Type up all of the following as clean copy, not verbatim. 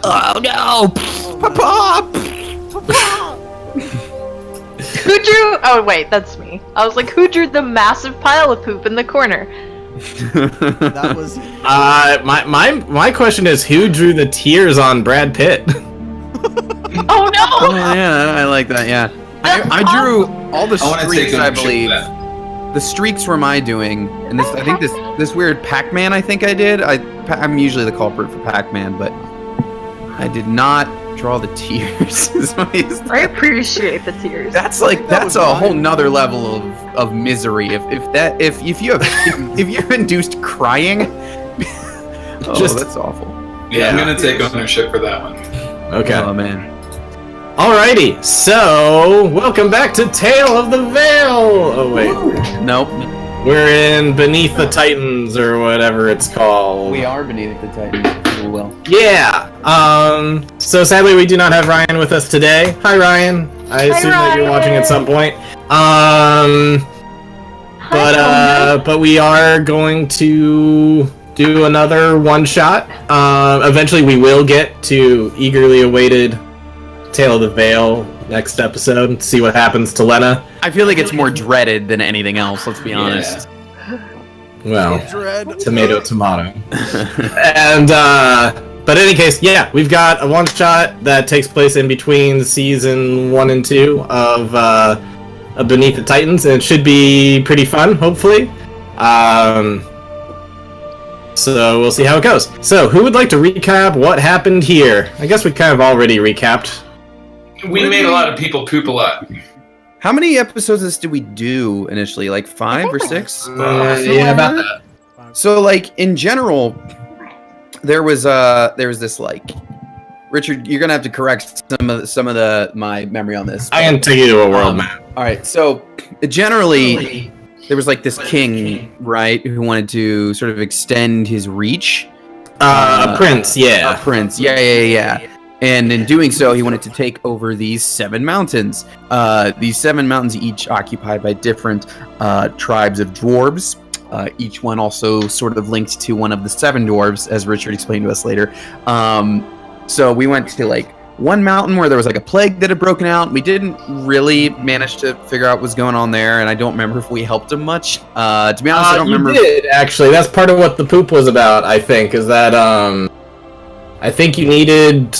Oh no! Papa! Who drew? Oh wait, that's me. I was like, who drew the massive pile of poop in the corner? That was. My question is, who drew the tears on Brad Pitt? Oh no! Oh yeah, I like that. Yeah, I drew all the streaks. I believe the streaks were my doing, and this I think this weird Pac-Man. I think I did. I'm usually the culprit for Pac-Man, but I did not draw the tears. I appreciate the tears. That's a whole nother level of misery. If you've induced crying, that's awful. Yeah, I'm gonna take ownership for that one. Okay. Oh man. Alrighty, so welcome back to Tale of the Veil. Oh wait, Nope. we're in Beneath the Titans or whatever it's called. We are beneath the Titans. Well. Yeah. So sadly, we do not have Ryan with us today. Hi, Ryan. I assume that you're watching at some point. But we are going to do another one shot. Eventually, we will get to eagerly awaited Tale of the Veil next episode and see what happens to Lena. I feel like it's more dreaded than anything else. Let's be honest. Well, tomato. And but in any case, yeah, we've got a one shot that takes place in between season 1 and 2 of Beneath the Titans, and it should be pretty fun, hopefully. So we'll see how it goes. So who would like to recap what happened here? I guess we kind of already recapped. We made a lot of people poop a lot. How many episodes of this did we do initially? Like 5 or 6? Yeah, about that. So, like, in general, there was this, like, Richard, you're gonna have to correct some of my memory on this. I can take you to a world map. All right, so generally, there was like this king, right, who wanted to sort of extend his reach. A prince, yeah. A prince, yeah. And in doing so, he wanted to take over these 7 mountains. These 7 mountains, each occupied by different tribes of dwarves. Each one also sort of linked to one of the 7 dwarves, as Richard explained to us later. So we went to like one mountain where there was like a plague that had broken out. We didn't really manage to figure out what was going on there, and I don't remember if we helped him much. To be honest, I don't remember. You did, actually. That's part of what the poop was about, I think, is that I think you needed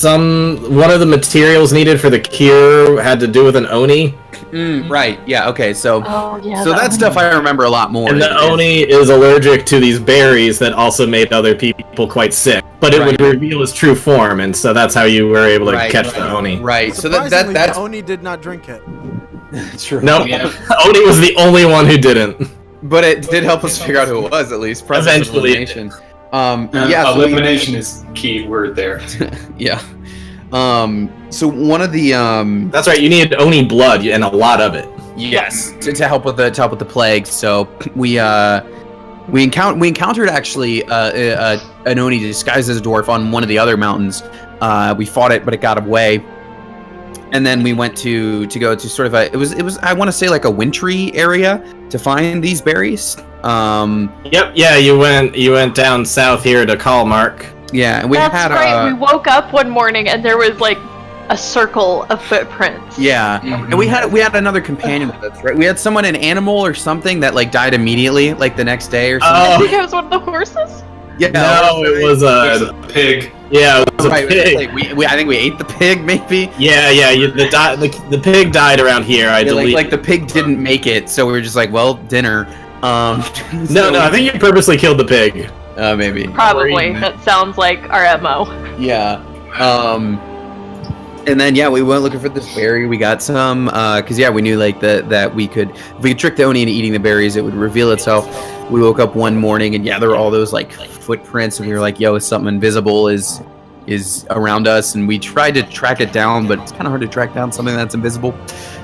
one of the materials needed for the cure had to do with an Oni. Right, yeah, okay, so that Oni. Stuff I remember a lot more. And the Oni is allergic to these berries that also made other people quite sick. But it would reveal his true form, and so that's how you were able to catch the Oni. Right, so that's... the Oni did not drink it. True. No, Oni was the only one who didn't. But it did help us figure out who it was, at least. Eventually. Elimination. Elimination is key word there. Yeah. So one of the That's right. You needed Oni blood and a lot of it. Yes, to help with the plague. So we encountered actually an Oni disguised as a dwarf on one of the other mountains. We fought it, but it got away. And then we went to go to sort of it was I want to say like a wintry area to find these berries. Yep. Yeah. You went down south here to Kalmark. Yeah, and we That's right. We woke up one morning and there was like a circle of footprints. Yeah, and we had another companion with us, right? We had someone, an animal or something that like died immediately, like the next day or something. I think it was one of the horses. Yeah, no, it was a pig. Yeah, it was a pig. I think we ate the pig, maybe. Yeah. The pig died around here. Like the pig didn't make it, so we were just like, well, dinner. No, I think you purposely killed the pig. Maybe. Probably. That sounds like our MO. Yeah. And then we went looking for this berry. We got some because we knew like that we could, if we could trick the Oni into eating the berries, it would reveal itself. We woke up one morning and there were all those like footprints, and we were like, yo, something invisible is around us, and we tried to track it down, but it's kind of hard to track down something that's invisible.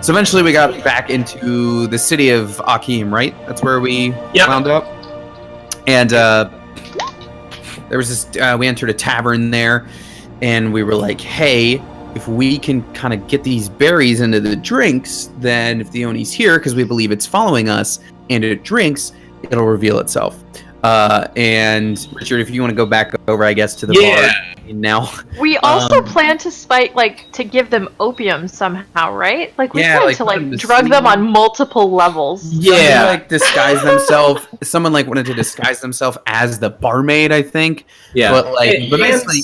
So eventually we got back into the city of Akim, right? That's where we wound up. And there was this we entered a tavern there, and we were like, hey, if we can kind of get these berries into the drinks, then if the Oni's here, because we believe it's following us, and it drinks, it'll reveal itself. And Richard, if you want to go back over, I guess, to the bar now. We also plan to to give them opium somehow, right? Like we plan to drug them on multiple levels. Yeah, disguise themselves. Someone wanted to disguise themselves as the barmaid, I think. Yeah, but basically,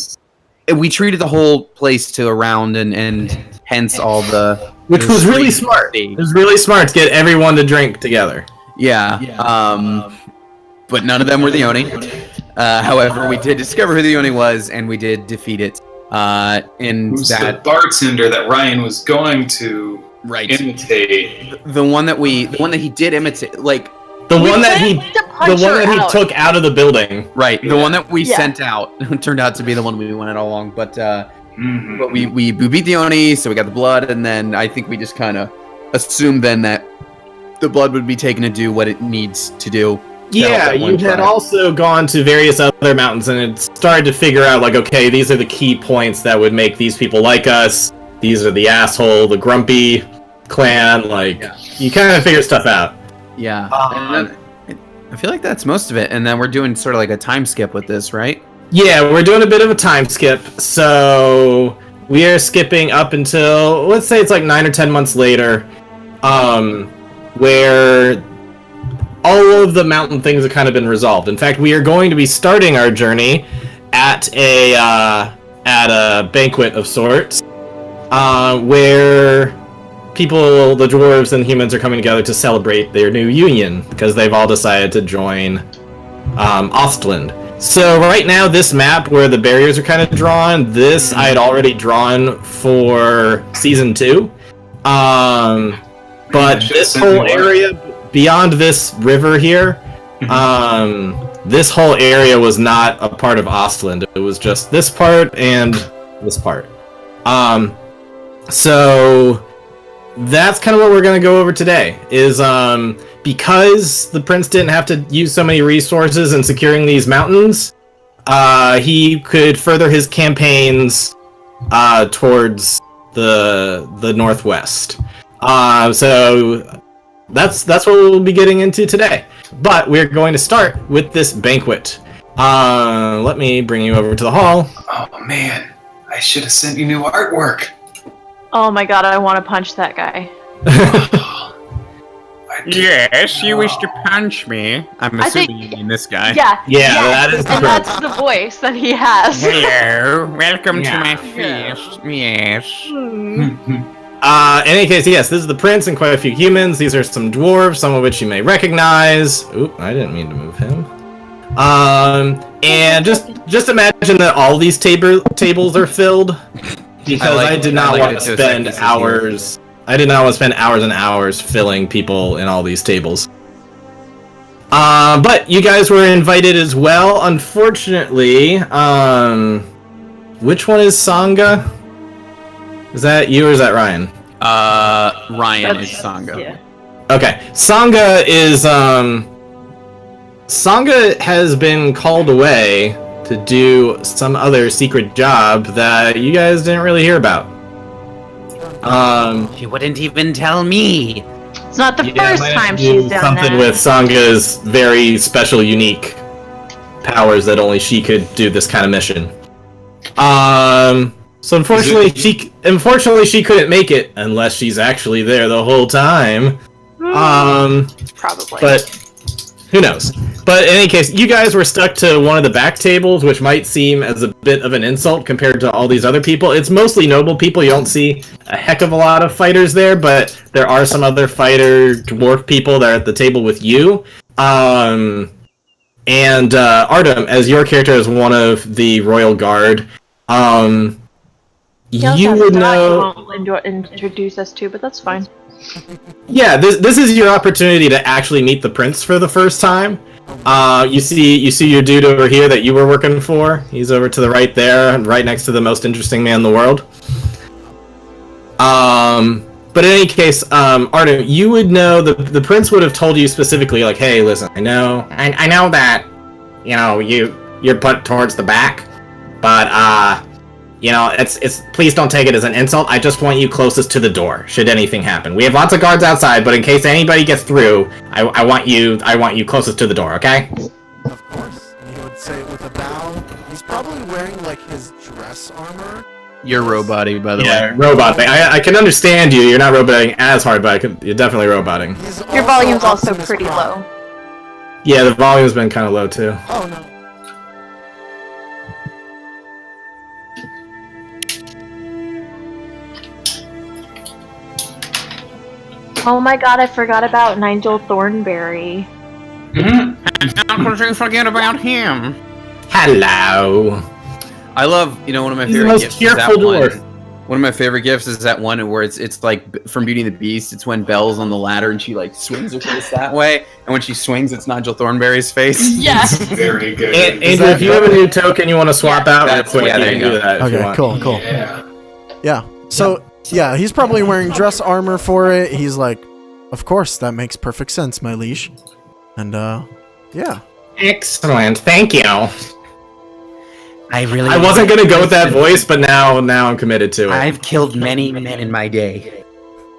we treated the whole place to a round, and hence all the. Which was really smart. It was really smart to get everyone to drink together. Yeah. But none of them were the Oni. However, we did discover who the Oni was, and we did defeat it. Who's the bartender that Ryan was going to imitate? The one that he did imitate, the one that he took out of the building. Right. The one that we sent out turned out to be the one we wanted all along. But we beat the Oni, so we got the blood, and then I think we just kind of assumed then that the blood would be taken to do what it needs to do. Yeah, you had also gone to various other mountains and had started to figure out, okay, these are the key points that would make these people like us. These are the asshole, the grumpy clan. You kind of figure stuff out. Yeah. And then, I feel like that's most of it. And then we're doing sort of a time skip with this, right? Yeah, we're doing a bit of a time skip. So we are skipping up until, let's say it's 9 or 10 months later, where all of the mountain things have kind of been resolved. In fact, we are going to be starting our journey at a banquet of sorts, where people, the dwarves and humans, are coming together to celebrate their new union because they've all decided to join Ostland. So right now, this map where the barriers are kind of drawn, this I had already drawn for season 2, but this whole area. Beyond this river here, this whole area was not a part of Ostland. It was just this part and this part. So that's kind of what we're going to go over today. Is because the prince didn't have to use so many resources in securing these mountains, he could further his campaigns towards the northwest. So. That's what we'll be getting into today. But we're going to start with this banquet. Let me bring you over to the hall. Oh man, I should have sent you new artwork. Oh my god, I want to punch that guy. Yes, you wish to punch me. I'm assuming you mean this guy. Yeah, that is and that's the voice that he has. Hello, welcome to my feast. Yes. In any case, yes, this is the prince and quite a few humans. These are some dwarves, some of which you may recognize. Oop, I didn't mean to move him. And just imagine that all these tables are filled, because I did not want to spend hours. I did not want to spend hours and hours filling people in all these tables. But you guys were invited as well. Unfortunately, which one is Sangha? Is that you or is that Ryan? Ryan is Sangha. Yeah. Okay, Sangha is Sangha has been called away to do some other secret job that you guys didn't really hear about. She wouldn't even tell me. It's not the first time she's done something that. with Sanga's very special, unique powers that only she could do this kind of mission. So unfortunately, she couldn't make it unless she's actually there the whole time. Probably. But who knows? But in any case, you guys were stuck to one of the back tables, which might seem as a bit of an insult compared to all these other people. It's mostly noble people. You don't see a heck of a lot of fighters there, but there are some other fighter dwarf people that are at the table with you. And Artem, as your character is one of the royal guard, you would know. You won't introduce us to, but that's fine. Yeah, this is your opportunity to actually meet the prince for the first time. You see your dude over here that you were working for. He's over to the right there, right next to the most interesting man in the world. But in any case, Artem, you would know the prince would have told you specifically, like, hey, listen, I know that, you're put towards the back, but it's please don't take it as an insult. I just want you closest to the door, should anything happen. We have lots of guards outside, but in case anybody gets through, I want you closest to the door, okay? with a bow. He's probably wearing like his dress armor. You're roboting, by the way. Yeah, roboting. I can understand you. You're not roboting as hard, but you're definitely roboting. Your volume's also pretty low. Yeah, the volume's been kind of low too. Oh no. Oh my god, I forgot about Nigel Thornberry. How could you forget about him? Hello. I love, one of my He's the favorite most gifts. cheerful dwarf. One of my favorite gifts is that one where it's like from Beauty and the Beast. It's when Belle's on the ladder and she like swings her face that way, and when she swings, it's Nigel Thornberry's face. Yes. Very good. Andrew, if you have a new token you want to swap out real quick, yeah, you there can you do go. that. If you Okay, want. cool. Yeah. So yeah, he's probably wearing dress armor for it. He's like, of course, that makes perfect sense, my liege. And yeah. Excellent. Thank you. I wasn't gonna go with that voice, but now I'm committed to it. I've killed many men in my day,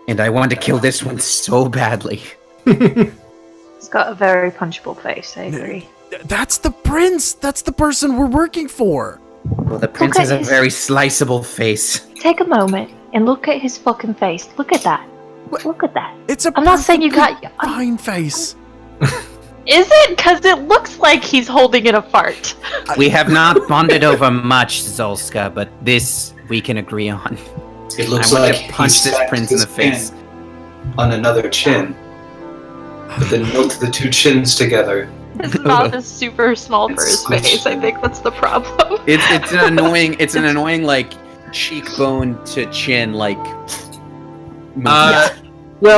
and I want to kill this one so badly. He's got a very punchable face, I agree. That's the prince. That's the person we're working for. Well, the prince Okay. has a very sliceable face. Take a moment and look at his fucking face. Look at that. Look at that. It's a I'm not saying you perfectly got- fine face. Is it? Because it looks like he's holding it apart. We have not bonded over much, Zolska, but this we can agree on. It looks I want like to punch he this stacked prince in his the face. chin on another chin. But then melt the two chins together. His mouth is super small for his It's face. I think that's the problem. It's an annoying like cheekbone to chin like. Well,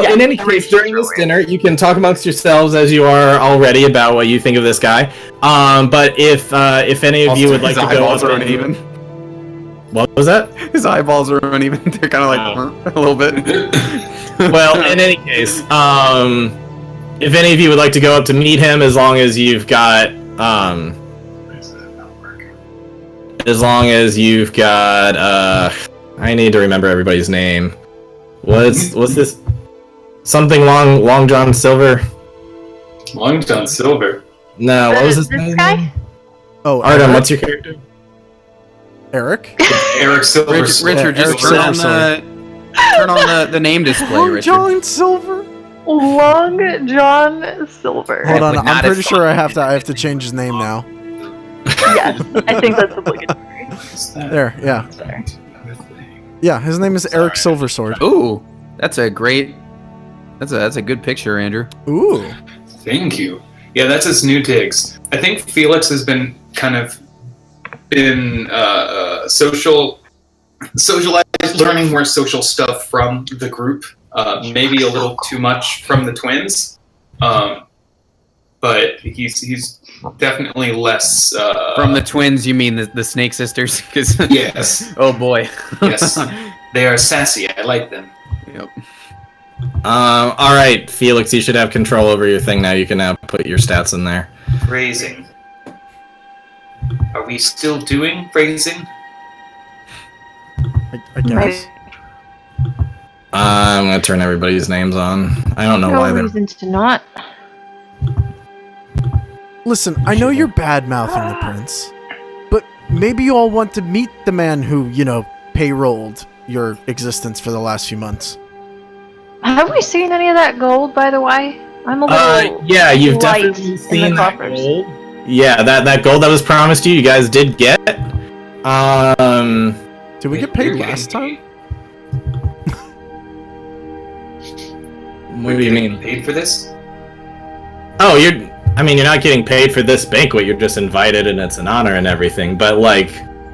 Yeah, in any case, during this dinner, you can talk amongst yourselves as you are already about what you think of this guy. But if any of you would like to go up and uneven. What was that? His eyeballs are uneven. They're kind of like a little bit. Well, in any case, if any of you would like to go up to meet him, as long as you've got I need to remember everybody's name. What's this? Something Long John Silver? Long John Silver. No, what was his This name? guy? Oh, Artem, what's your character? Eric? Eric Silver. Richard, just Eric turn on the name display, Long Richard. John Silver? Long John Silver. Hold on, but I'm not pretty as sure I have to change his name now. Yes, I think that's obligatory. There, yeah. Sorry. Yeah, his name is Eric Silversword. Ooh, that's a good picture, Andrew. Ooh. Thank you. Yeah, that's his new digs. I think Felix has been socialized, learning more social stuff from the group. Maybe a little too much from the twins, but he's definitely less. From the twins, you mean the Snake Sisters? 'Cause Yes. Oh boy. Yes, they are sassy. I like them. Yep. All right, Felix, you should have control over your thing now. You can now put your stats in there. Phrasing. Are we still doing phrasing? I guess. I'm gonna turn everybody's names on. I don't know No why they're. reason to not. Listen, I know you're bad-mouthing the prince, but maybe you all want to meet the man who, payrolled your existence for the last few months. Have we seen any of that gold, by the way? I'm a little. Yeah, you've light definitely in seen the that coffers. gold. Yeah, that gold that was promised you guys did get. Did we get paid last time? What do you mean? Paid for this? Oh, you're not getting paid for this banquet. You're just invited, and it's an honor and everything. But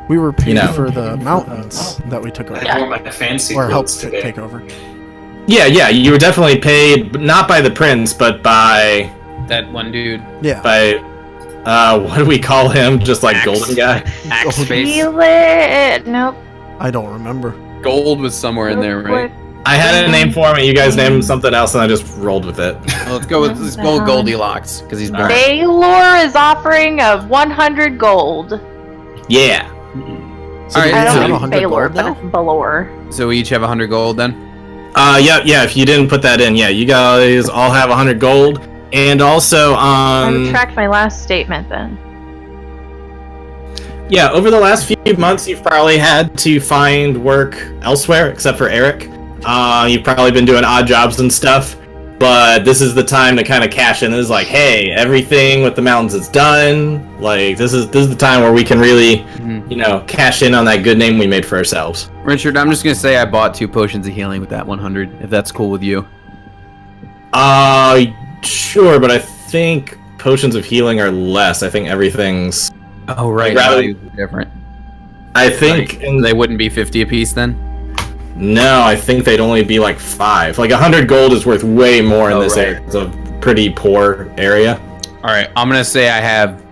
We were paid know. for the mountains that we took over. I wore my fancy Or helped clothes today. take over. yeah, you were definitely paid, but not by the prince, but by That one dude. Yeah. what do we call him? Just like Axe. golden guy. Axe face. Feel it. Nope. I don't remember. Gold was somewhere in there, right? I had a name for him, and you guys named him something else, and I just rolled with it. Well, let's go with Goldilocks because he's blind. Baylor is offering of 100 gold. Yeah. So All right, do we I have don't 100 think Baylor, gold but now? it's Balor. So we each have 100 gold then. Yeah. If you didn't put that in, yeah, you guys all have 100 gold, and also I retract my last statement then. Yeah, over the last few months, you've probably had to find work elsewhere, except for Eric. You've probably been doing odd jobs and stuff, but this is the time to kind of cash in. This is like, hey, everything with the mountains is done. Like, this is the time where we can really, cash in on that good name we made for ourselves. Richard, I'm just gonna say I bought 2 potions of healing with that 100, if that's cool with you. Sure, but I think potions of healing are less. I think everything's... Oh, right. Rather different. I think they wouldn't be 50 apiece then? No, I think they'd only be like 5. Like 100 gold is worth way more in this area. It's a pretty poor area. All right, I'm gonna say I have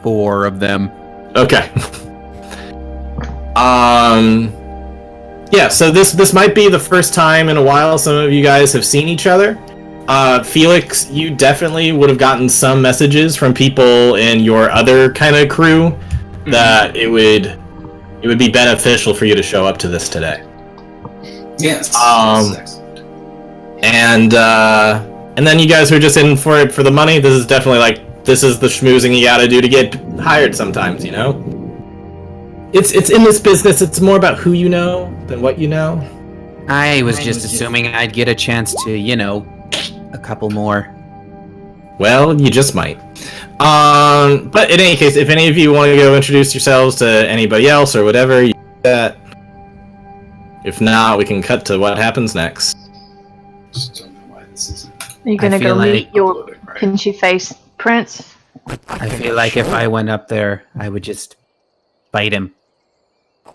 4 of them. Okay. Yeah. So this might be the first time in a while some of you guys have seen each other. Felix, you definitely would have gotten some messages from people in your other kind of crew that it would be beneficial for you to show up to this today. Yes. And then you guys who are just in for it for the money, this is definitely like, this is the schmoozing you gotta do to get hired sometimes, you know? It's in this business, it's more about who you know than what you know. I was just assuming I'd get a chance to, a couple more. Well, you just might. But in any case, if any of you want to go introduce yourselves to anybody else or whatever, you do that. If not, we can cut to what happens next. Just don't know why this isn't. Are you gonna go meet your Right. pinchy face prince? I feel like if I went up there, I would just bite him.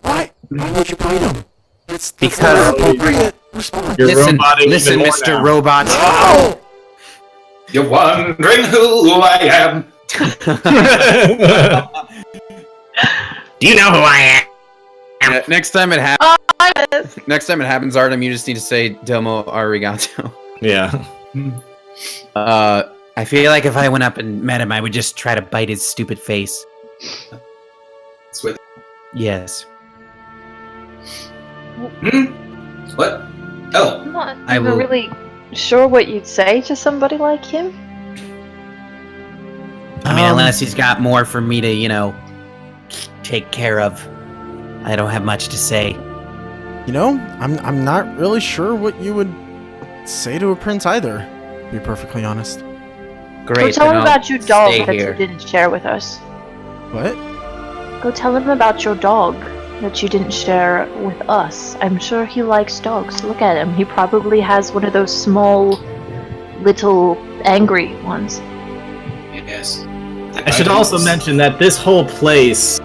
Why? Why would you bite him? That's Because- not an appropriate response. You're Listen, roboting listen, even more Mr. now. Robot. Oh! You're wondering who I am. Do you know who I am? Next time it happens, Yes. Artem, you just need to say Domo Arigato. Yeah. I feel like if I went up and met him, I would just try to bite his stupid face. It's with. Yes. What? Oh, I'm not I even will- really sure what you'd say to somebody like him. I mean, unless he's got more for me to, take care of. I don't have much to say. I'm not really sure what you would say to a prince either, to be perfectly honest. Great. Go tell then him I'll about your dog stay that here. you didn't share with us. What? Go tell him about your dog that you didn't share with us. I'm sure he likes dogs. Look at him. He probably has one of those small, little, angry ones. yes. I should also mention that this whole place,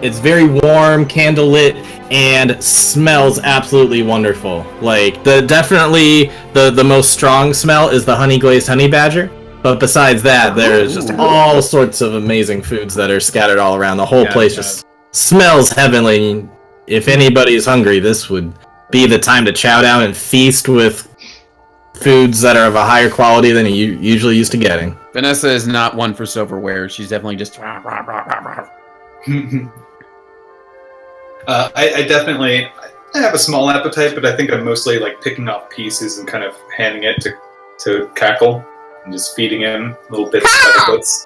it's very warm, candlelit, and smells absolutely wonderful. Like, definitely the most strong smell is the honey glazed honey badger. But besides that, there's just all sorts of amazing foods that are scattered all around. The whole place just smells heavenly. If anybody's hungry, this would be the time to chow down and feast with foods that are of a higher quality than you usually used to getting. Vanessa is not one for silverware. She's definitely just. I definitely I have a small appetite, but I think I'm mostly like picking off pieces and kind of handing it to Cackle and just feeding him little bits by bits.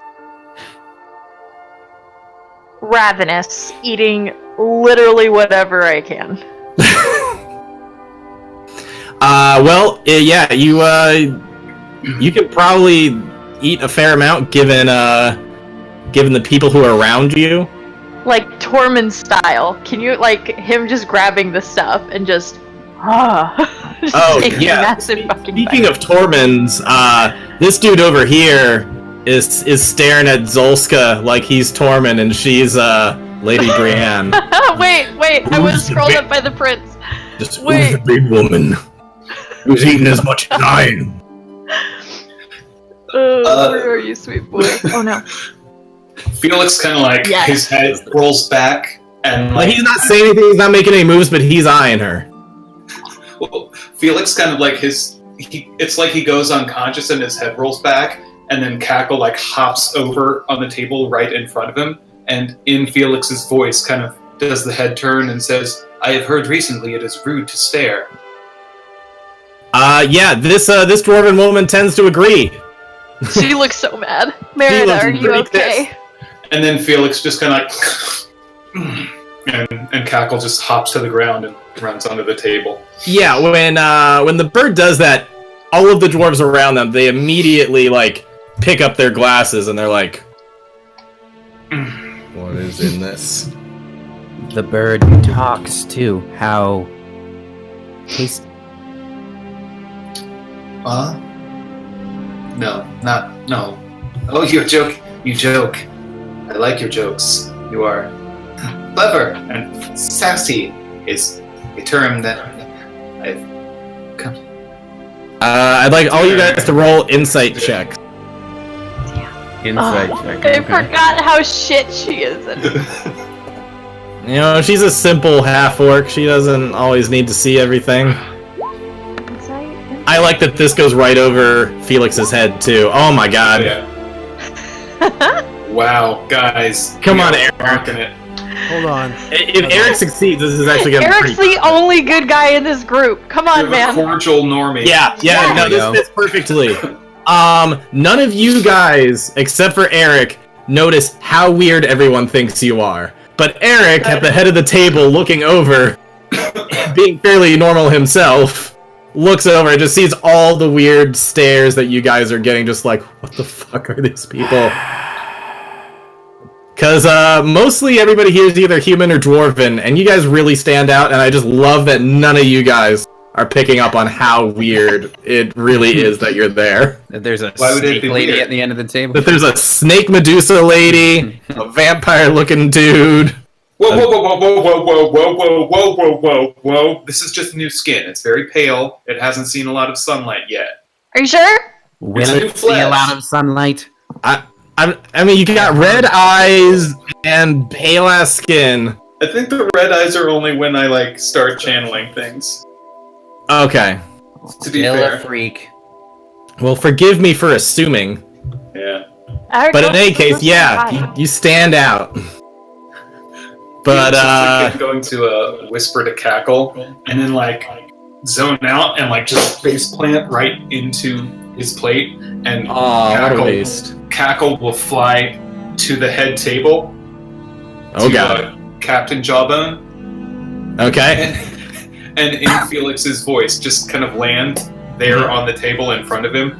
Ravenous, eating literally whatever I can. Yeah, you could probably eat a fair amount given the people who are around you. Like Tormund style. Can you him just grabbing the stuff and just just taking massive fucking Speaking bites. of Tormund's, this dude over here is staring at Zolska like he's Tormund and she's Lady Brienne. wait, I was scrolled up by the prince. Just who's Wait. the big woman who's eating as much as I am? Where are you, sweet boy? Oh no. Felix kind of Yes. his head rolls back and Like, he's not saying anything, he's not making any moves, but he's eyeing her. well, Felix kind of it's like he goes unconscious and his head rolls back, and then Cackle hops over on the table right in front of him, and in Felix's voice kind of does the head turn and says, "I have heard recently it is rude to stare." Yeah, this dwarven woman tends to agree. She looks so mad. Merida, looks are you pretty okay? And then Felix just kind of like, and Cackle just hops to the ground and runs onto the table. Yeah, when the bird does that, all of the dwarves around them, they immediately like pick up their glasses and they're like, "What is in this?" The bird talks too. How tasty. No. Oh, you joke. I like your jokes. You are clever, and sassy is a term that I've come. I'd like all you guys to roll insight checks. Insight check. I forgot how shit she is. You know, she's a simple half-orc. She doesn't always need to see everything. I like that this goes right over Felix's head, too. Oh my god. Yeah. Wow, guys. Come on, Eric. Rocking it. Hold on. If Eric succeeds, this is actually going to be Eric's pretty the only good guy in this group. Come on, You're man. a cordial normie. Yeah, no, this fits perfectly. None of you guys, except for Eric, notice how weird everyone thinks you are. But Eric, at the head of the table, looking over, being fairly normal himself, looks over and just sees all the weird stares that you guys are getting, just like, what the fuck are these people? Because mostly everybody here is either human or dwarven, and you guys really stand out, and I just love that none of you guys are picking up on how weird it really is that you're there. That there's a Why would it snake be lady weird? at the end of the table. That there's a snake Medusa lady, a vampire-looking dude. Whoa. This is just new skin. It's very pale. It hasn't seen a lot of sunlight yet. Are you sure? Will It's it new see a flesh. lot of sunlight? I mean, you got red eyes and pale-ass skin. I think the red eyes are only when I, like, start channeling things. Okay. To be Still fair. a freak. Well, forgive me for assuming. Yeah. Eric, But in any let's case, say yeah, hi. you stand out. But, Felix is going to whisper to Cackle, and then, like, zone out and, like, just face plant right into his plate, and Aw, what a waste. Cackle will fly to the head table. Oh, to, God. Captain Jawbone. Okay. And in Felix's voice, just kind of land there on the table in front of him,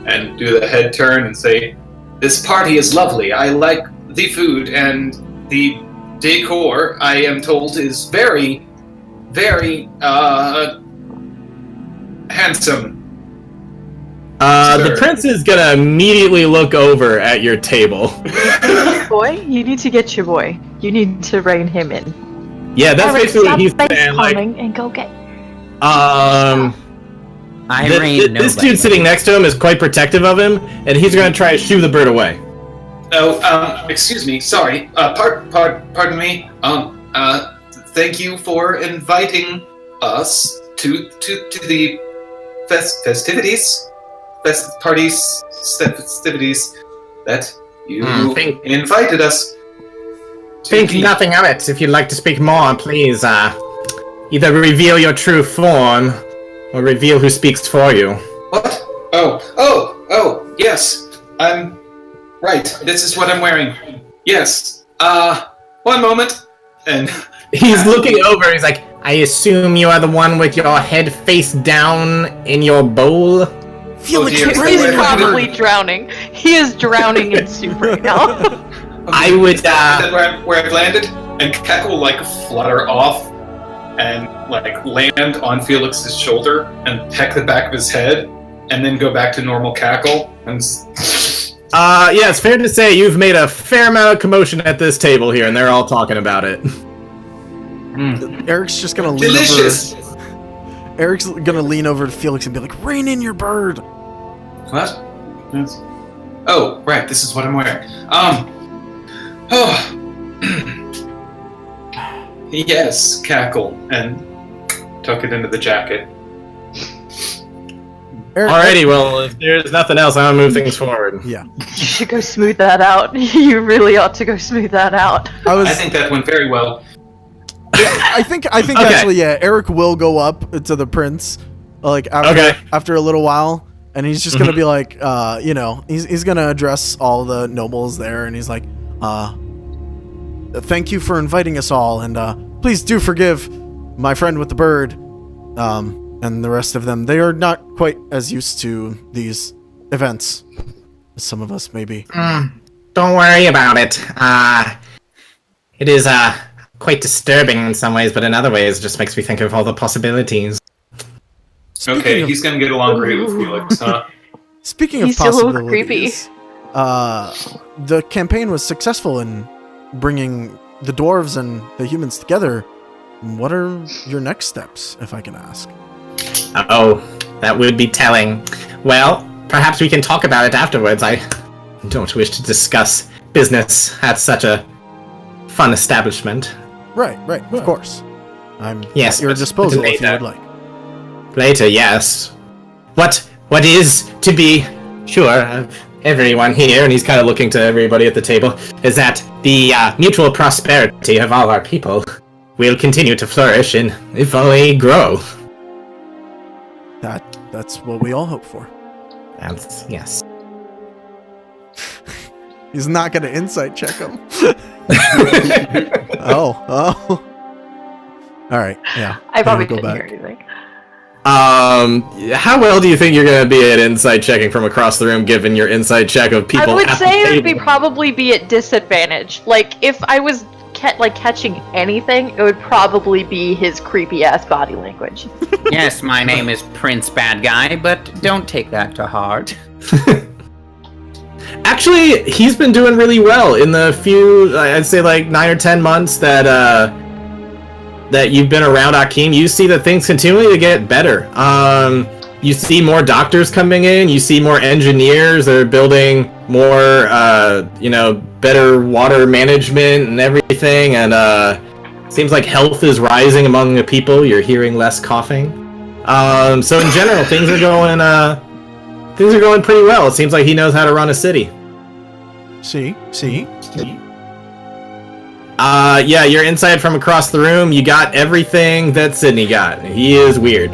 and do the head turn and say, "This party is lovely. I like the food, and the decor, I am told, is very, very, handsome." The Sir. prince is gonna immediately look over at your table. Boy, you need to get your boy. You need to rein him in. Yeah, that's Eric, basically stop what he's face saying, like, palming and go get. I reign this nobody. dude sitting next to him is quite protective of him, and he's gonna try to shoo the bird away. Oh, excuse me, sorry, pardon me, thank you for inviting us to the festivities that you invited us to. Think nothing of it. If you'd like to speak more, please, either reveal your true form, or reveal who speaks for you. What? Oh, yes, I'm right, this is what I'm wearing. Yes, one moment, and He's looking over, he's like, I assume you are the one with your head face down in your bowl? Felix, dear. you're He's right. probably drowning. He is drowning in soup right now. I would, Is that where I've landed? And Cackle will, like, flutter off and, like, land on Felix's shoulder and peck the back of his head, and then go back to normal Cackle. And yeah, it's fair to say you've made a fair amount of commotion at this table here, and they're all talking about it. Eric's just gonna lean delicious. over. Eric's gonna lean over to Felix and be like, "Rein in your bird." What? Yes. Oh, right. This is what I'm wearing. Yes, Cackle, and tuck it into the jacket. Eric, Alrighty, well, if there's nothing else, I'm gonna move things forward. Yeah, You should go smooth that out. You really ought to go smooth that out. I think that went very well. I think Okay. actually, yeah, Eric will go up to the prince, like after a little while, and he's just gonna be like, he's gonna address all the nobles there, and he's like, Thank you for inviting us all, and please do forgive my friend with the bird, and the rest of them. They are not quite as used to these events as some of us may be. Don't worry about it. It is quite disturbing in some ways, but in other ways, it just makes me think of all the possibilities. Okay, he's gonna get along great with Felix, huh? Speaking of He's still a little possibilities, the campaign was successful in bringing the dwarves and the humans together. What are your next steps, if I can ask? Oh, that would be telling. Well, perhaps we can talk about it afterwards. I don't wish to discuss business at such a fun establishment. Right, of course. I'm Yes, at your but disposal if you later. would like. Later, yes. What is to be sure of everyone here, and he's kind of looking to everybody at the table, is that the mutual prosperity of all our people will continue to flourish and, if only, grow. That's what we all hope for. That's, yes. He's not going to insight check him. Oh. All right, yeah. I probably go didn't back. hear anything. How well do you think you're going to be at insight checking from across the room, given your insight check of people I would at say the it would table? probably be at disadvantage. Like, if I was catching anything, it would probably be his creepy ass body language. Yes, my name is Prince Bad Guy, but don't take that to heart. Actually, he's been doing really well in the few, I'd say like 9 or 10 months that you've been around Akeem. You see that things continue to get better. You see more doctors coming in. You see more engineers that are building more, better water management and everything. And seems like health is rising among the people. You're hearing less coughing. So in general, things are going pretty well. It seems like he knows how to run a city. See? Yeah, you're inside from across the room. You got everything that Sydney got. He is weird.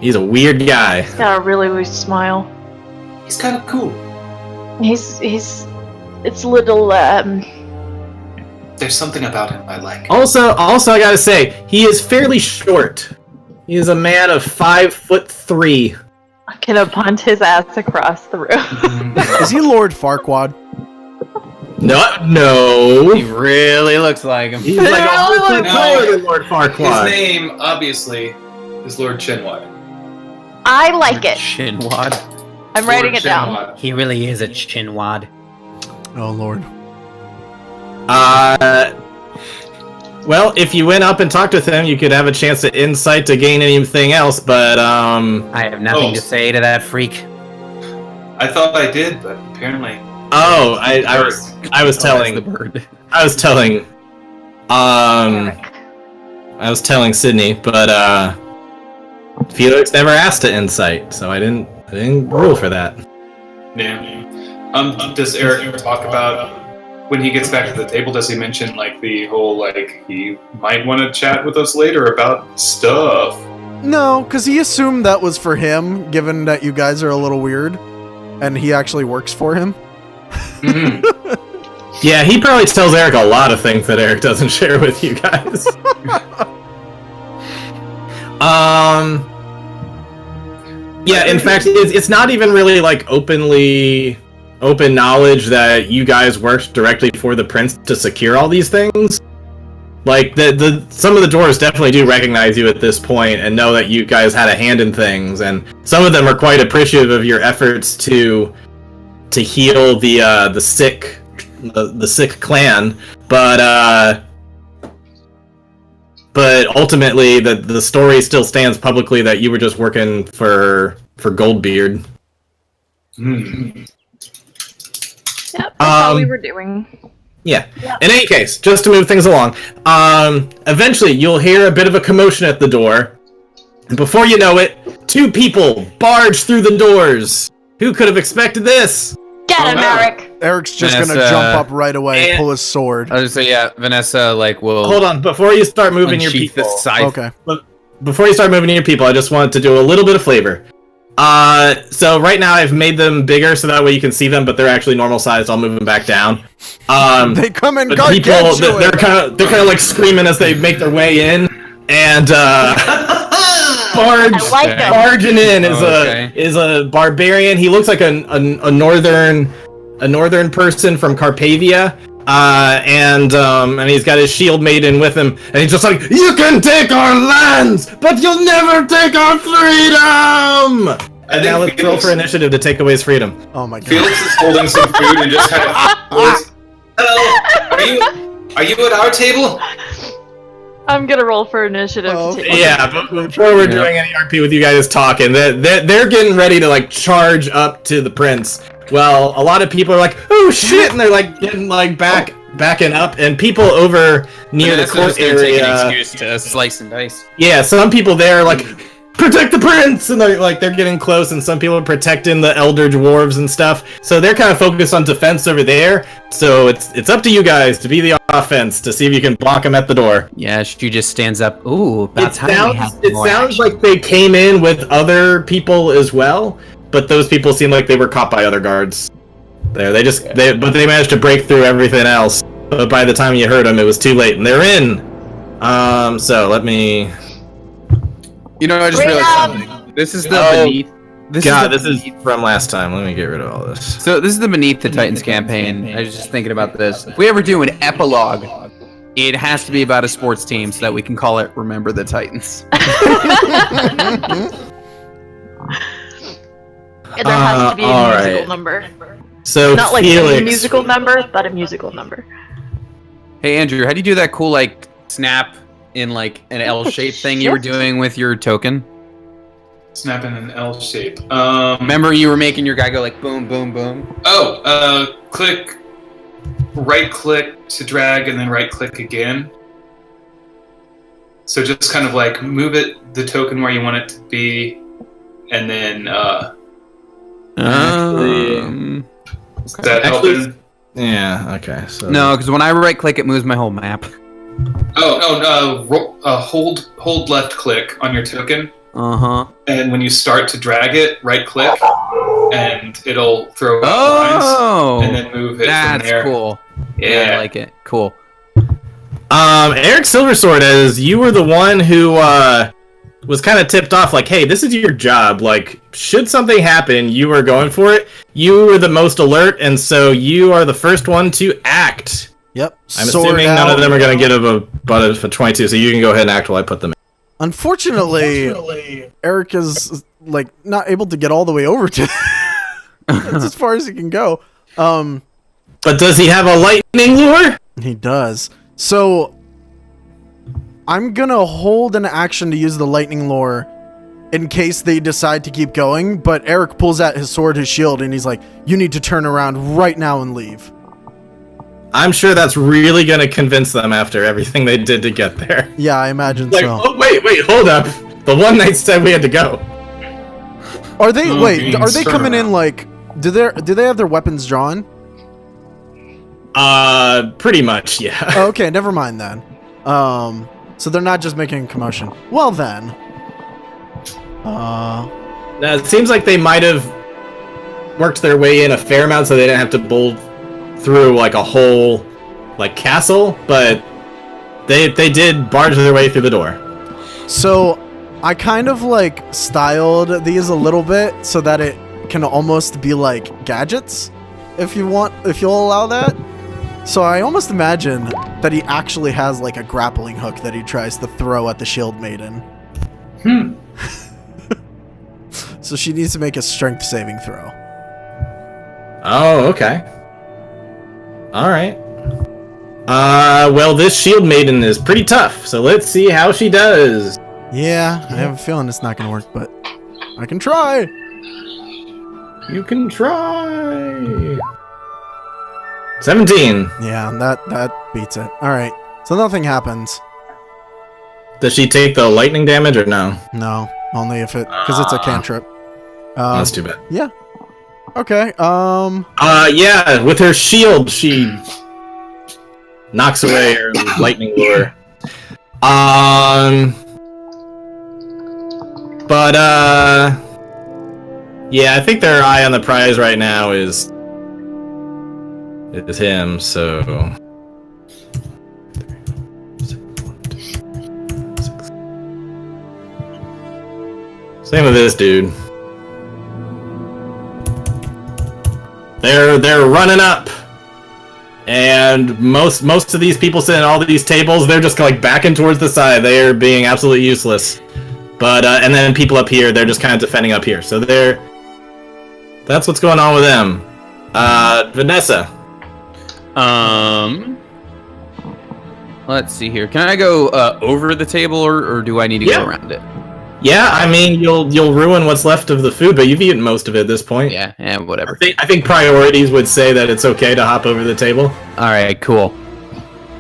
He's a weird guy. He's got a really weird smile. He's kind of cool. It's a little, There's something about him I like. Also, I gotta say, he is fairly short. He is a man of 5'3". I'm gonna punt his ass across the room. Is he Lord Farquaad? No. He really looks like him. He's like a whole foot No. taller than Lord Farquaad. His name, obviously, is Lord Chinwad. I like it. Chinwad. I'm writing Lord it down. Chinwad. He really is a chinwad. Oh, Lord. Well, if you went up and talked with him, you could have a chance to insight to gain anything else, but, I have nothing to say to that freak. I thought I did, but apparently. Oh, I was telling the bird. I was telling Sydney, but Felix never asked to insight, so I didn't rule for that. Yeah. Does Eric talk about when he gets back to the table? Does he mention like the whole he might want to chat with us later about stuff? No, because he assumed that was for him, given that you guys are a little weird, and he actually works for him. Mm-hmm. Yeah, he probably tells Eric a lot of things that Eric doesn't share with you guys. Yeah, in fact, it's not even really like open knowledge that you guys worked directly for the prince to secure all these things. Like some of the dwarves definitely do recognize you at this point and know that you guys had a hand in things, and some of them are quite appreciative of your efforts to heal the sick clan, but ultimately the story still stands publicly that you were just working for Goldbeard. Mm. Yep, that's all we were doing. Yeah. In any case, just to move things along, eventually you'll hear a bit of a commotion at the door, and before you know it, 2 people barge through the doors. Who could have expected this? Get him, no. Eric! Eric's just gonna Vanessa- jump up right away, and- pull his sword. I was gonna say, yeah, Vanessa, will Hold on, before you start moving your unsheath people. the scythe. Okay. Before you start moving your people, I just wanted to do a little bit of flavor. So right now I've made them bigger so that way you can see them, but they're actually normal sized. I'll move them back down. They come in But people, they're kind of like screaming as they make their way in, and barging in is a barbarian. He looks like a northern person from Carpavia. And he's got his shield maiden with him, and he's just like, "You can take our lands, but you'll never take our freedom!" And now let's roll for initiative to take away his freedom. Oh my god. Felix is holding some food and just kind of hello, are you at our table? I'm gonna roll for initiative. Yeah, but before we're doing any RP with you guys talking, they're getting ready to like charge up to the prince. Well, a lot of people are like, "Oh shit!" and they're like getting like backing up, and people over near the court area. Take an excuse to slice and dice. Yeah, some people there are like, "Protect the prince!" and they're getting close, and some people are protecting the elder dwarves and stuff. So they're kind of focused on defense over there. So it's up to you guys to be the offense to see if you can block them at the door. Yeah, she just stands up. Ooh, that's it sounds like they came in with other people as well. But those people seem like they were caught by other guards. But they managed to break through everything else. But by the time you heard them, it was too late, and they're in. So let me. You know, I just realized something. This is the beneath. This is from last time. Let me get rid of all this. So this is the Beneath the Titans campaign. I was just thinking about this. If we ever do an epilogue, it has to be about a sports team so that we can call it Remember the Titans. There has to be a musical number. So not like Felix. a musical number, but a musical number. Hey Andrew, how do you do that cool like snap in like an L-shaped thing you were doing with your token? Snap in an L shape. Remember you were making your guy go like boom, boom, boom? Click, right click to drag, and then right click again. So just kind of like move the token where you want it to be, and then is that helping? Yeah. Okay. So no, because when I right click, it moves my whole map. Hold left click on your token. And when you start to drag it, right click, and it'll throw out lines, and then move it from there. That's cool. Yeah, I like it. Cool. Eric Silversword, as you were the one who was kind of tipped off, like, hey, this is your job. Like, should something happen, you are going for it. You were the most alert, and so you are the first one to act. Yep. I'm assuming none of them are going to get above a 22, so you can go ahead and act while I put them in. Unfortunately, Eric is like not able to get all the way over to. That's as far as he can go. But does he have a lightning lure? He does. So I'm gonna hold an action to use the lightning lure in case they decide to keep going. But Eric pulls out his sword, his shield, and he's like, "You need to turn around right now and leave." I'm sure that's really going to convince them after everything they did to get there. Yeah, I imagine like, so. Oh, wait, hold up. The one night said we had to go. Are they are they coming in like do they have their weapons drawn? Pretty much, yeah. Oh, okay, never mind then. So they're not just making a commotion. Well then. Now it seems like they might have worked their way in a fair amount so they didn't have to bolt through like a whole like castle, but they did barge their way through the door. So I kind of like styled these a little bit so that it can almost be like gadgets, if you'll allow that. So I almost imagine that he actually has like a grappling hook that he tries to throw at the shield maiden. So she needs to make a strength saving throw. Oh, okay. Alright. Well, this shield maiden is pretty tough, so let's see how she does. Yeah, I have a feeling it's not gonna work, but I can try. You can try. 17. Yeah, that beats it. Alright, so nothing happens. Does she take the lightning damage or no? No, only if because it's a cantrip. That's too bad. Yeah. Okay, yeah, with her shield, she knocks away her lightning lure. But, Yeah, I think their eye on the prize right now is him, so... Same with this dude. They're running up, and most of these people sitting at all these tables, they're just like backing towards the side. They are being absolutely useless. But and then people up here, they're just kind of defending up here. So that's what's going on with them. Vanessa. Let's see here. Can I go over the table, or do I need to go around it? Yeah, I mean, you'll ruin what's left of the food, but you've eaten most of it at this point. Yeah, whatever. I think priorities would say that it's okay to hop over the table. All right, cool.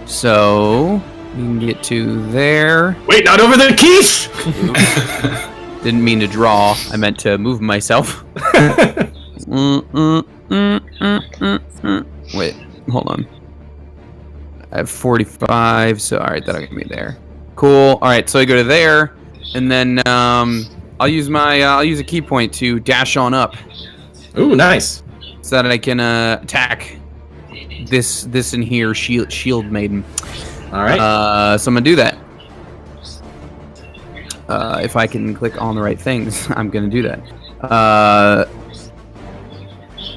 So we can get to there. Wait, not over the quiche! Didn't mean to draw. I meant to move myself. Wait, hold on. I have 45, so all right, that'll get me there. Cool. All right, so I go to there. And then I'll use a key point to dash on up. Ooh, nice. So that I can attack this in here, shield maiden. All right. So I'm gonna do that. If I can click on the right things, I'm gonna do that.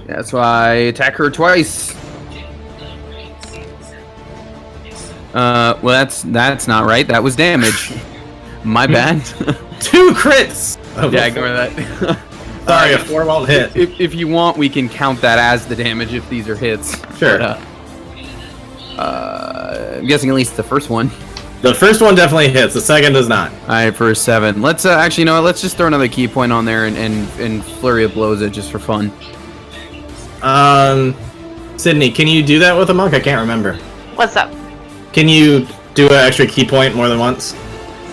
That's why I attack her twice. Well, that's not right. That was damage. My bad. 2 crits! Yeah, ignore that. Sorry, a 4 won't hit. If you want, we can count that as the damage if these are hits. Sure. But, I'm guessing at least the first one. The first one definitely hits, the second does not. Alright, for 7. Let's actually, you know what, let's just throw another key point on there and Flurry of Blows it just for fun. Sydney, can you do that with a monk? I can't remember. What's up? Can you do an extra key point more than once?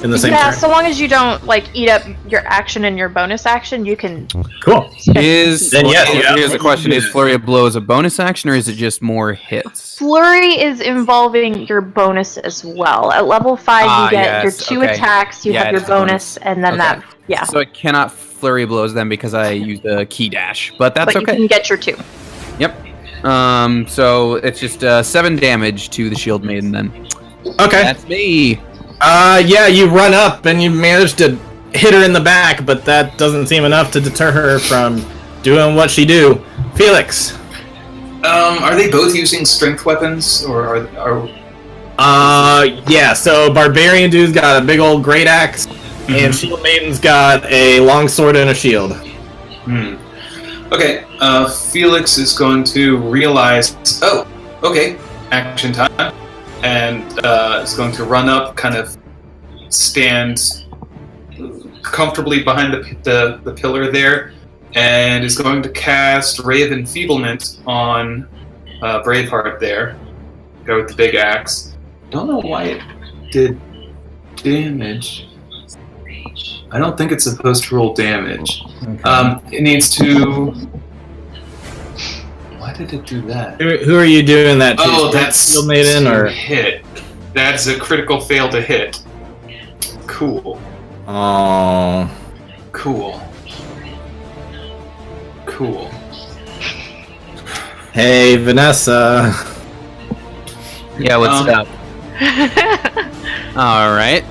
In the same Yeah, turn? so long as you don't like eat up your action and your bonus action, you can. Cool. Here's yes, the question: is Flurry of Blows a bonus action, or is it just more hits? Flurry is involving your bonus as well. At level 5, you get your 2 attacks, you have your bonus, and then yeah. So I cannot Flurry of Blows then because I used a key dash, but that's okay. You can get your 2. Yep. So it's just 7 damage to the Shield Maiden then. Okay. That's me. Yeah, you run up and you manage to hit her in the back, but that doesn't seem enough to deter her from doing what she do. Felix. Are they both using strength weapons, or are? Yeah. So Barbarian dude's got a big old great axe, and Shield Maiden's got a long sword and a shield. Okay. Felix is going to realize. Oh, okay. Action time. And is going to run up, kind of stand comfortably behind the pillar there, and is going to cast Ray of Enfeeblement on Braveheart there. Go with the big axe. Don't know why it did damage. I don't think it's supposed to roll damage. Okay. It needs to... Why did it do that? Who are you doing that to? Oh, that's Shield Maiden or hit. That's a critical fail to hit. Cool. Oh. Cool. Hey, Vanessa. Yeah, what's up? All right.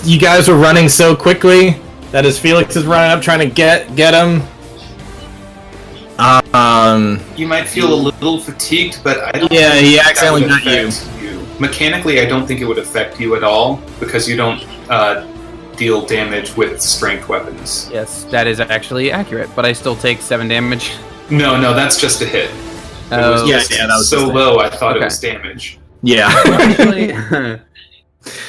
You guys were running so quickly that as Felix is running up trying to get him. You might feel a little fatigued, but I don't. Yeah, he accidentally got you. Mechanically, I don't think it would affect you at all because you don't deal damage with strength weapons. Yes, that is actually accurate, but I still take 7 damage. No, that's just a hit. Oh, that was so low. I thought it was damage. Yeah.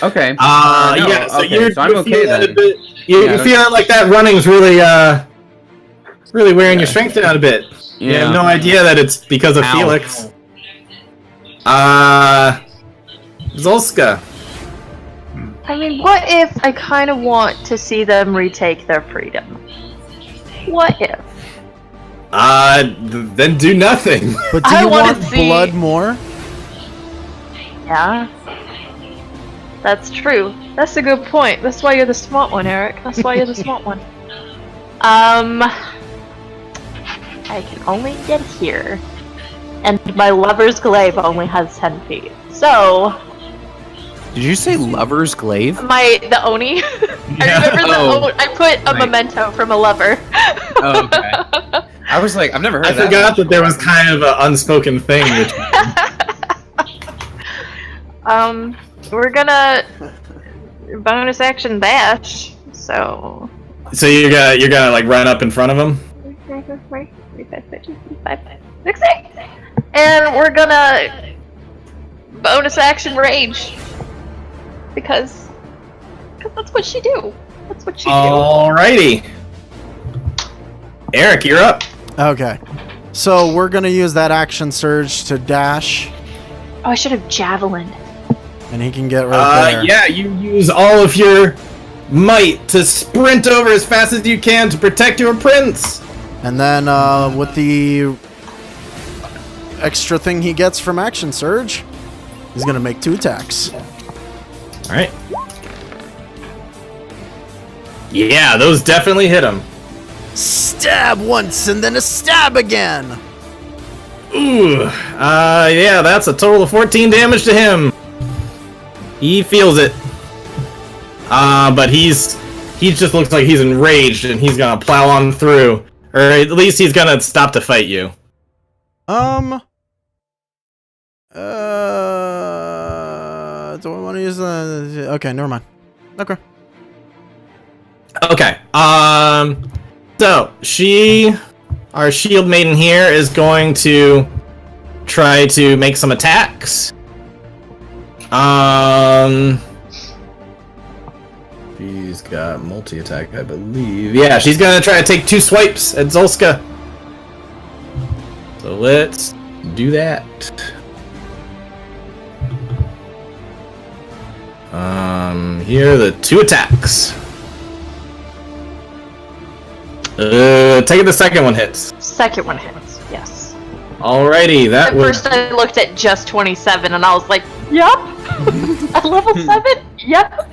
Okay. So I'm okay then. You're feeling like that running's really wearing your strength down a bit. You have no idea that it's because of Felix. Zolska. I mean, what if I kind of want to see them retake their freedom? What if? Then do nothing. But do you want blood more? Yeah. That's true. That's a good point. That's why you're the smart one, Eric. That's why you're the smart one. I can only get here. And my lover's glaive only has 10 feet. So... Did you say lover's glaive? The Oni? I remember I put a memento from a lover. Oh, okay. I was like, I've never heard of that. I forgot that there was kind of an unspoken thing between. We're gonna bonus action dash, so... So you're gonna like run up in front of him? 60. And we're gonna bonus action rage. Because that's what she do. That's what she do. Alrighty. Eric, you're up. Okay. So we're gonna use that action surge to dash, Oh, I should have javelin. and he can get right there. Yeah, you use all of your might to sprint over as fast as you can to protect your prince. And then with the extra thing he gets from action surge, he's gonna make 2 attacks. Alright. Yeah, those definitely hit him. Stab once and then a stab again. Ooh. Yeah, that's a total of 14 damage to him. He feels it. But he just looks like he's enraged and he's gonna plow on through. Or at least he's gonna stop to fight you. Do I want to use the... Okay, never mind. Okay. Okay. So our shield maiden here is going to try to make some attacks. She's got multi-attack, I believe. Yeah, she's gonna try to take 2 swipes at Zolska. So let's do that. Here are the 2 attacks. Taking the second one hits. Second one hits, yes. Alrighty, that At was... first I looked at just 27 and I was like, yup! At level 7? Yep!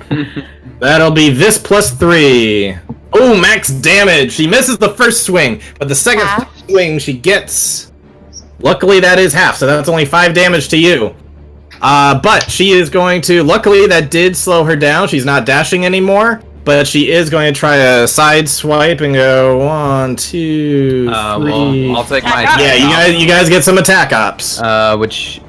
That'll be this plus 3. Oh, max damage! She misses the first swing, but the second swing she gets... Luckily that is half, so that's only 5 damage to you. But she is going to... Luckily that did slow her down. She's not dashing anymore. But she is going to try to side swipe and go 1, 2, 3. Well, I'll take my attack. Yeah, you guys get some attack ops. Which...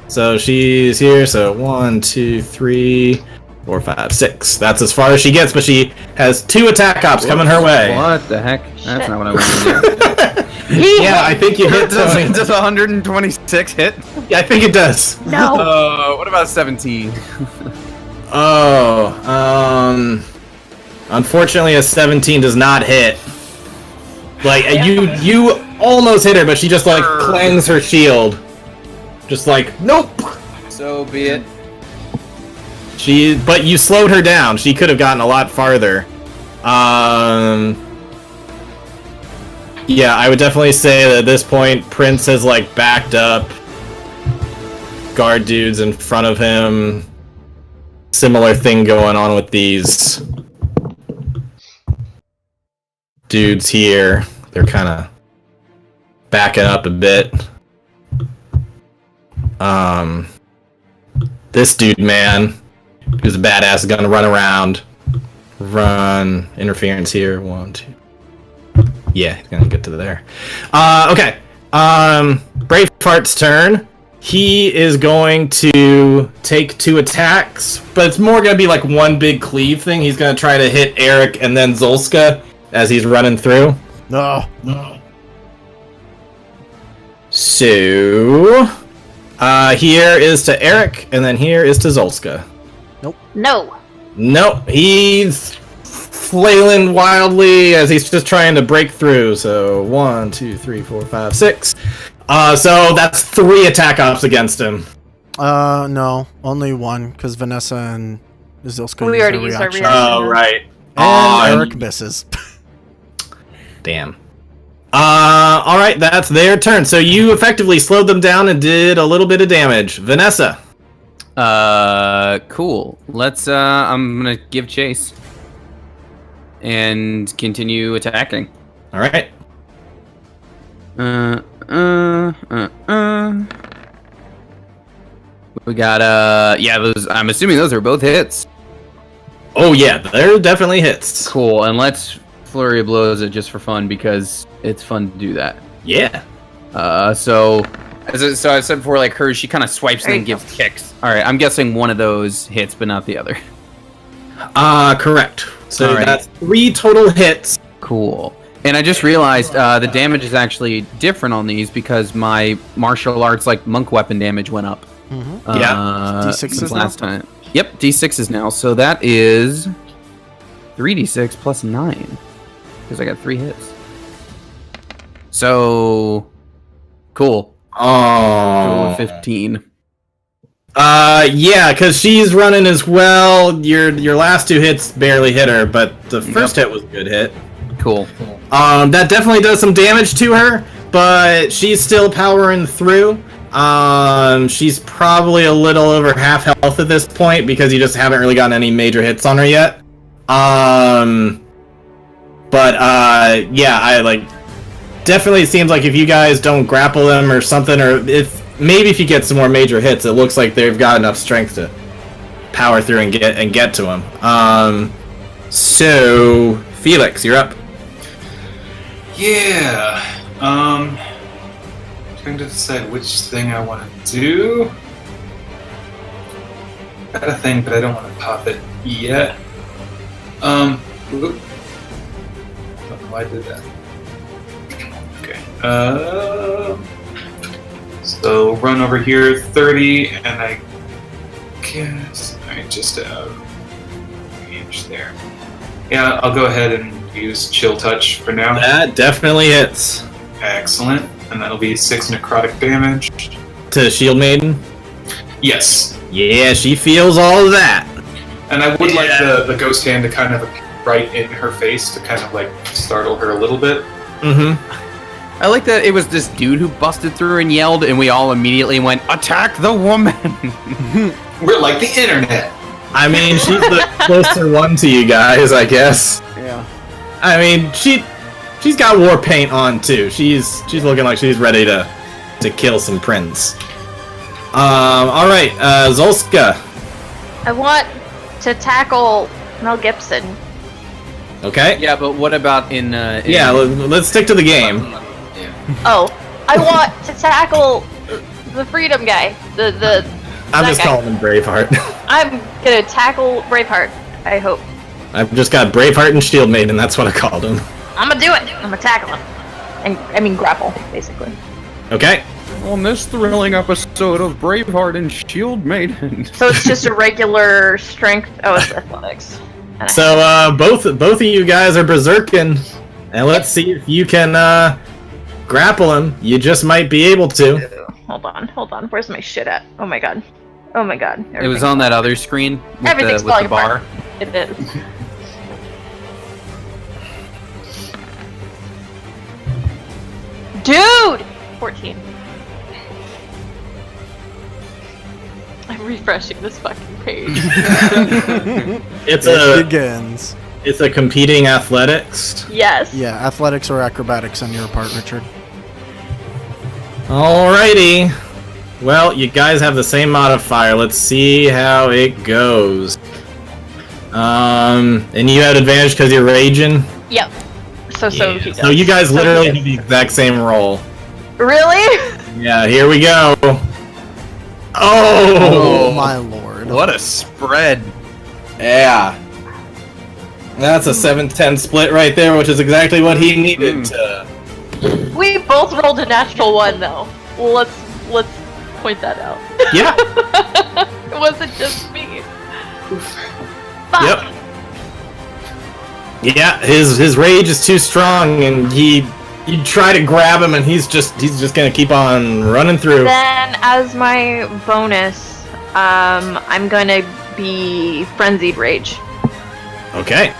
So she's here, so 1, 2, 3, 4, 5, 6. That's as far as she gets, but she has 2 attack ops coming her way. What the heck? That's not what I wanted to do. Yeah, I think you hit Tony. Does 126 hit? Yeah, I think it does. No! What about 17? Unfortunately, a 17 does not hit. Like, you almost hit her, but she just, like, clangs her shield. Just like, nope! So be it. But you slowed her down. She could have gotten a lot farther. Yeah, I would definitely say that at this point, Prince has, like, backed up. Guard dudes in front of him. Similar thing going on with these dudes here. They're kind of backing up a bit. This dude, man, who's a badass, is gonna run around. Run. Interference here. 1, 2. Yeah, he's gonna get to there. Okay. Braveheart's turn. He is going to take 2 attacks, but it's more gonna be like one big cleave thing. He's gonna try to hit Eric and then Zolska as he's running through. No. So, here is to Eric, and then here is to Zolska. No! Nope, he's flailing wildly as he's just trying to break through. So 1, 2, 3, 4, 5, 6. So that's 3 attack ops against him. No, only 1, because Vanessa and Zilska We already used our reaction. reaction. Oh, right. And Eric misses. Damn. Alright, that's their turn. So you effectively slowed them down and did a little bit of damage. Vanessa. Cool. Let's, I'm gonna give chase. And continue attacking. Alright. We got, yeah, those, I'm assuming those are both hits. Oh yeah, they're definitely hits. Cool, and let's Flurry of Blows it just for fun, because it's fun to do that. Yeah. So I said before, like, her, she kind of swipes and then gives kicks. Alright, I'm guessing one of those hits, but not the other. Correct. So Alright. that's 3 total hits. Cool. And I just realized the damage is actually different on these because my martial arts, like, monk weapon damage went up. Mm-hmm. Yeah. D6 since is last now? time. Yep, D6 is now. So that is 3d6 plus 9. Because I got 3 hits. So, cool. Oh. 15. Yeah, because she's running as well. Your last 2 hits barely hit her, but the first hit was a good hit. Cool. That definitely does some damage to her, but she's still powering through. She's probably a little over half health at this point because you just haven't really gotten any major hits on her yet. Yeah, definitely seems like if you guys don't grapple them or something, or if you get some more major hits, it looks like they've got enough strength to power through and get to them. So Felix, you're up. Yeah. Trying to decide which thing I want to do. Got a thing, but I don't want to pop it yet. Oop. I don't know why I did that. Okay. So run over here, 30, and I guess I just range there. Yeah, I'll go ahead and use Chill Touch for now. That definitely hits. Excellent. And that'll be 6 necrotic damage. To Shield Maiden? Yes. Yeah, she feels all of that. And I would like the ghost hand to kind of appear right in her face to kind of like startle her a little bit. I like that it was this dude who busted through and yelled, and we all immediately went, "Attack the woman!" We're like the internet. I mean, she's the closer one to you guys, I guess. Yeah. I mean, she's got war paint on too. She's looking like she's ready to kill some prints. All right, Zolska. I want to tackle Mel Gibson. Okay. Yeah, but what about in Yeah, let's stick to the game. Oh, I want to tackle the Freedom guy. I'm just calling him Braveheart. I'm gonna tackle Braveheart. I hope. I've just got Braveheart and Shield Maiden. That's what I called him. I'm gonna do it. I'm gonna tackle him, and I mean grapple, basically. Okay. On this thrilling episode of Braveheart and Shield Maiden. So it's just a regular strength. Oh, it's athletics. So both of you guys are berserking, and let's see if you can grapple him. You just might be able to. Hold on. Where's my shit at? Oh my god. It was on that other screen with Everything's the falling bar. apart. It is. Dude! 14. I'm refreshing this fucking page. It begins. It's a competing athletics. Yes. Yeah, athletics or acrobatics on your part, Richard. Alrighty. Well, you guys have the same modifier. Let's see how it goes. And you had advantage because you're raging? Yep. So he does. So you guys literally have the exact same roll. Really? Yeah, here we go. Oh my lord. What a spread. Yeah. That's a 7-10 split right there, which is exactly what he needed to... We both rolled a natural 1 though. Let's point that out. Yeah. It wasn't just me. Fuck. Yep. Yeah, his rage is too strong, and you try to grab him, and he's just gonna keep on running through. Then, as my bonus, I'm gonna be frenzied rage. Okay.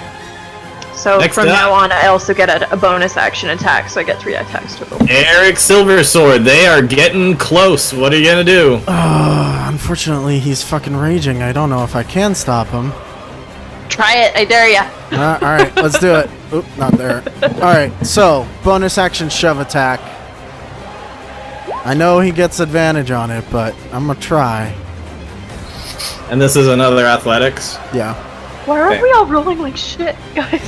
So Next from up. now on, I also get a bonus action attack, so I get 3 attacks total. Eric Silversword, they are getting close. What are you gonna do? Unfortunately, he's fucking raging. I don't know if I can stop him. Try it, I dare ya. Alright, let's do it. Oop, not there. Alright, so, bonus action shove attack. I know he gets advantage on it, but I'm gonna try. And this is another athletics. Yeah. Why are Okay. we all rolling like shit, guys?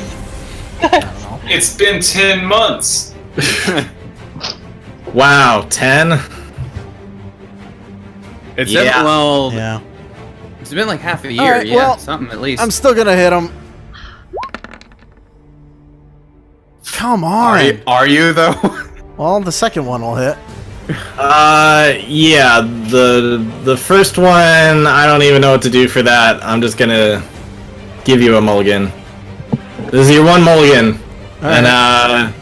It's been 10 months. Wow, 10? It's Yeah. well, Yeah. it's been like half a year. Alright, Yeah, well, something at least. I'm still gonna hit him. Come on. Are you though? Well, the second one will hit. Yeah, the first one, I don't even know what to do for that. I'm just gonna give you a mulligan. This is your one mulligan. And,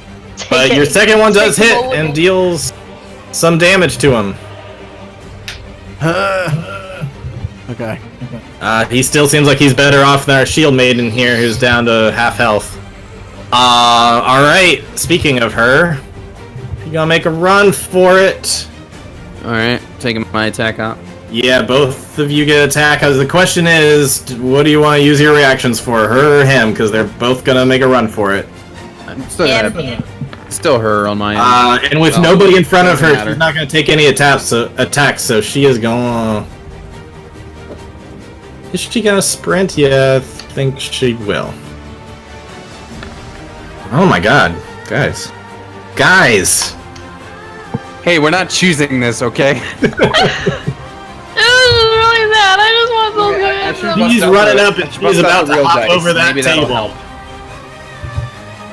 but your second one does Take the hit mulligan. and deals some damage to him. Okay. He still seems like he's better off than our shield maiden here, who's down to half health. Alright, speaking of her, you gonna make a run for it. Alright, taking my attack out. Yeah, both of you get attack. The question is, what do you want to use your reactions for, her or him? Because they're both gonna make a run for it. I'm still gonna still her on my end. And with Well, nobody in front of her, doesn't matter. she's not gonna take any attacks, so she is going. Is she gonna sprint? Yeah, I think she will. Oh my god, guys. Hey, we're not choosing this, okay? This is really sad. I just want those guys. He's running up and she's about to hop over that table.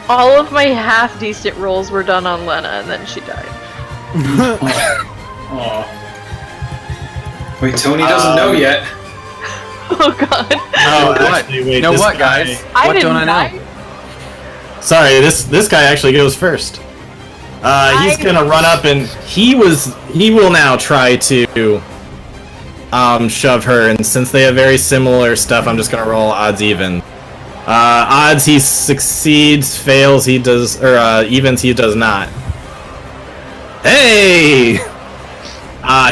All of my half decent rolls were done on Lena, and then she died. Aw. Wait, Tony doesn't know yet. Oh god. Oh, What? actually, wait. You know this what, guy- guys? I What didn't don't I know? die. Sorry, this guy actually goes first. He's gonna run up and he will now try to shove her, and since they have very similar stuff, I'm just gonna roll odds even. Odds he succeeds, fails he does, or evens he does not. Hey!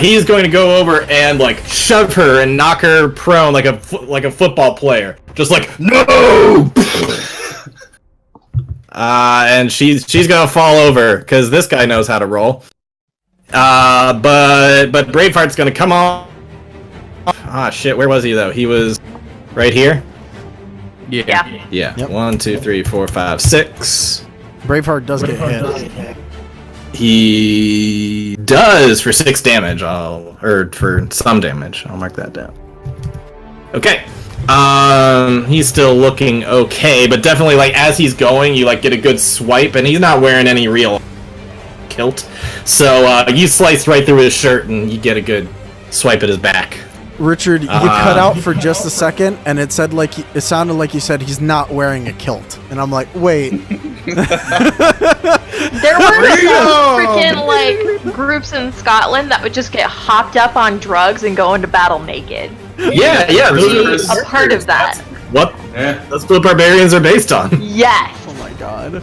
He's going to go over and like shove her and knock her prone like a football player, just like no. And she's gonna fall over because this guy knows how to roll. But Braveheart's gonna come on. Ah, shit. Where was he though? He was right here. Yeah. Yeah. Yep. 1, 2, 3, 4, 5, 6. Braveheart does get hit. He does for 6 damage. Or for some damage. I'll mark that down. Okay. He's still looking okay, but definitely like as he's going, you like get a good swipe, and he's not wearing any real kilt, so you slice right through his shirt and you get a good swipe at his back. Richard, you cut out for just a second, and it sounded like you said he's not wearing a kilt, and I'm like, wait. There were some freaking like groups in Scotland that would just get hopped up on drugs and go into battle naked. Yeah, those are A part of that. That's what barbarians are based on. Yes. Oh my god.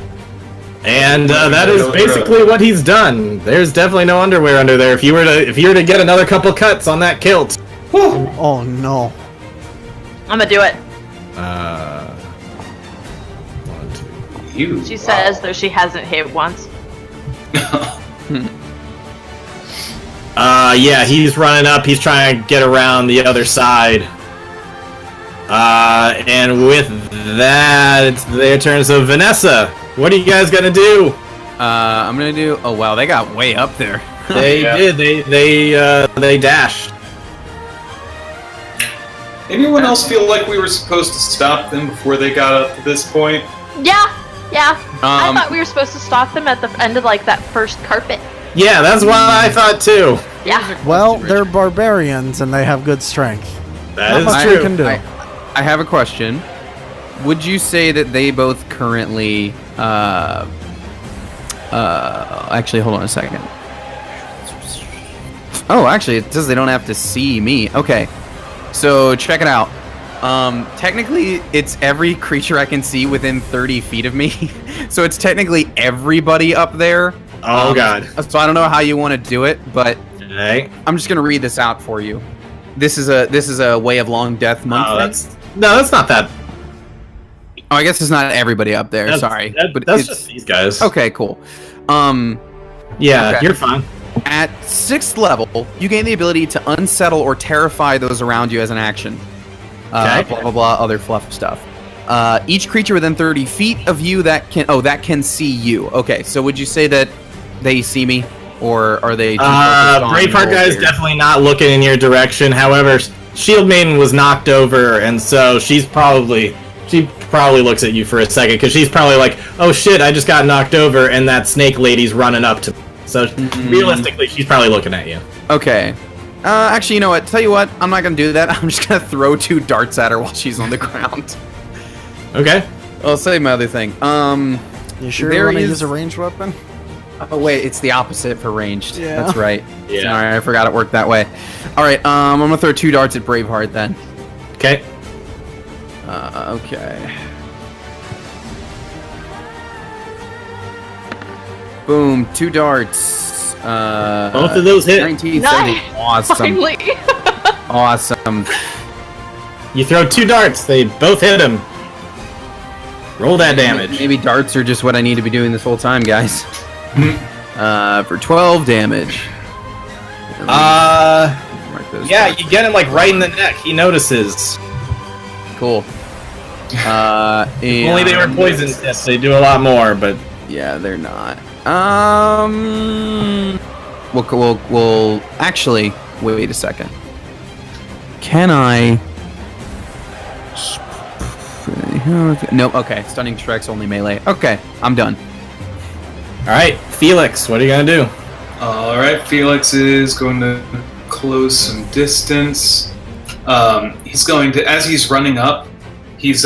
And that is basically what he's done. There's definitely no underwear under there. If you were to get another couple cuts on that kilt. Oh no. I'm gonna do it. 1, 2. You. She says, though she hasn't hit once. Yeah, he's running up. He's trying to get around the other side. And with that, it's their turn. So Vanessa, what are you guys gonna do? I'm gonna do. Oh wow, they got way up there. They did. They dashed. Anyone else feel like we were supposed to stop them before they got up to this point? Yeah. I Um, thought we were supposed to stop them at the end of like that first carpet. Yeah, that's what I thought too. Yeah. Well, they're barbarians and they have good strength. That Not is much true. we can do. I have a question. Would you say that they both currently actually hold on a second. Oh, actually it says they don't have to see me. Okay. So check it out. Technically, it's every creature I can see within 30 feet of me. So it's technically everybody up there. Oh god. So I don't know how you want to do it, but Okay. I'm just gonna read this out for you. This is a Way of Long Death month. Oh, that's not that. Oh, I guess it's not everybody up there. Sorry, but that's it's just these guys. okay. Cool. Yeah, Okay. you're fine. At 6th level, you gain the ability to unsettle or terrify those around you as an action. Okay. Blah blah blah. Other fluff stuff. Each creature within 30 feet of you that can see you. Okay, so would you say that they see me, or are they? Braveheart guy is definitely not looking in your direction. However, Shield Maiden was knocked over, and so she probably looks at you for a second because she's probably like, "Oh shit, I just got knocked over," and that snake lady's running up to me. So realistically, she's probably looking at you. Okay. Actually, you know what? Tell you what, I'm not gonna do that. I'm just gonna throw 2 darts at her while she's on the ground. Okay. I'll say my other thing. You sure there you want to is- use a ranged weapon? Oh wait, it's the opposite for ranged. Yeah. That's right. Yeah. Sorry, I forgot it worked that way. All right. I'm gonna throw 2 darts at Braveheart then. Okay. Okay. Boom, 2 darts. Both of those hit. 19, Nice. 70. Awesome. Finally. Awesome. You throw 2 darts. They both hit him. Roll that damage. Maybe darts are just what I need to be doing this whole time, guys. For 12 damage. Mark those Yeah, darts. you get him like right in the neck. He notices. Cool. Only they were poison tips. They do a lot more, but Yeah, they're not. We'll actually wait a second. Can I? Nope. Okay, stunning strikes only melee. Okay, I'm done. all right, Felix, what are you gonna do? All right, Felix is going to close some distance. He's going to, as he's running up, he's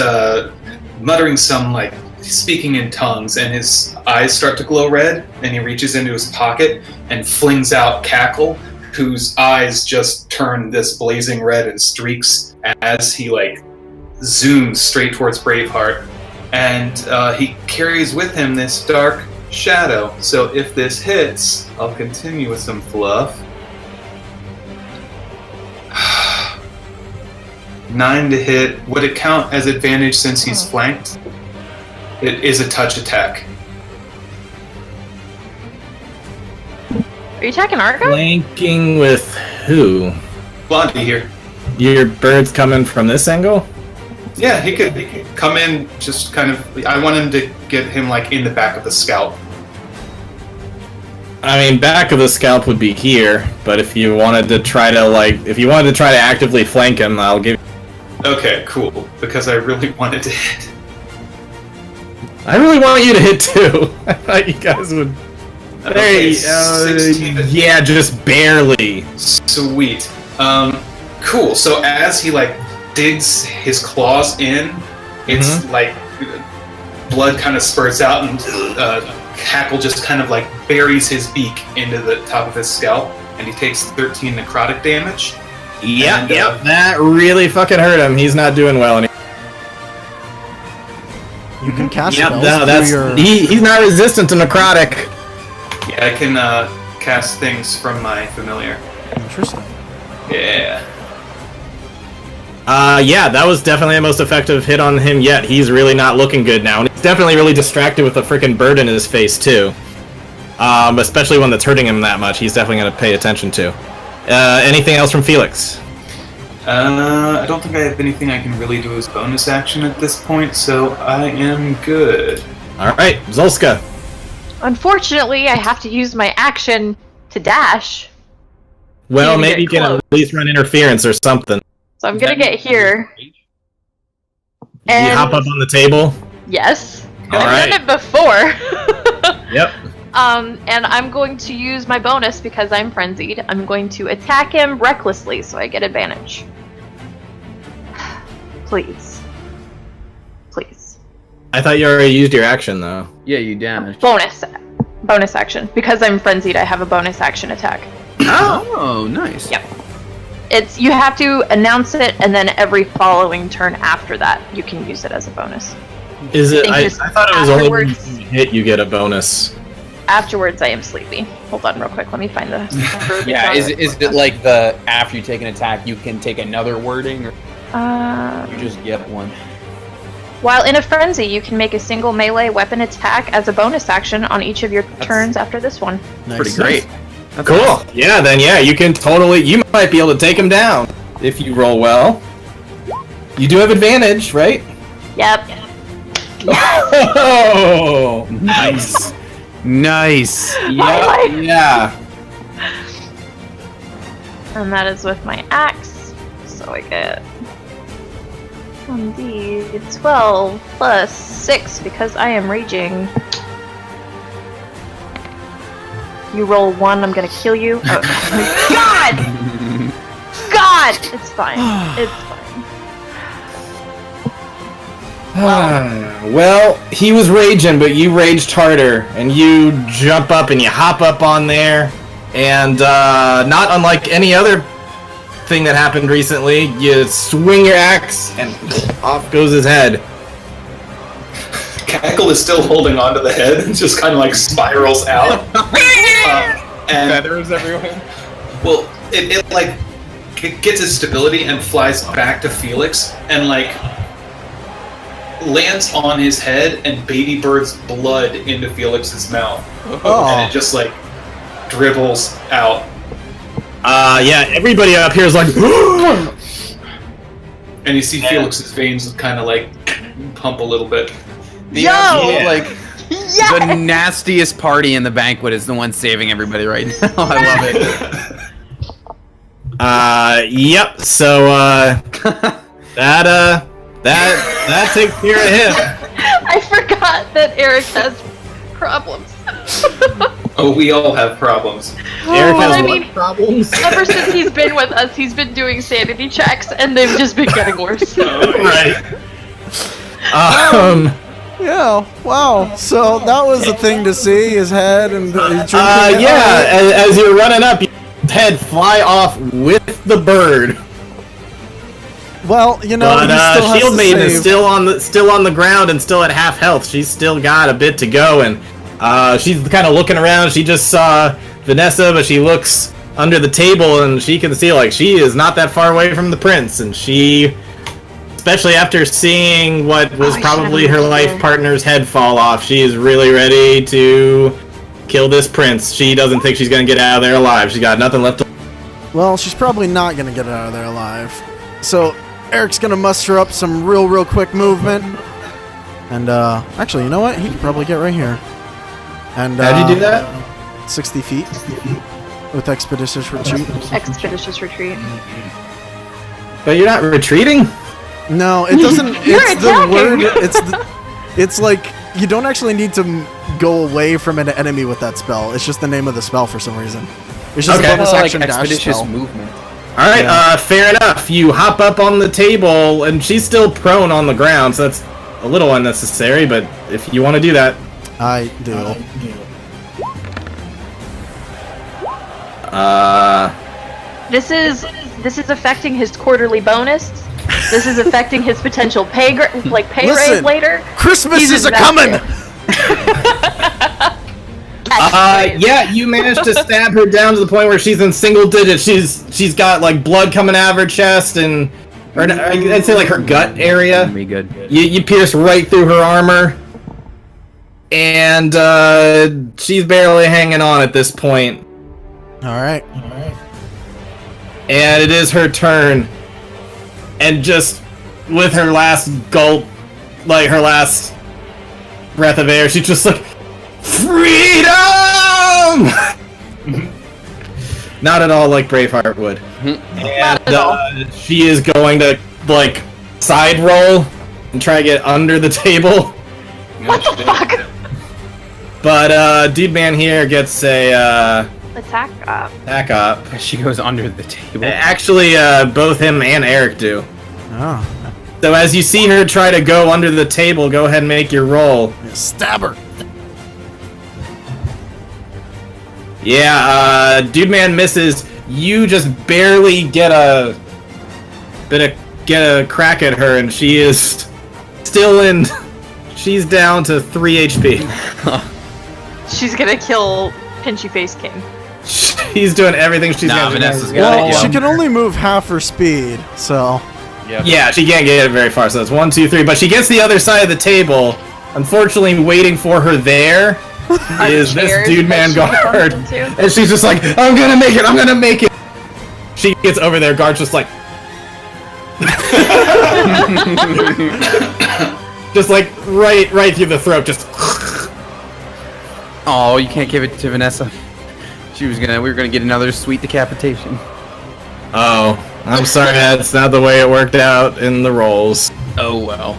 muttering some like speaking in tongues, and his eyes start to glow red. And he reaches into his pocket and flings out Cackle, whose eyes just turn this blazing red and streaks as he like zooms straight towards Braveheart. And he carries with him this dark shadow. So if this hits, I'll continue with some fluff. 9 to hit. Would it count as advantage since he's flanked? It is a touch attack. Are you attacking Argo? Flanking with who? Blondie here. Your bird's coming from this angle? Yeah, he could come in just kind of... I want him to get him like in the back of the scalp. I mean, back of the scalp would be here, but if you wanted to try to actively flank him, I'll give. Okay, cool. Because I really wanted to hit. I really want you to hit too. I thought you guys would. Okay, 16 to hit. Yeah, just barely. Sweet. Cool. So as he like digs his claws in, it's like blood kind of spurts out, and Cackle just kind of like buries his beak into the top of his scalp, and he takes 13 necrotic damage. Yep, And, that really fucking hurt him. He's not doing well anymore. You can cast Yep, spells no, through that's your... he's not resistant to necrotic. Yeah, I can cast things from my familiar. Interesting. Yeah. Yeah, that was definitely the most effective hit on him yet. He's really not looking good now, and he's definitely really distracted with the freaking bird in his face too. Especially one that's hurting him that much. He's definitely going to pay attention to. Anything else from Felix? I don't think I have anything I can really do as bonus action at this point, so I am good. All right, Zolska. Unfortunately, I have to use my action to dash. Well, Can't maybe get you can close. at least run interference or something. So I'm gonna get here. You And hop up on the table. yes, All I've right. done it before. Yep. And I'm going to use my bonus because I'm frenzied. I'm going to attack him recklessly, so I get advantage. Please. Please. I thought you already used your action though. Yeah, you damaged. Bonus action. Because I'm frenzied, I have a bonus action attack. Oh, nice. Yep. It's you have to announce it, and then every following turn after that, you can use it as a bonus. Is it? think I just thought it was only when you afterwards- hit you get a bonus. Afterwards, I am sleepy. Hold on, real quick. Let me find the. Yeah, is it like the after you take an attack, you can take another wording, or you just get one? While in a frenzy, you can make a single melee weapon attack as a bonus action on each of your turns after this one. Pretty great. That's Cool. awesome. Yeah, then you can totally. You might be able to take him down if you roll well. You do have advantage, right? Yep. Oh, nice. Nice. Yeah, yeah. And that is with my axe. So I get 1d12 plus 6 because I am raging. You roll 1, I'm gonna kill you. Oh, God! God! It's fine. It's fine. Well, he was raging, but you raged harder, and you jump up and you hop up on there, and not unlike any other thing that happened recently, you swing your axe, and off goes his head. Cackle is still holding onto the head and just kind of like spirals out. And Feathers everywhere. well, it like gets its stability and flies back to Felix and like lands on his head and baby bird's blood into Felix's mouth. And it just like dribbles out. Yeah, everybody up here is like, And you see Felix's veins kind of like pump a little bit. The Yo! absolute, like Yes! the nastiest party in the banquet is the one saving everybody right now. I love it. Yep. So that takes care of him. I forgot that Eric has problems. Oh, we all have problems. Eric has I what mean, problems? ever since he's been with us, he's been doing sanity checks, and they've just been getting worse. Right. Yeah, wow. So that was a thing to see, his head and his drinking. Yeah, as you're running up, your head fly off with the bird. Well, you know, But he still has Shield to Maiden is save. still on the ground and still at half health. She's still got a bit to go, and she's kind of looking around. She just saw Vanessa, but she looks under the table and she can see like she is not that far away from the prince, and she, especially after seeing what was probably her life partner's head fall off, she is really ready to kill this prince. She doesn't think she's gonna get out of there alive. She's got nothing left to. Well, she's probably not gonna get out of there alive. So Eric's gonna muster up some real quick movement, and actually, you know what? He could probably get right here. And How'd you do that? 60 feet with expeditious retreat. Expeditious retreat. But you're not retreating? No, it doesn't. You're It's the attacking. word. It's like you don't actually need to go away from an enemy with that spell. It's just the name of the spell for some reason. It's just Okay. a bonus like action dash expeditious spell. movement. All right, Yeah. fair enough. You hop up on the table, and she's still prone on the ground, so that's a little unnecessary. But if you want to do that, I do. This is affecting his quarterly bonus. This is affecting his potential pay Listen, raise later. Christmas He's is a invested. coming. yeah, you managed to stab her down to the point where she's in single digits. She's got like blood coming out of her chest and, or I'd say like her gut area. Be good. You pierce right through her armor, and she's barely hanging on at this point. All right. And it is her turn. And just with her last gulp, like her last breath of air, she's just like, freedom! Not at all like Braveheart would. Not at all. She is going to, like, side roll and try to get under the table. What the fuck? But, Dude Man here gets a, Attack up. back up. She goes under the table. Actually, both him and Eric do. Oh, So as you see her try to go under the table, go ahead and make your roll. stab her. Yeah, Dude Man misses. you just barely get a crack at her, and she is still in. She's down to 3 HP. She's gonna kill Pinchy Face King. She's doing everything she's got. Vanessa's Well, she can only move half her speed, so... Yeah, she can't get it very far, so it's 1, 2, 3. But she gets the other side of the table. Unfortunately, waiting for her there is this dude man guard. And she's just like, I'm gonna make it, I'm gonna make it. She gets over there, guard's just like... just like, right through the throat, just... Oh, you can't give it to Vanessa. We were gonna get another sweet decapitation. Oh, I'm sorry, that's not the way it worked out in the rolls. Oh well.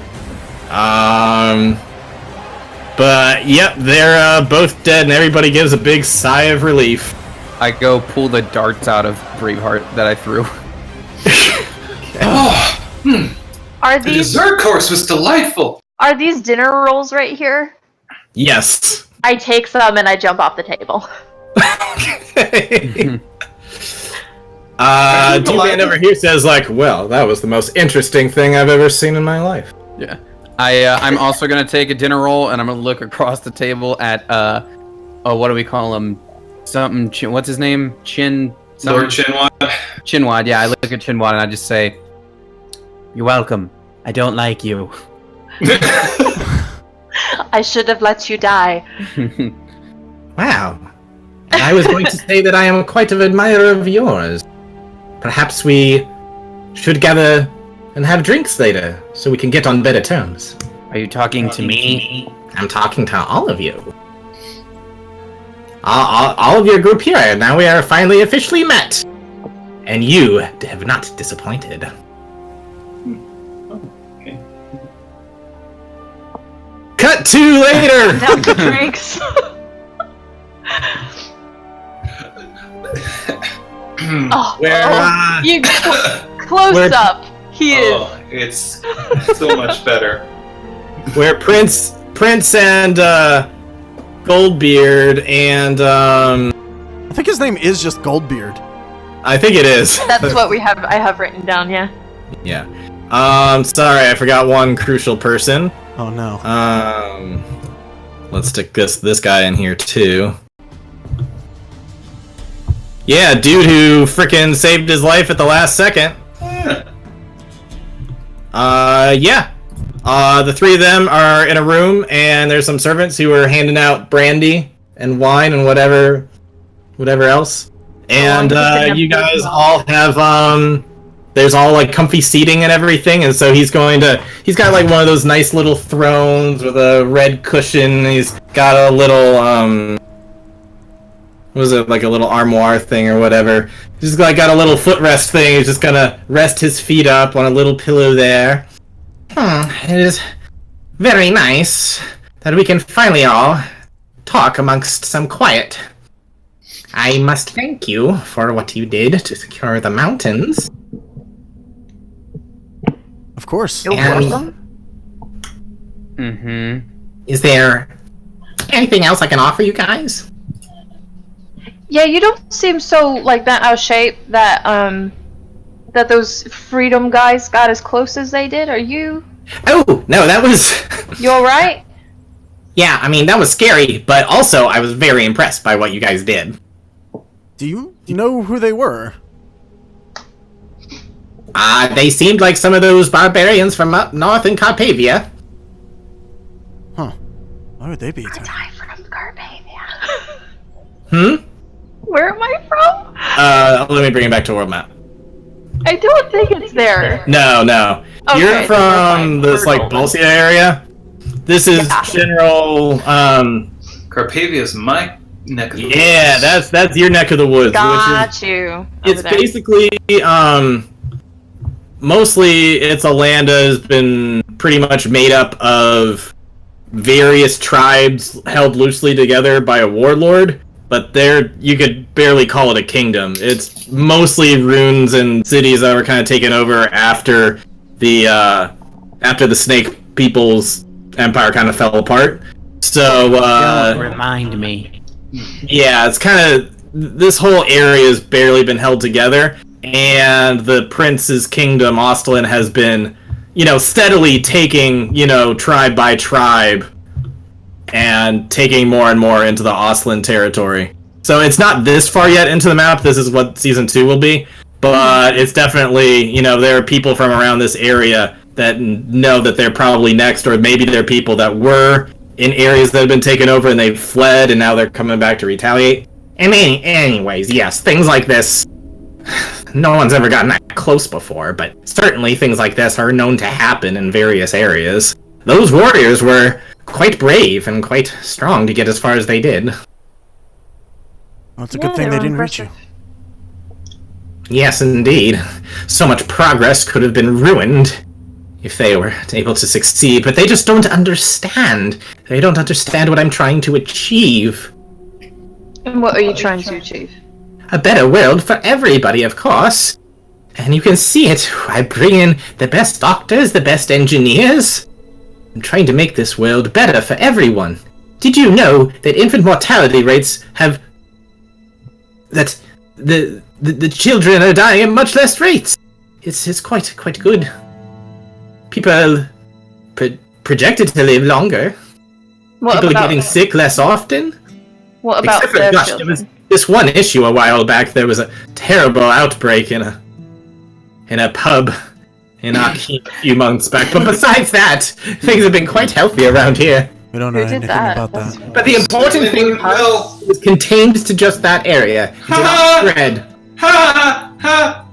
But yep, they're both dead, and everybody gives a big sigh of relief. I go pull the darts out of Braveheart that I threw. Are The these dessert course was delightful. are these dinner rolls right here? Yes. I take some and I jump off the table. D-Man over here says like, well, that was the most interesting thing I've ever seen in my life. Yeah. I'm also gonna take a dinner roll and I'm gonna look across the table at what do we call him? Something. What's his name? Lord Chinwad. Chinwad. Yeah, I look at Chinwad and I just say, "You're welcome. I don't like you." I should have let you die. Wow. And I was going to say that I am quite an admirer of yours. Perhaps we should gather and have drinks later, so we can get on better terms. Are you talking to me? I'm talking to all of you. All of your group here, and now we are finally officially met. And you have not disappointed. Okay. Cut to later! Now the drinks. You close up. He is. Oh, it's so much better. Where Prince and Goldbeard and I think his name is just Goldbeard. I think it is. That's what I have written down, yeah. Yeah. Sorry, I forgot one crucial person. Oh no. Let's stick this guy in here too. Yeah, dude who frickin' saved his life at the last second. Yeah. The three of them are in a room, and there's some servants who are handing out brandy and wine and whatever else. And you guys all have there's all like comfy seating and everything, and so he's got like one of those nice little thrones with a red cushion. He's got a little what was it, like a little armoire thing or whatever. He's just like got a little footrest thing. He's just gonna rest his feet up on a little pillow there. It is very nice that we can finally all talk amongst some quiet. I must thank you for what you did to secure the mountains. Of course. You're welcome. Mm-hmm. Is there anything else I can offer you guys? Yeah, you don't seem so like that out of shape that that those freedom guys got as close as they did. Are you? Oh, no, that was... You alright? Yeah, I mean, that was scary, but also I was very impressed by what you guys did. Do you know who they were? They seemed like some of those barbarians from up north in Carpavia. Huh. Why would they be? I'm from Carpavia. Where am I from? Let me bring it back to world map. I don't think it's there. No. Okay, You're from this, like, Balsia area? This is general, Carpavia's my neck of the woods. Yeah, that's your neck of the woods. Got you. It's basically, mostly it's a land that has been pretty much made up of various tribes held loosely together by a warlord, but you could barely call it a kingdom. It's mostly ruins and cities that were kind of taken over after the Snake People's empire kind of fell apart. So, Don't remind me. yeah, it's kind of this whole area has barely been held together, and the prince's kingdom, Ostlin, has been, steadily taking, tribe by tribe, and taking more and more into the Ostlin territory. So it's not this far yet into the map. This is what Season 2 will be. But it's definitely, there are people from around this area that know that they're probably next, or maybe they're people that were in areas that have been taken over and they've fled and now they're coming back to retaliate. Anyways, yes, things like this, no one's ever gotten that close before, but certainly things like this are known to happen in various areas. Those warriors were quite brave and quite strong to get as far as they did. Well, it's a good thing they didn't reach you. Yes, indeed. So much progress could have been ruined if they were able to succeed, but they just don't understand. They don't understand what I'm trying to achieve. And what are you trying to achieve? A better world for everybody, of course. And you can see it. I bring in the best doctors, the best engineers. I'm trying to make this world better for everyone. Did you know that infant mortality rates have... that the children are dying at much less rates? It's quite good. People projected to live longer. People are getting sick less often. What about their children? There was this one issue a while back. There was a terrible outbreak in a pub in Arcane a few months back. But besides that, things have been quite healthy around here. We don't know anything about that. But the important thing is contained to just that area. Do not spread. Ha ha!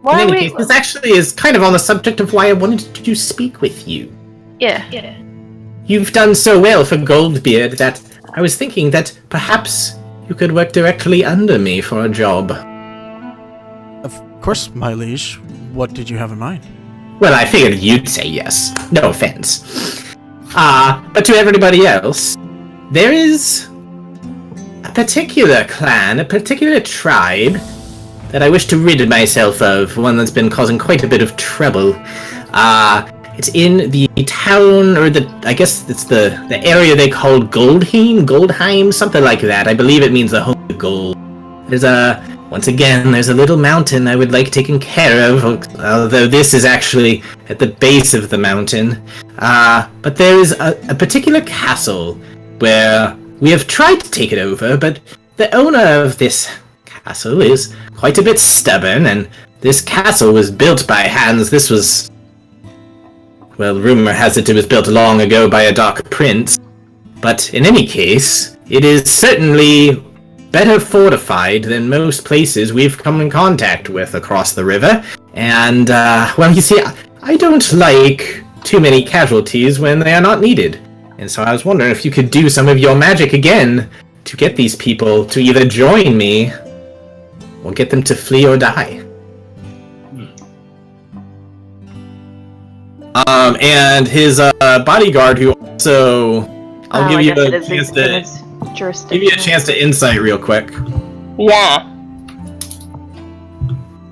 Why in are any we... case, this actually is kind of on the subject of why I wanted to speak with you. Yeah. You've done so well for Goldbeard that I was thinking that perhaps you could work directly under me for a job. Of course, my liege. What did you have in mind? Well, I figured you'd say yes. No offense. But to everybody else, there is a particular clan, a particular tribe that I wish to rid myself of, one that's been causing quite a bit of trouble. It's in the town, or I guess it's the area they call Goldheim, something like that. I believe it means the home of gold. Once again, there's a little mountain I would like taken care of, although this is actually at the base of the mountain. But there is a particular castle where we have tried to take it over, but the owner of this castle is quite a bit stubborn, and this castle was built by hands. This was... well, rumor has it was built long ago by a dark prince. But in any case, it is certainly better fortified than most places we've come in contact with across the river. And, well, you see, I don't like too many casualties when they are not needed. And so I was wondering if you could do some of your magic again to get these people to either join me or get them to flee or die. And his bodyguard, who also... I'll give you a chance to insight real quick. Yeah.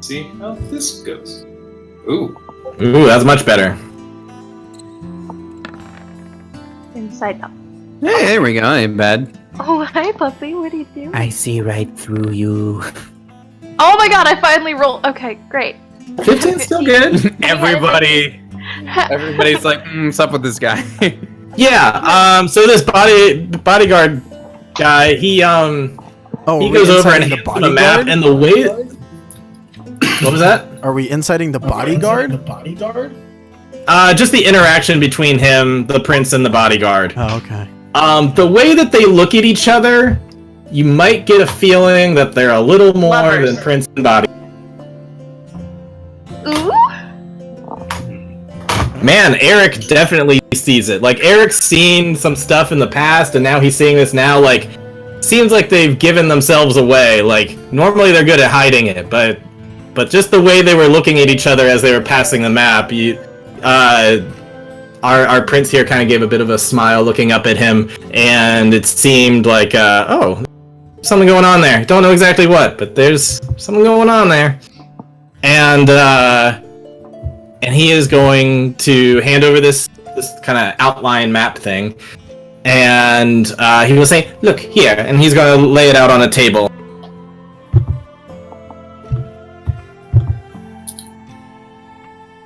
See how this goes. Ooh, that's much better. Inside out. Hey, there we go. Ain't bad. Oh, hi, puppy. What are you doing? I see right through you. Oh my god, I finally rolled. Okay, great. 15's still good. Everybody's like, what's up with this guy? Yeah. So this bodyguard guy, he goes over and hands the map, and the way. What was that? Are we inciting the bodyguard? Just the interaction between him, the prince, and the bodyguard. Oh, okay. The way that they look at each other, you might get a feeling that they're a little more Lovers. than prince and body. Ooh. Man, Eric definitely sees it. Like, Eric's seen some stuff in the past, and now he's seeing this now. Like, seems like they've given themselves away. Like, normally they're good at hiding it, but just the way they were looking at each other as they were passing the map, our prince here kind of gave a bit of a smile looking up at him, and it seemed like, oh, something going on there. Don't know exactly what, but there's something going on there. And and he is going to hand over this kind of outline map thing, and he will say, "Look here," and he's going to lay it out on a table.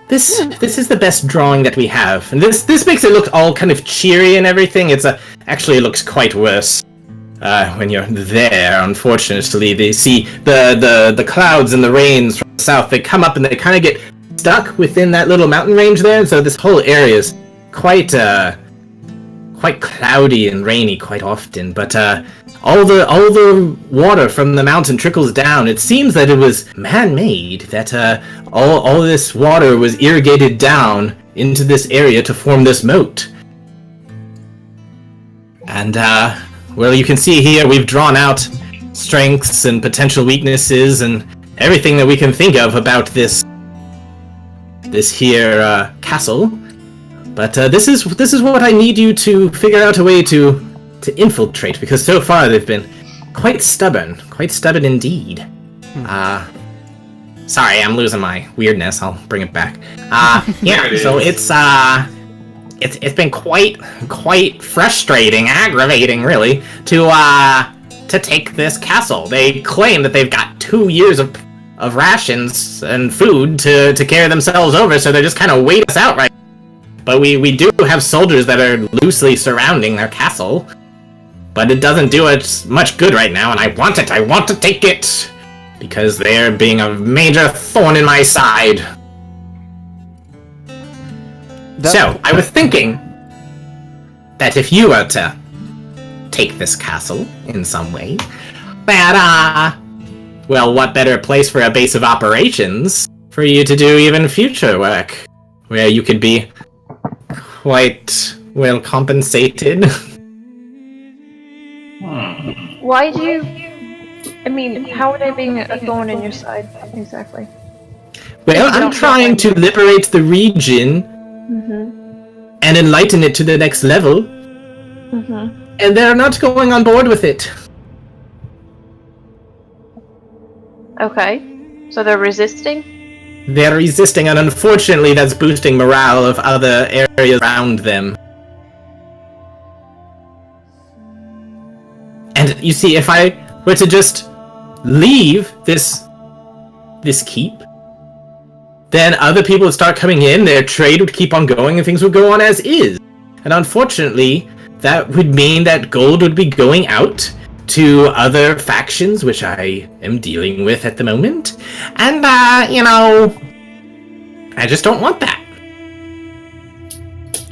This is the best drawing that we have, and this makes it look all kind of cheery and everything. Actually it looks quite worse when you're there. Unfortunately, they see the clouds and the rains from the south. They come up and they kind of get stuck within that little mountain range there, and so this whole area is quite cloudy and rainy quite often. But all the water from the mountain trickles down. It seems that it was man-made, that all this water was irrigated down into this area to form this moat. And, well, you can see here we've drawn out strengths and potential weaknesses and everything that we can think of about this here castle. But this is what I need you to figure out a way to infiltrate, because so far they've been quite stubborn indeed. Sorry, I'm losing my weirdness. I'll bring it back. Yeah, so it's been quite frustrating, aggravating, really, to take this castle. They claim that they've got 2 years of rations and food to carry themselves over, so they just kind of wait us out right. But we do have soldiers that are loosely surrounding their castle. But it doesn't do it much good right now, and I want to take it! Because they're being a major thorn in my side. So, I was thinking that if you were to take this castle in some way, that, well, what better place for a base of operations for you to do even future work, where you could be quite well compensated. Why do you... I mean, how are they being a thorn in your side, exactly? Well, I'm trying to liberate the region and enlighten it to the next level. And they're not going on board with it. Okay. So they're resisting? They're resisting, and unfortunately that's boosting morale of other areas around them. And you see, if I were to just leave this keep, then other people would start coming in, their trade would keep on going, and things would go on as is. And unfortunately, that would mean that gold would be going out to other factions, which I am dealing with at the moment. And, you know, I just don't want that.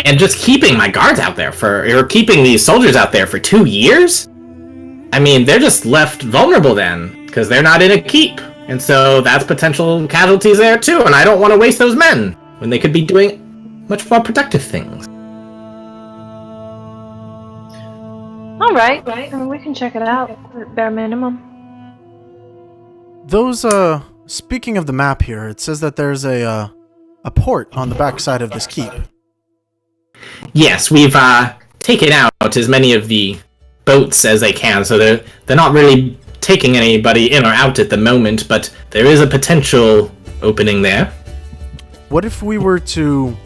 And just keeping my guards out there or keeping these soldiers out there for 2 years? I mean, they're just left vulnerable then, because they're not in a keep. And so that's potential casualties there too, and I don't want to waste those men when they could be doing much more productive things. Alright, I mean, we can check it out, at bare minimum. Those, speaking of the map here, it says that there's a port on the backside of this keep. Yes, we've, taken out as many of the boats as they can, so they're not really taking anybody in or out at the moment, but there is a potential opening there. What if we were to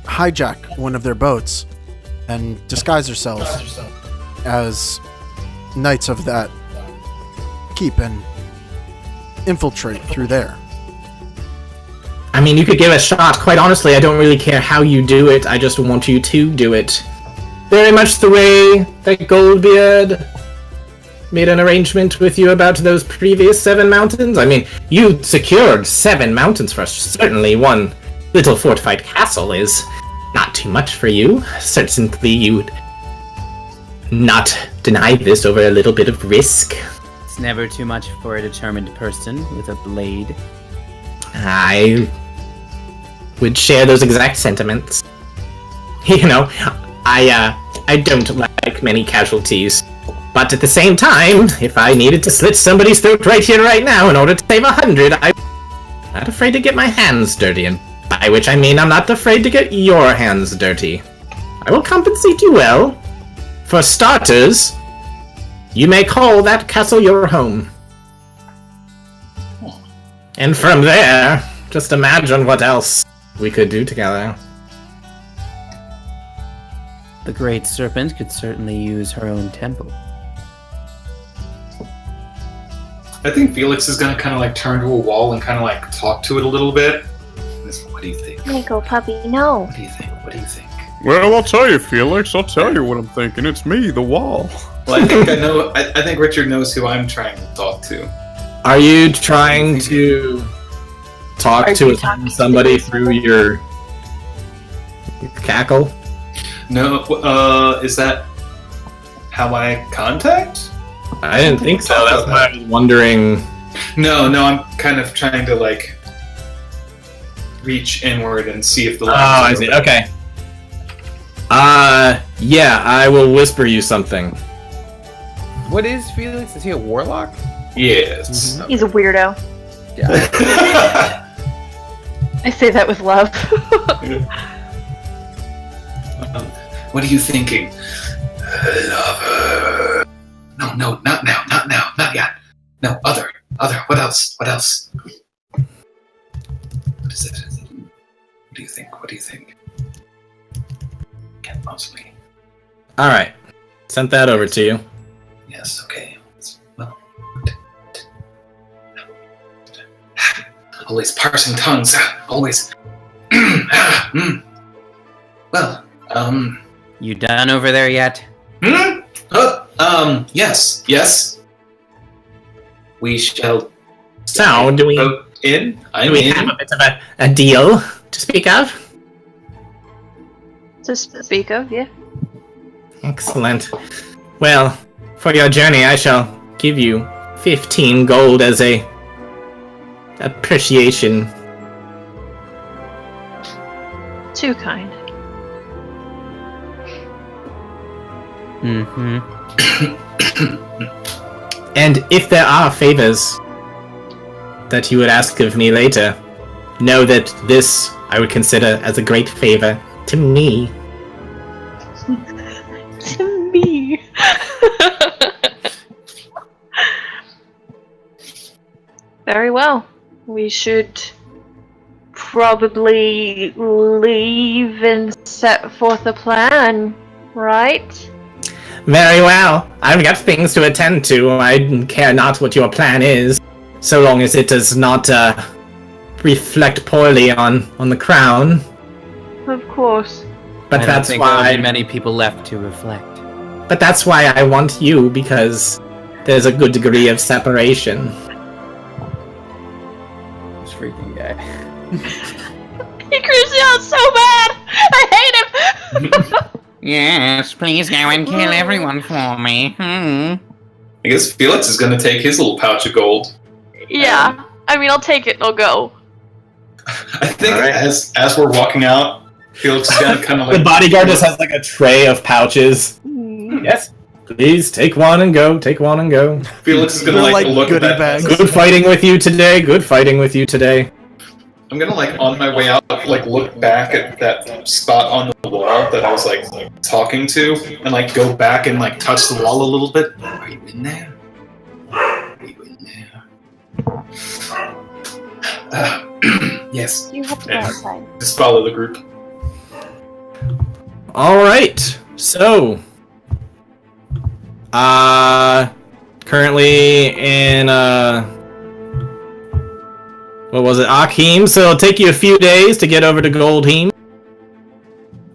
hijack one of their boats and disguise ourselves as knights of that keep and infiltrate through there? I mean, you could give it a shot. Quite honestly, I don't really care how you do it, I just want you to do it. Very much the way that Goldbeard made an arrangement with you about those previous 7 mountains. I mean, you secured 7 mountains for us. Certainly one little fortified castle is not too much for you. Certainly you'd not deny this over a little bit of risk. It's never too much for a determined person with a blade. I would share those exact sentiments. You know, I don't like many casualties. But at the same time, if I needed to slit somebody's throat right here, right now, in order to save 100, I'm not afraid to get my hands dirty, and by which I mean I'm not afraid to get your hands dirty. I will compensate you well. For starters, you may call that castle your home. And from there, just imagine what else we could do together. The Great Serpent could certainly use her own temple. I think Felix is gonna kind of like turn to a wall and kind of like talk to it a little bit. What do you think? Nico, puppy, no. What do you think? What do you think? Well, I'll tell you, Felix. I'll tell you what I'm thinking. It's me, the wall. Well, I think I know. I think Richard knows who I'm trying to talk to. Are you trying to talk to somebody through your cackle? No, is that how I contact? I didn't think so. That's why I was wondering. No, I'm kind of trying to like reach inward and see if the lines I see. Okay. Yeah, I will whisper you something. What is Felix? Is he a warlock? Yes. He's a weirdo. Yeah. I say that with love. What are you thinking? Lover. No, not now, not yet. No, other. What else? What is it? What do you think? Get mostly. Alright. Sent that over to you. Yes, okay. Well. Always parsing tongues. Always. Well, You done over there yet? Yes. We shall. So, do we go in? I'm have in. a bit of a deal to speak of? To speak of, yeah. Excellent. Well, for your journey, I shall give you 15 gold as a appreciation. Too kind. Mm-hmm. And if there are favors that you would ask of me later, know that this I would consider as a great favor to me. To me. Very well. We should probably leave and set forth a plan, right? Very well. I've got things to attend to. I care not what your plan is, so long as it does not reflect poorly on the crown. Of course. But I don't that's think there'll why. be many people left to reflect. But that's why I want you, because there's a good degree of separation. This freaking guy. He creeps me out so bad! I hate him! Yes, please go and kill everyone for me. I guess Felix is gonna take his little pouch of gold. Yeah. I mean, I'll take it and I'll go. I think All right. as we're walking out, Felix is gonna kind of like. The bodyguard just has like a tray of pouches. Yes. Please take one and go. Take one and go. Felix is gonna They're like like look at goodie that. bags. Good fighting with you today. Good fighting with you today. I'm gonna like on my way out, like look back at that spot on the wall that I was like talking to, and like go back and like touch the wall a little bit. Are you in there? Are you in there? Yes. You have to go Yeah. outside. Just follow the group. All right. So, currently in what was it, Akhim? So it'll take you a few days to get over to Goldheim.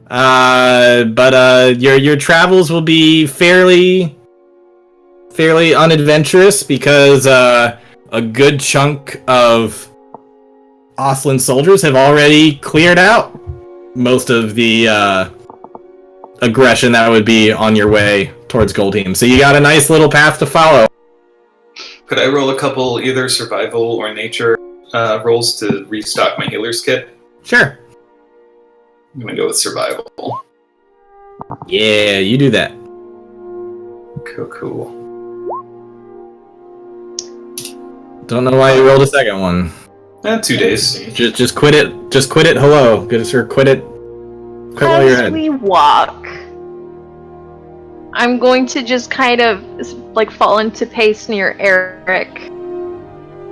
But your travels will be fairly unadventurous because a good chunk of Osland soldiers have already cleared out most of the aggression that would be on your way towards Goldheim. So you got a nice little path to follow. Could I roll a couple either survival or nature rolls to restock my healer's kit? Sure. I'm gonna go with survival. Yeah, you do that. Cool. Don't know why you rolled a second one. 2 days. Just quit it. Just quit it. Hello. Good sir. Quit it. Quit while you're As ahead. we walk, I'm going to just kind of like fall into pace near Eric.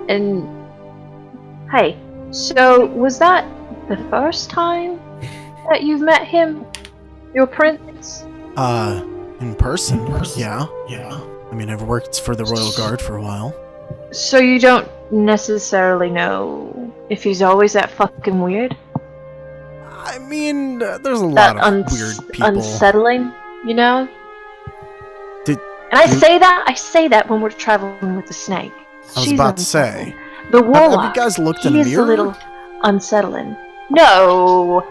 And hey, So, was that the first time that you've met him? Your prince? In person? Yeah. I mean, I've worked for the Royal Guard for a while. So you don't necessarily know if he's always that fucking weird? I mean, there's a lot of weird people. Unsettling, you know? Did And I say that when we're traveling with the snake. I was about to say. The warlock. Have you guys looked in he the is mirror? a little unsettling. No.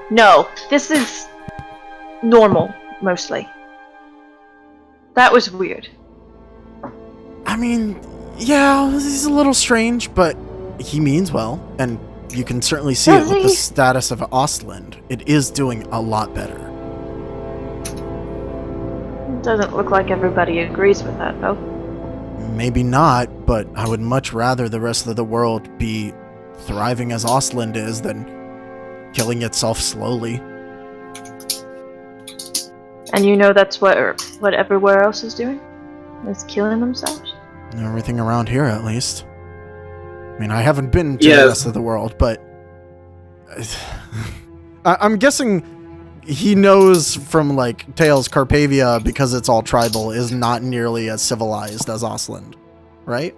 This is normal, mostly. That was weird. I mean, yeah, he's a little strange, but he means well, and you can certainly see it with the status of Ostland. It is doing a lot better. Doesn't look like everybody agrees with that, though. Maybe not, but I would much rather the rest of the world be thriving as Ostland is than killing itself slowly. And you know that's what everywhere else is doing? Is killing themselves? Everything around here, at least. I mean, I haven't been to the rest of the world, but I'm guessing he knows from, like, Tales Carpavia, because it's all tribal, is not nearly as civilized as Ostland, right?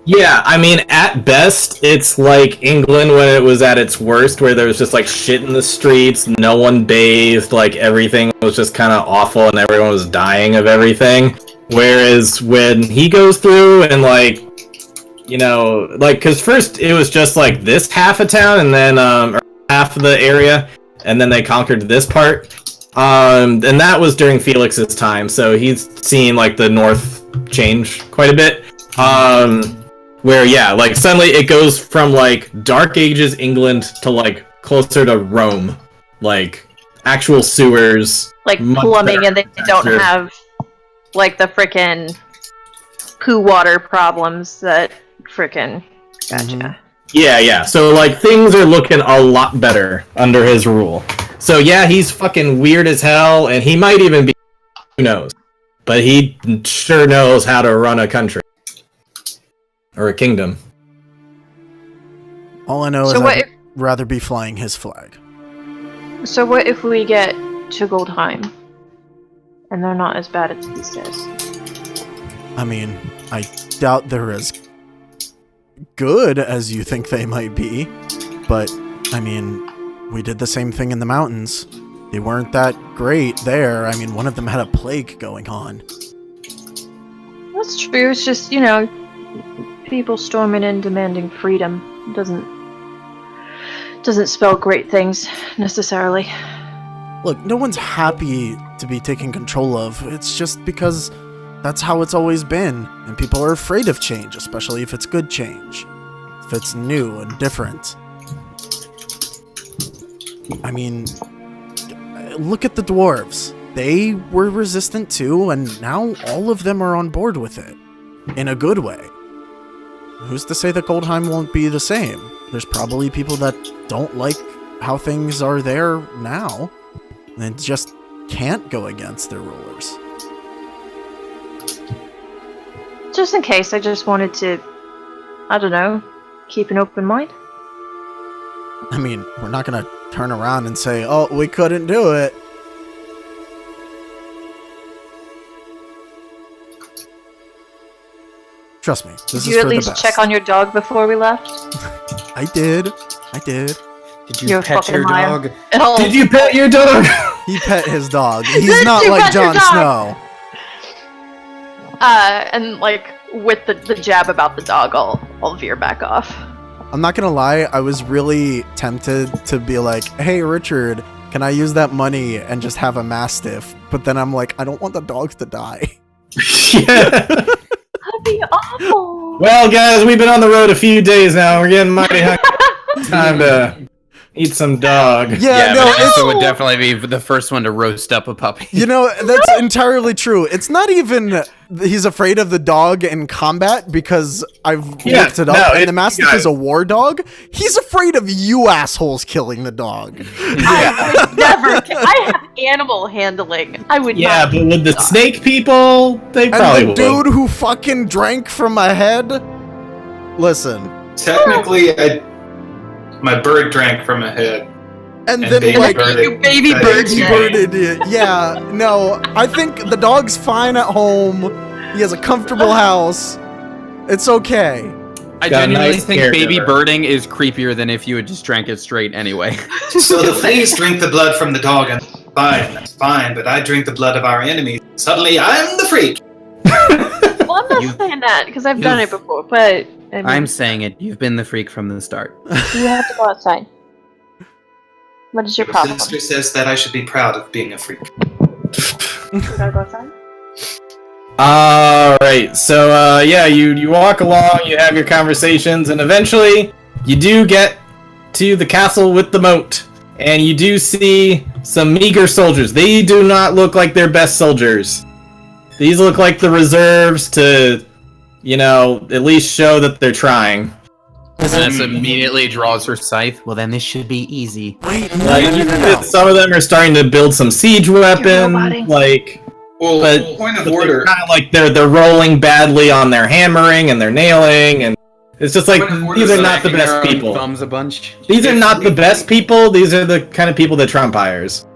Yeah, I mean, at best, it's like England when it was at its worst, where there was just, like, shit in the streets, no one bathed, like, everything was just kind of awful, and everyone was dying of everything. Whereas when he goes through and, like, you know, like, because first it was just, like, this half of town, and then, or half of the area, and then they conquered this part. And that was during Felix's time, so he's seen, like, the north change quite a bit. Where, yeah, like, suddenly it goes from, like, Dark Ages England to, like, closer to Rome. Like, actual sewers. Like plumbing, and they don't have, like, the frickin' poo water problems that frickin'... Gotcha. Yeah. So, like, things are looking a lot better under his rule. So, yeah, he's fucking weird as hell, and he might even be... Who knows? But he sure knows how to run a country. Or a kingdom. All I know is I'd rather be flying his flag. So what if we get to Goldheim? And they're not as bad as he says. I mean, I doubt they're as good as you think they might be. But, I mean, we did the same thing in the mountains. They weren't that great there. I mean, one of them had a plague going on. That's true. It's just, you know, people storming in demanding freedom doesn't spell great things necessarily. Look, no one's happy to be taken control of. It's just because that's how it's always been, and people are afraid of change, especially if it's good change, if it's new and different. I mean, look at the dwarves. They were resistant too, and now all of them are on board with it, in a good way. Who's to say that Goldheim won't be the same? There's probably people that don't like how things are there now, and just can't go against their rulers. Just in case, I just wanted to, I don't know, keep an open mind. I mean, we're not gonna turn around and say, oh, we couldn't do it. Trust me, this is for the best. Did you at least check on your dog before we left? I did. Did you You're pet your liar. dog? Oh. Did you pet your dog? He pet his dog. He's not like Jon Snow. And like with the jab about the dog, I'll veer back off. I'm not gonna lie, I was really tempted to be like, hey Richard, can I use that money and just have a mastiff? But then I'm like, I don't want the dogs to die. Yeah. That'd be awful. Well, guys, we've been on the road a few days now. We're getting mighty hungry. Time to eat some dog. Yeah, no, Vanessa would definitely be the first one to roast up a puppy. you know, that's entirely true. It's not even he's afraid of the dog in combat, because I've looked it up, and the Mastiff is a war dog. He's afraid of you assholes killing the dog. I would never. I have animal handling. I would not. Yeah, but with the snake people, they probably And the would. dude who fucking drank from my head? Listen. Technically, My bird drank from a head. And then baby like birded. baby birded. birded it. Yeah, no, I think the dog's fine at home. He has a comfortable house. It's okay. I Got a genuinely nice think baby caregiver. birding is creepier than if you had just drank it straight anyway. So the fleas drink the blood from the dog, and that's fine, but I drink the blood of our enemies. Suddenly, I'm the freak! Well, I'm not You- saying that because I've done it before, but I mean, I'm saying it. You've been the freak from the start. you have to go outside. What is your My problem? sister says that I should be proud of being a freak. Should I go outside? Alright, so yeah, you walk along, you have your conversations, and eventually you do get to the castle with the moat. And you do see some meager soldiers. They do not look like their best soldiers. These look like the reserves to, at least show that they're trying. Vanessa immediately draws her scythe. Well, then this should be easy. Wait, Like, some of them are starting to build some siege weapons, roboting. like... Well, But- point of But order. kind of like they're rolling badly on their hammering and their nailing, and it's just like, Point of order, these are so not the Their best own people. Thumbs a bunch. These are not the best people. These are the kind of people that Trump hires.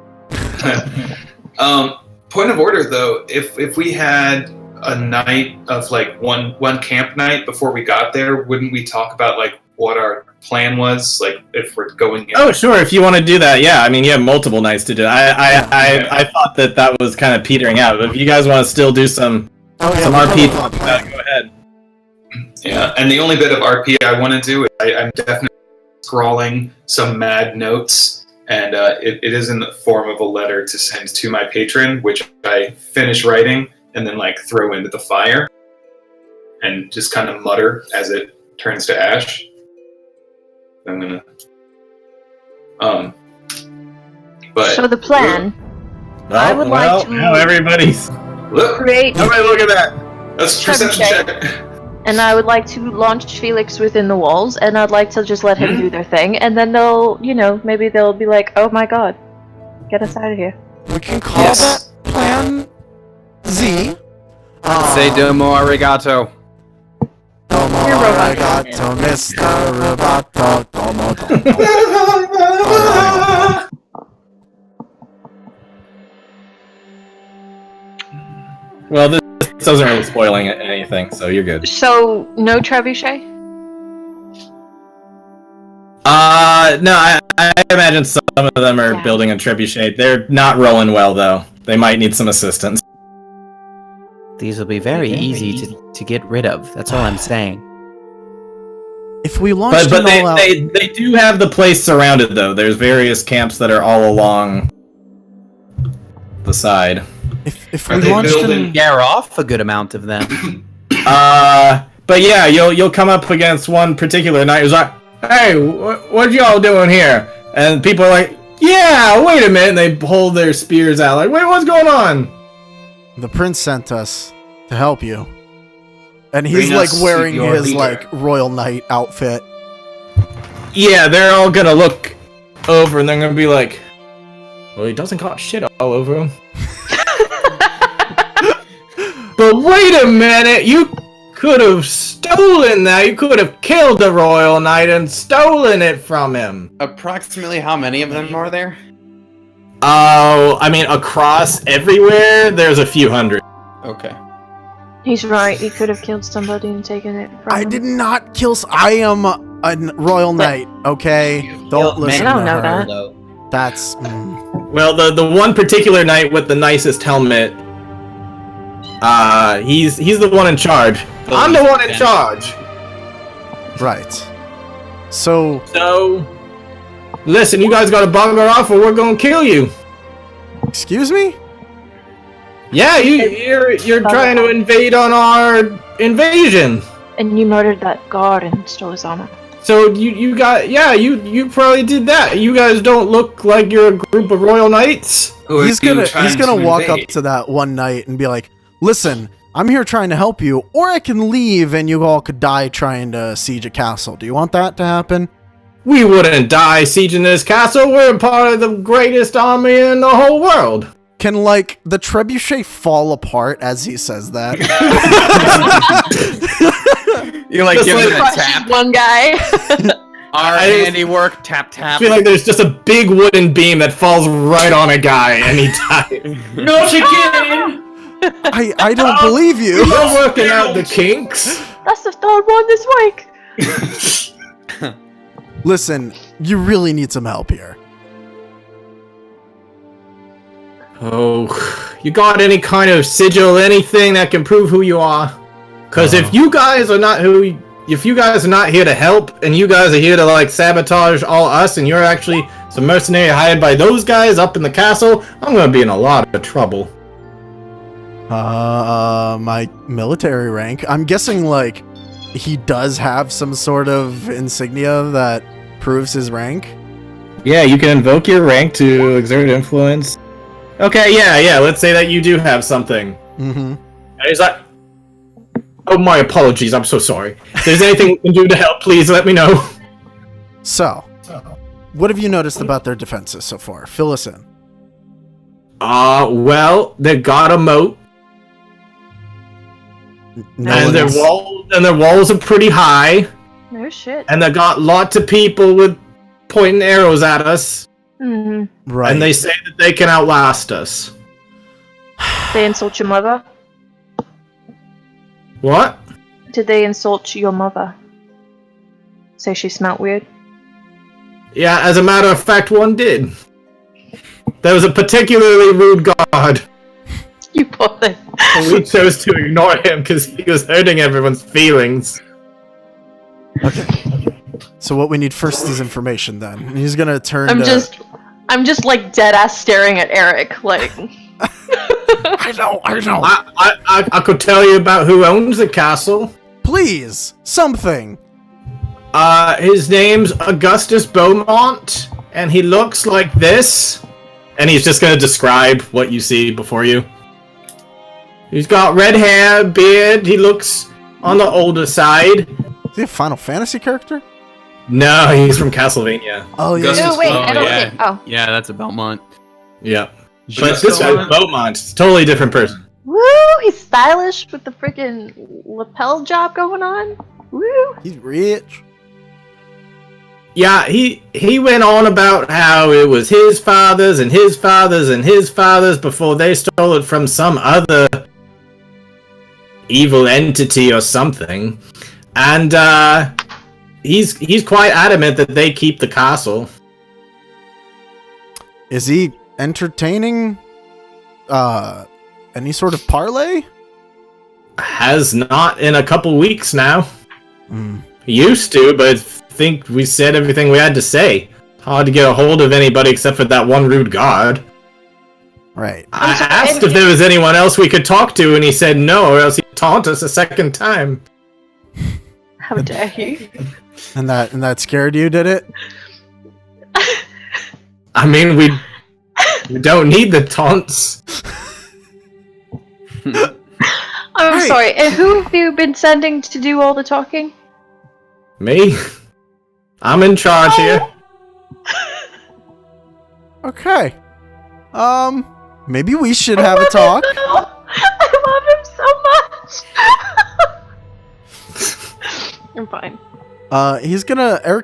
Point of order, though, if we had a night of like one camp night before we got there, wouldn't we talk about like what our plan was, like if we're going in? Oh, sure. If you want to do that, yeah. I mean, you have multiple nights to do it. I thought that was kind of petering out. But if you guys want to still do some RP, go ahead. Yeah, and the only bit of RP I want to do is I'm definitely scrawling some mad notes, and it is in the form of a letter to send to my patron, which I finish writing and then like throw into the fire, and just kind of mutter as it turns to ash. I'm gonna, but So the plan, I would like to- Now everybody's. look, create, Everybody, look at that. that's a perception Trevor, check. and I would like to launch Felix within the walls, and I'd like to just let him do their thing, and then they'll, maybe they'll be like, oh my god, get us out of here. we can call Yes. that Plan Z. Say domo arigato. Domo You're robot. arigato, Mr. Roboto. Domo, domo. Well, this doesn't really spoiling anything, so you're good. So, no trebuchet? No, I imagine some of them are Yeah. building a trebuchet. They're not rolling well, though. They might need some assistance. These will be very easy to get rid of. That's all I'm saying. If we launched But an all-out... they do have the place surrounded, though. There's various camps that are all along the side. If Are we they launched building- an... Scare off a good amount of them. But yeah, you'll come up against one particular night who's like, "Hey, what y'all doing here?" And people are like, "Yeah, wait a minute." And they hold their spears out, like, "Wait, what's going on?" The prince sent us to help you. And he's Bring like us wearing your his leader. like royal knight outfit. Yeah, they're all gonna look over and they're gonna be like, "Well, he doesn't got shit all over him." But wait a minute, you could have stolen that. You could have killed the royal knight and stolen it from him. Approximately how many of them are there? Oh, I mean, across everywhere, there's a few hundred. Okay. He's right, he could have killed somebody and taken it from I him. did not kill... I am a royal knight, okay? Don't listen I don't to know her. that. That's... Well, the one particular knight with the nicest helmet, he's the one in charge. I'm the one in charge. right. So, So, listen, you guys gotta bugger off or we're gonna kill you. excuse me? Yeah, you're trying to invade on our invasion. And you murdered that guard and stole his armor. So you probably did that. You guys don't look like you're a group of royal knights. Who are He's you gonna trying to walk up invade? to that one knight and be like, "Listen, I'm here trying to help you, or I can leave and you all could die trying to siege a castle. Do you want that to happen?" We wouldn't die sieging this castle. We're part of the greatest army in the whole world. Can, like, the trebuchet fall apart as he says that? You like Just give like him a tap. One guy. Our handiwork, tap I tap. feel like there's just a big wooden beam that falls right on a guy anytime. Not again! I don't believe you. You're working out the kinks. That's the third one this week. Listen, you really need some help here. Oh, you got any kind of sigil, anything that can prove who you are? Because if you guys are not here to help, and you guys are here to like sabotage all us, and you're actually some mercenary hired by those guys up in the castle, I'm gonna be in a lot of trouble. My military rank. I'm guessing like he does have some sort of insignia that proves his rank. Yeah, you can invoke your rank to exert influence. Okay, yeah, let's say that you do have something. Mm-hmm. And he's like, oh, my apologies, I'm so sorry. If there's anything we can do to help, please let me know. So, what have you noticed about their defenses so far? Fill us in. Well, they got a moat. And their walls are pretty high. No shit. And they got lots of people with pointing arrows at us. Mm-hmm. Right. And they say that they can outlast us. They insult your mother? What? Did they insult your mother? Say she smelt weird? Yeah, as a matter of fact, one did. There was a particularly rude guard. You poor thing. And we chose to ignore him because he was hurting everyone's feelings. Okay. So what we need first is information then. He's gonna turn I'm just like dead ass staring at Eric, like I know. I could tell you about who owns the castle. Please, something. His name's Augustus Beaumont, and he looks like this. And he's just gonna describe what you see before you. He's got red hair, beard, he looks on the older side. Is he a Final Fantasy character? No, he's from Castlevania. Oh yeah. Augustus no, wait, I don't yeah. think. Oh. Yeah, that's a Belmont. Yeah. But Augustus this guy's Beaumont? Beaumont. It's a totally different person. Woo! He's stylish with the freaking lapel job going on. Woo! He's rich. Yeah, he went on about how it was his fathers and his fathers and his fathers before they stole it from some other evil entity or something. And he's quite adamant that they keep the castle. Is he entertaining any sort of parlay? Has not in a couple weeks now. Mm. He used to, but I think we said everything we had to say. Hard to get a hold of anybody except for that one rude guard. Right. I asked if there was anyone else we could talk to, and he said no, or else he'd taunt us a second time. How dare you? And that scared you, did it? I mean, we don't need the taunts. I'm Hey. sorry. And who have you been sending to do all the talking? Me? I'm in charge here. Okay. Maybe we should have a talk. I love him so much. I'm fine. Eric's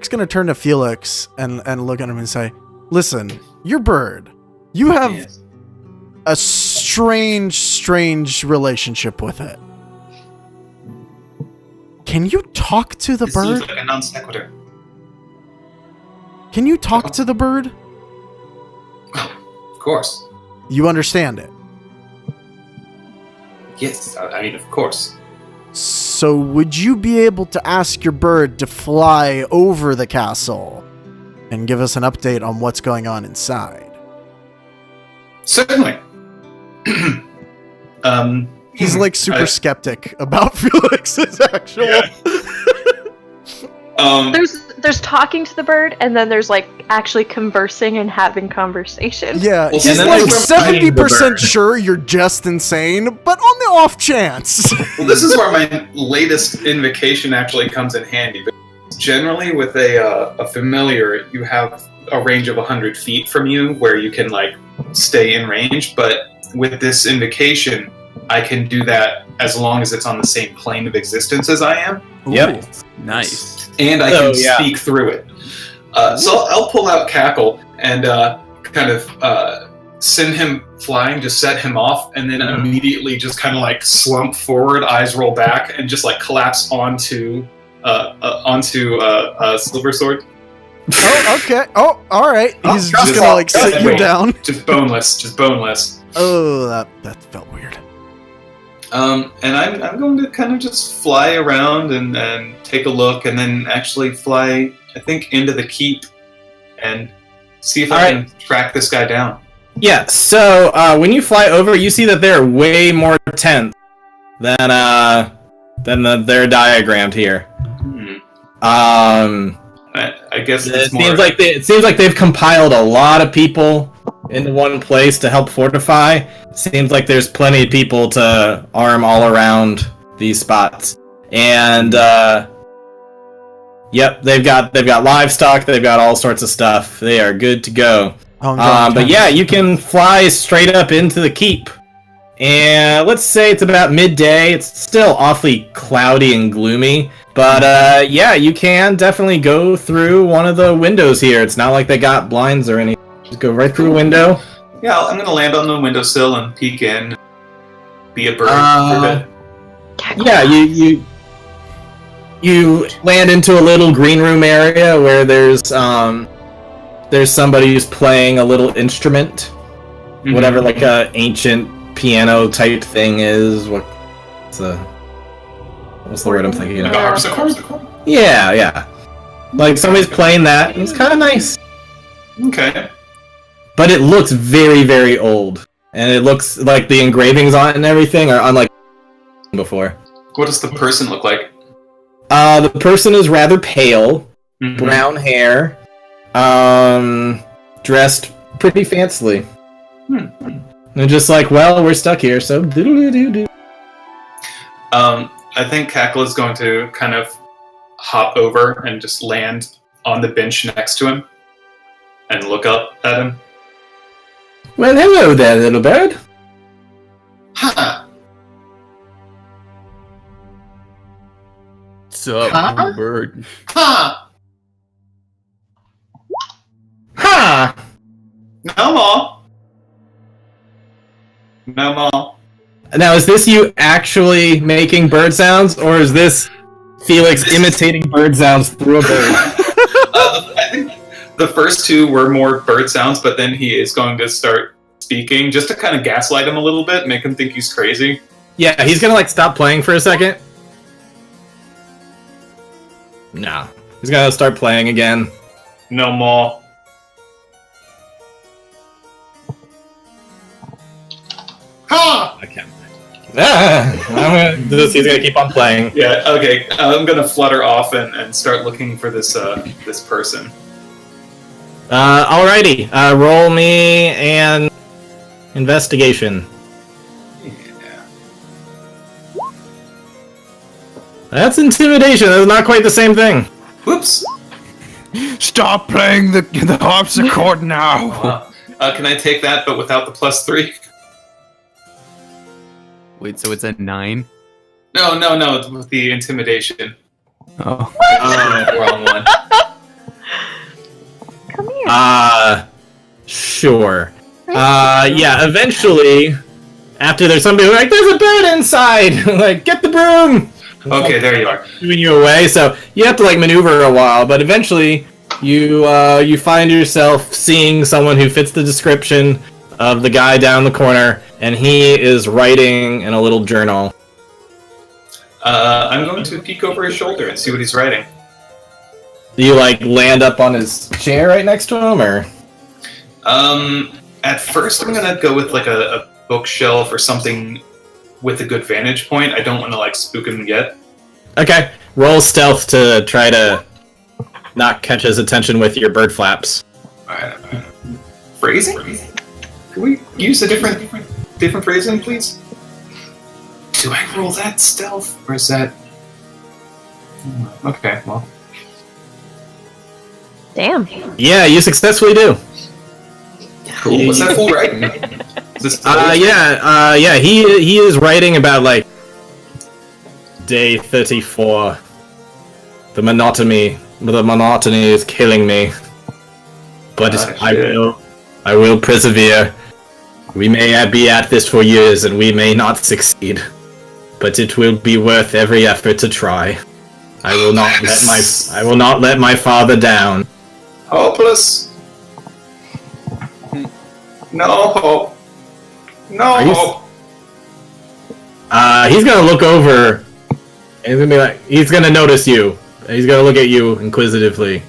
gonna turn to Felix and look at him and say, listen, your bird, you have Yes. a strange relationship with it. Can you talk to the It seems bird? like a non sequitur. Can you talk to the bird? Of course. You understand it. Yes, I mean, of course. So would you be able to ask your bird to fly over the castle and give us an update on what's going on inside? Certainly. He's like super skeptic about Felix's actual. Yeah. There's talking to the bird, and then there's like actually conversing and having conversation. Yeah, Well, he's and then like there's reminding the 70% bird. sure you're just insane, but on the off chance. Well, this is where my latest invocation actually comes in handy. Because generally, with a familiar, you have a range of 100 feet from you where you can like stay in range. But with this invocation, I can do that as long as it's on the same plane of existence as I am, Yep. Nice. and I can speak through it. So I'll pull out Cackle and kind of send him flying, just set him off, and then immediately just kind of like slump forward, eyes roll back, and just like collapse onto Silver Sword. Oh, okay. Oh, all right. He's just gonna like sit you down. Just boneless. Oh, that felt weird. And I'm going to kind of just fly around and take a look, and then actually fly, I think, into the keep and see if I can track this guy down. Yeah. So when you fly over, you see that there are way more tents than they're diagrammed here. I guess it seems like they've compiled a lot of people into one place to help fortify. Seems like there's plenty of people to arm all around these spots, and yep, they've got livestock, they've got all sorts of stuff. They are good to go. But yeah, you can fly straight up into the keep, and let's say it's about midday. It's still awfully cloudy and gloomy. But yeah, you can definitely go through one of the windows here. It's not like they got blinds or anything. Just go right through a window. Yeah, I'm gonna land on the windowsill and peek in. Be a bird for a bit. Yeah, you land into a little green room area where there's somebody who's playing a little instrument, whatever like a ancient piano type thing is. What's the word I'm thinking of? Harpsichord. Yeah. Like somebody's playing that. It's kind of nice. Okay. But it looks very, very old, and it looks like the engravings on it and everything are unlike before. What does the person look like? The person is rather pale, brown hair, dressed pretty fancily. They're just like, well, we're stuck here, so doodle-doo-doo-doo. I think Cackle is going to kind of hop over and just land on the bench next to him and look up at him. Well, hello there, little bird. Huh. What's up, little bird? Huh. Ha! No more. No more. Now, is this you actually making bird sounds, or is this Felix imitating bird sounds through a bird? I think the first two were more bird sounds, but then he is going to start speaking just to kind of gaslight him a little bit, make him think he's crazy. Yeah, he's gonna like stop playing for a second. No, he's gonna start playing again. No more. Ha! Okay. He's gonna keep on playing. Yeah. Okay. I'm gonna flutter off and start looking for this this person. Alrighty. Roll me an investigation. Yeah. That's intimidation. That's not quite the same thing. Whoops. Stop playing the harpsichord now. Can I take that, but without the +3? Wait, so it's a 9? No, with the intimidation. Oh. Wrong one. Come here. Sure. Yeah, eventually, after there's somebody who's like, there's a bird inside! Like, get the broom! Okay, there you are. Moving you away, so you have to, like, maneuver a while, but eventually, you find yourself seeing someone who fits the description of the guy down the corner, and he is writing in a little journal. I'm going to peek over his shoulder and see what he's writing. Do you, like, land up on his chair right next to him, or? At first I'm gonna go with, like, a bookshelf or something with a good vantage point. I don't want to, like, spook him yet. Okay. Roll stealth to try to not catch his attention with your bird flaps. Alright. Phrasing? Can we use a different phrasing, please? Do I roll that stealth, or is that... Okay, well... Damn. Yeah, you successfully do. Cool. Was that full writing? Is this yeah, he is writing about, like, day 34. The monotony is killing me. but I will persevere. We may be at this for years, and we may not succeed, but it will be worth every effort to try. I will not let my father down. Hopeless. No hope. No hope. He's gonna look over, and he's gonna be like, he's gonna notice you. He's gonna look at you inquisitively.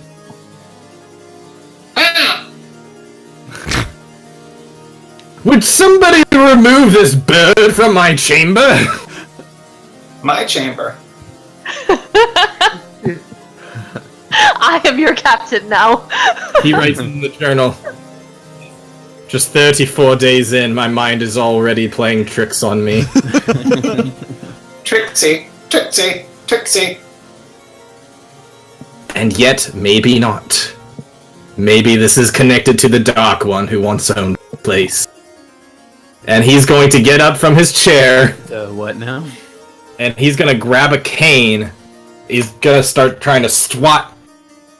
Would somebody remove this bird from my chamber? My chamber. I am your captain now. He writes in the journal. Just 34 days in, my mind is already playing tricks on me. Trixie. And yet, maybe not. Maybe this is connected to the Dark One who once owned the place. And he's going to get up from his chair. What now? And he's gonna grab a cane. He's gonna start trying to swat.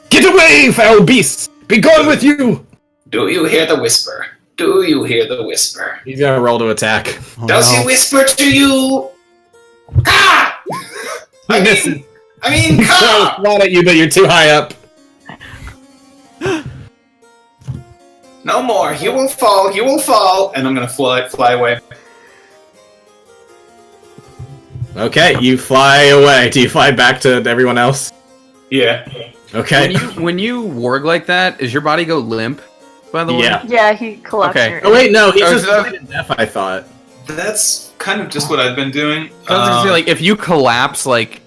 Get away, foul beasts! Be gone with you! Do you hear the whisper? Do you hear the whisper? He's gonna roll to attack. Does he whisper to you? Ah! I mean, Trying to ah! swat at you, but you're too high up. No more. You will fall. You will fall. And I'm gonna fly away. Okay, you fly away. Do you fly back to everyone else? Yeah. Okay. When you warg like that, does your body go limp? By the way. Yeah. Yeah, he collapsed. Okay. Oh wait, no, he's Oh, just so- bleeding deaf, I thought. That's kind of just what I've been doing. I was gonna say, like, if you collapse, like,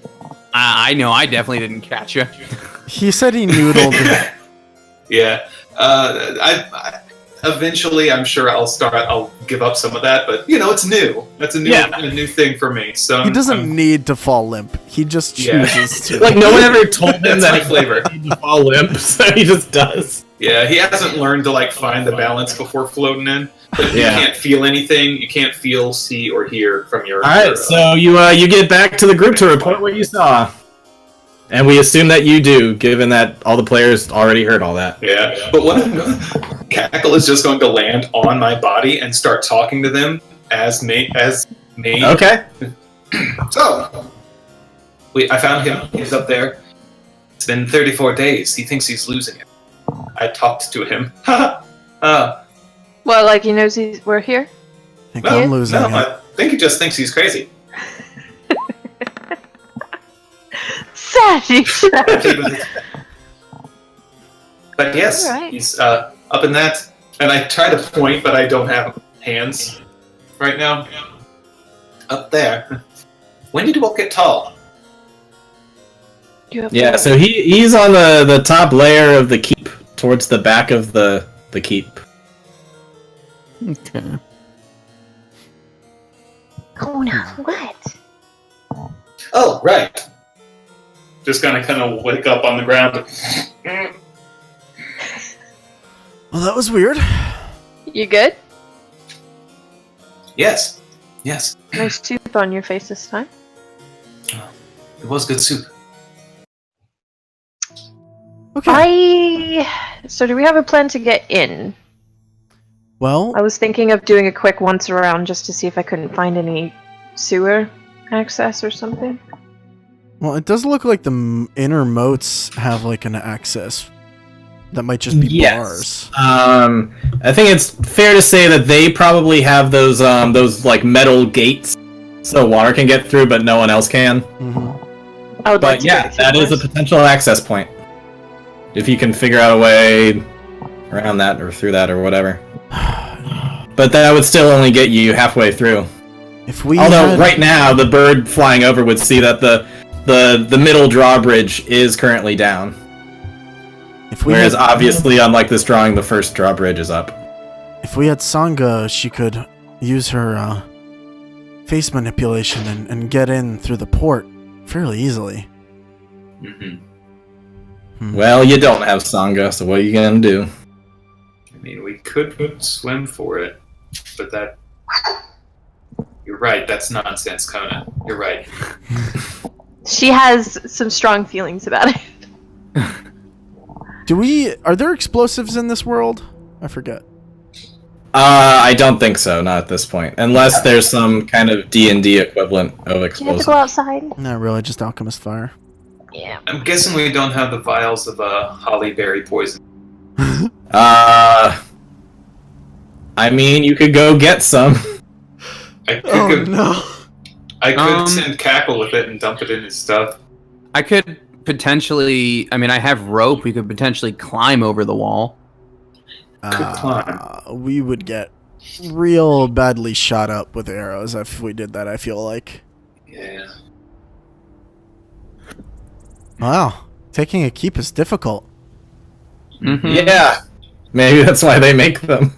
I know I definitely didn't catch you. He said he noodled. Yeah. I eventually, I'm sure I'll give up some of that, but you know, it's new. That's a new thing for me. So He doesn't need to fall limp. He just Yeah. chooses to. Like, no one ever told him That's that my he flavor. needed to fall limp, so he just does. Yeah, he hasn't learned to like find the balance before floating in. But Yeah. you can't feel anything. You can't feel, see, or hear from your. Alright, so you get back to the group to report what you saw. And we assume that you do, given that all the players already heard all that. Yeah, but what Cackle is just going to land on my body and start talking to them as me. Okay. So, I found him. He's up there. It's been 34 days. He thinks he's losing it. I talked to him. Well, like he knows we're here. I think I'm losing no, it. I think he just thinks he's crazy. Sadie. But yes, Alright. he's up in that. And I try to point, but I don't have hands right now. Up there. When did you all get tall? Yeah, so he's on the top layer of the keep, towards the back of the keep. Okay. Oh no! What? Oh, right. Just kind of wake up on the ground. Well, that was weird. You good? Yes. Yes. No soup on your face this time. It was good soup. Okay. So do we have a plan to get in? Well, I was thinking of doing a quick once around just to see if I couldn't find any sewer access or something. well, it does look like the inner moats have like an access. That might just be bars. I think it's fair to say that they probably have those like metal gates, so water can get through, but no one else can. Mm-hmm. I would like But to yeah, get a few that is a more. potential access point. If you can figure out a way around that or through that or whatever. But that would still only get you halfway through. If we Although had- right now the bird flying over would see that the middle drawbridge is currently down. if we Whereas had, obviously, unlike this drawing, the first drawbridge is up. if we had Sangha, she could use her face manipulation and get in through the port fairly easily. Mm-hmm. Well, you don't have Sangha, so what are you gonna do? I mean, we could swim for it, but that... You're right, that's nonsense, Kona. You're right. She has some strong feelings about it. Are there explosives in this world? I forget. I don't think so, not at this point. Unless there's some kind of D&D equivalent of Do you have explosive. to go outside? Not really, just alchemist fire. Yeah. I'm guessing we don't have the vials of holly berry poison. I mean, you could go get some. I could no. I could send Cackle with it and dump it in his stuff. I could potentially. I mean, I have rope. We could potentially climb over the wall. We would get real badly shot up with arrows if we did that, I feel like. Yeah. Wow. Taking a keep is difficult. Mm-hmm. Yeah. Maybe that's why they make them.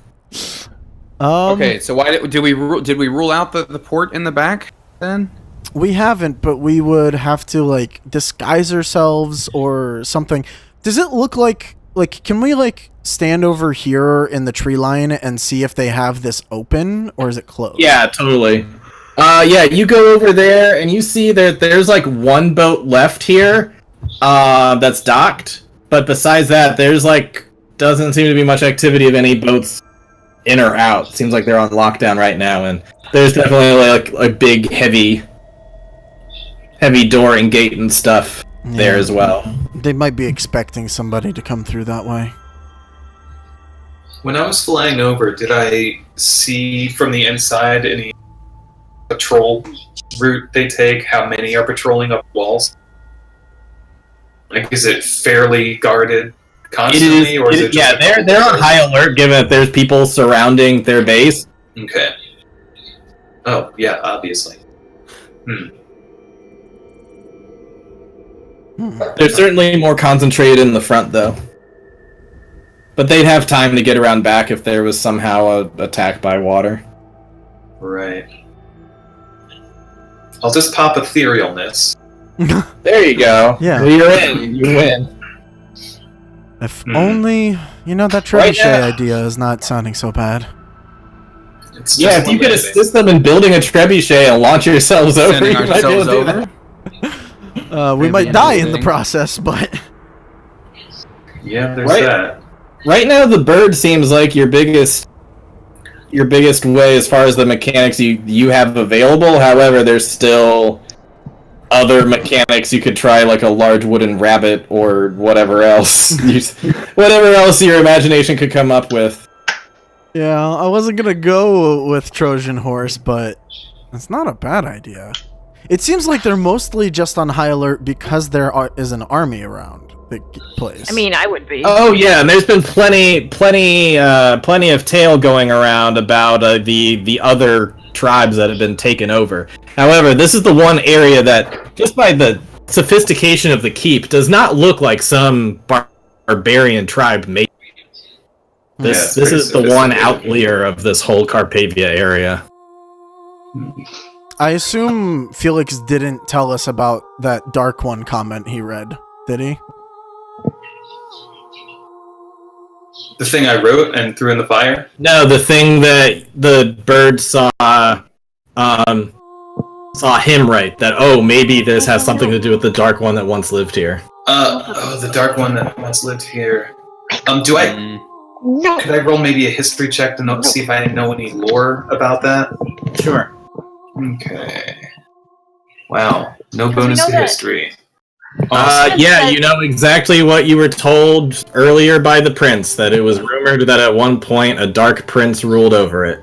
Okay, so why did we rule out the port in the back then? We haven't, but we would have to like disguise ourselves or something. Does it look like can we like stand over here in the tree line and see if they have this open or is it closed? Yeah, totally. Yeah, you go over there and you see that there's like one boat left here that's docked, but besides that there's like doesn't seem to be much activity of any boats in or out. Seems like they're on lockdown right now, and there's definitely like a big heavy door and gate and stuff there as well. They might be expecting somebody to come through that way. When I was flying over, did I see from the inside any patrol route they take? How many are patrolling up walls? Like, is it fairly guarded constantly, or is it just they're on high alert given that there's people surrounding their base. Okay. Oh, yeah, obviously. They're certainly more concentrated in the front, though. But they'd have time to get around back if there was somehow an attack by water. Right. I'll just pop etherealness. There you go. Yeah. Well, you're in. You win. If only, that trebuchet idea is not sounding so bad. It's Yeah, just if you could limited. assist them in building a trebuchet and launch yourselves over, Sending you might be able ourselves to do over? that. We might Maybe die in the anything. process, but Yeah, there's Right. that. Right now, the bird seems like your biggest way as far as the mechanics you have available. However, there's still other mechanics you could try, like a large wooden rabbit or whatever else. Whatever else your imagination could come up with. yeah, I wasn't gonna go with Trojan horse, but it's not a bad idea. It seems like they're mostly just on high alert because there is an army around the place. I mean, I would be. Oh yeah, and there's been plenty of tale going around about the other tribes that have been taken over. However, this is the one area that, just by the sophistication of the keep, does not look like some barbarian tribe made. This is the one outlier of this whole Carpathia area. I assume Felix didn't tell us about that Dark One comment he read, did he? The thing I wrote and threw in the fire? No, the thing that the bird saw him write, that, maybe this has something to do with the Dark One that once lived here. The dark one that once lived here. Could I roll maybe a history check to see if I know any lore about that? Sure. Okay. Wow. No we bonus know to that- history. Yeah, you know exactly what you were told earlier by the prince, that it was rumored that at one point a dark prince ruled over it.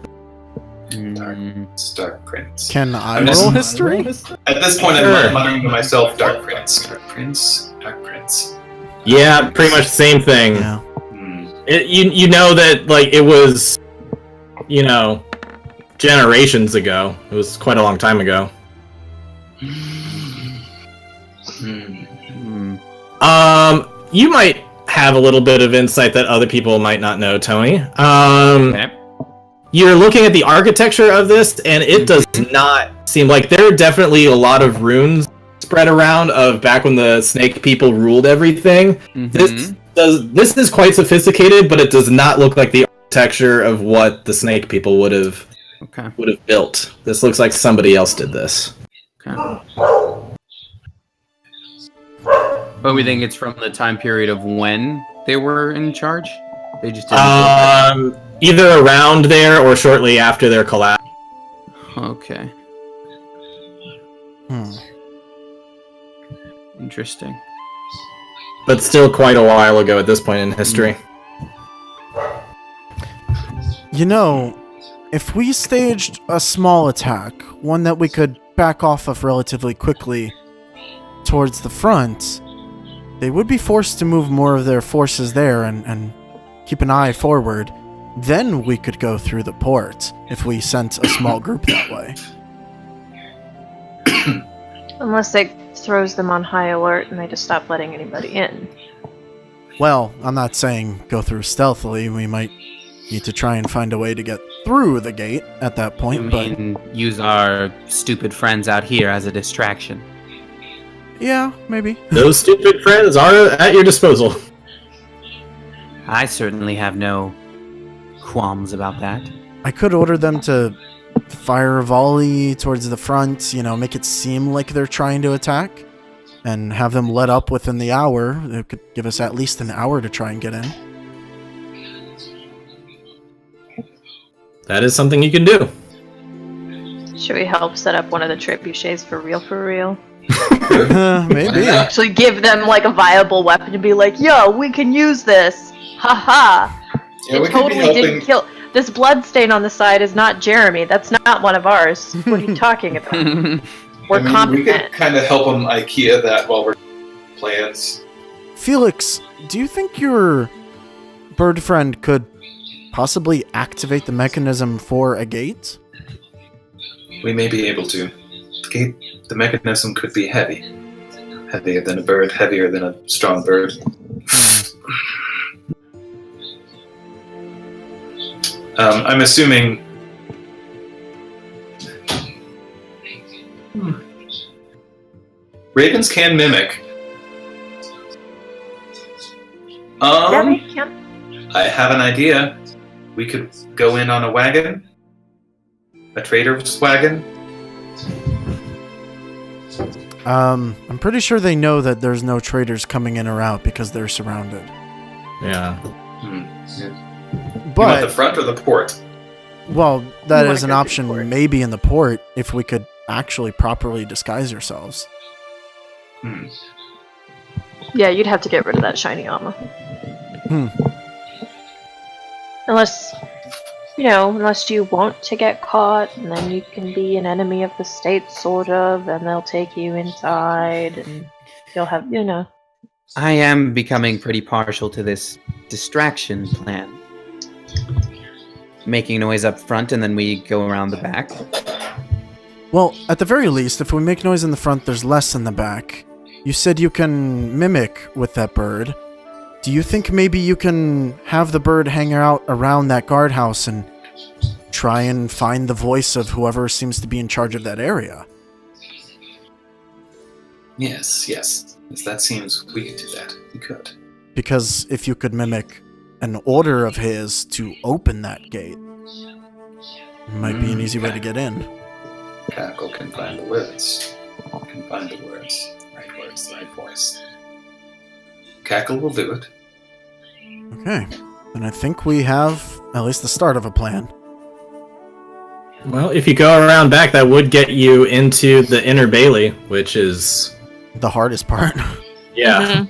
Dark Prince. Can I I'm just- roll history? At this point, Sure. I'm muttering to myself, Dark Prince. Dark Prince? Dark Prince. Yeah, pretty much the same thing. Yeah. You know that, like, it was, generations ago. It was quite a long time ago. You might have a little bit of insight that other people might not know, Tony. Okay. You're looking at the architecture of this, and it does not seem like there are definitely a lot of runes spread around of back when the snake people ruled everything. Mhm. This is quite sophisticated, but it does not look like the architecture of what the snake people would have built. This looks like somebody else did this. Okay. But we think it's from the time period of when they were in charge? They just didn't. Either around there or shortly after their collapse. Okay. Interesting. But still quite a while ago at this point in history. You know, if we staged a small attack, one that we could back off of relatively quickly towards the front, they would be forced to move more of their forces there and keep an eye forward. Then we could go through the port if we sent a small group that way. Unless it throws them on high alert and they just stop letting anybody in. Well, I'm not saying go through stealthily. We might need to try and find a way to get through the gate at that point, mean, use our stupid friends out here as a distraction. Yeah, maybe. Those stupid friends are at your disposal. I certainly have no qualms about that. I could order them to fire a volley towards the front, make it seem like they're trying to attack, and have them let up within the hour. It could give us at least an hour to try and get in. That is something you can do. Should we help set up one of the trebuchets for real? Maybe. Actually give them like a viable weapon to be like, yo, we can use this. Haha. Yeah, It totally didn't kill. This bloodstain on the side is not Jeremy. That's not one of ours. What are you talking about? We're We competent. could kind of help them IKEA that while we're plans. Felix, do you think your bird friend could possibly activate the mechanism for a gate? We may be able to. The mechanism could be heavy. Heavier than a bird, heavier than a strong bird. I'm assuming... Ravens can mimic. Yeah, they can. I have an idea. We could go in on a wagon. A trader's wagon. I'm pretty sure they know that there's no traders coming in or out because they're surrounded. Yeah. You want But the front or the port? well, that You is wanna an go to the option port. maybe in the port if we could actually properly disguise ourselves. Yeah, you'd have to get rid of that shiny armor. Unless you want to get caught, and then you can be an enemy of the state, sort of, and they'll take you inside, and you'll have, I am becoming pretty partial to this distraction plan. Making noise up front and then we go around the back. Well, at the very least, if we make noise in the front, there's less in the back. You said you can mimic with that bird. Do you think maybe you can have the bird hang out around that guardhouse and try and find the voice of whoever seems to be in charge of that area? Yes. That seems we could do that. We could. Because if you could mimic an order of his to open that gate, it might be an easy way to get in. Cackle can find the words. Can find the words. Right voice. Cackle will do it. Okay, then I think we have at least the start of a plan. Well, if you go around back, that would get you into the inner bailey, which is... The hardest part. Yeah.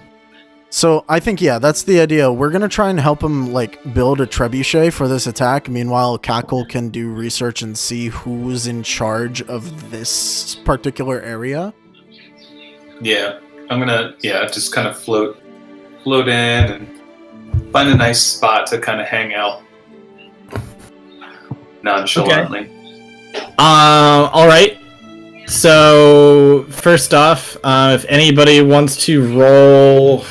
So I think, that's the idea. We're going to try and help him, build a trebuchet for this attack. Meanwhile, Cackle can do research and see who's in charge of this particular area. Yeah. I'm gonna, just kind of float in and find a nice spot to kind of hang out nonchalantly. Okay. All right. So first off, if anybody wants to roll,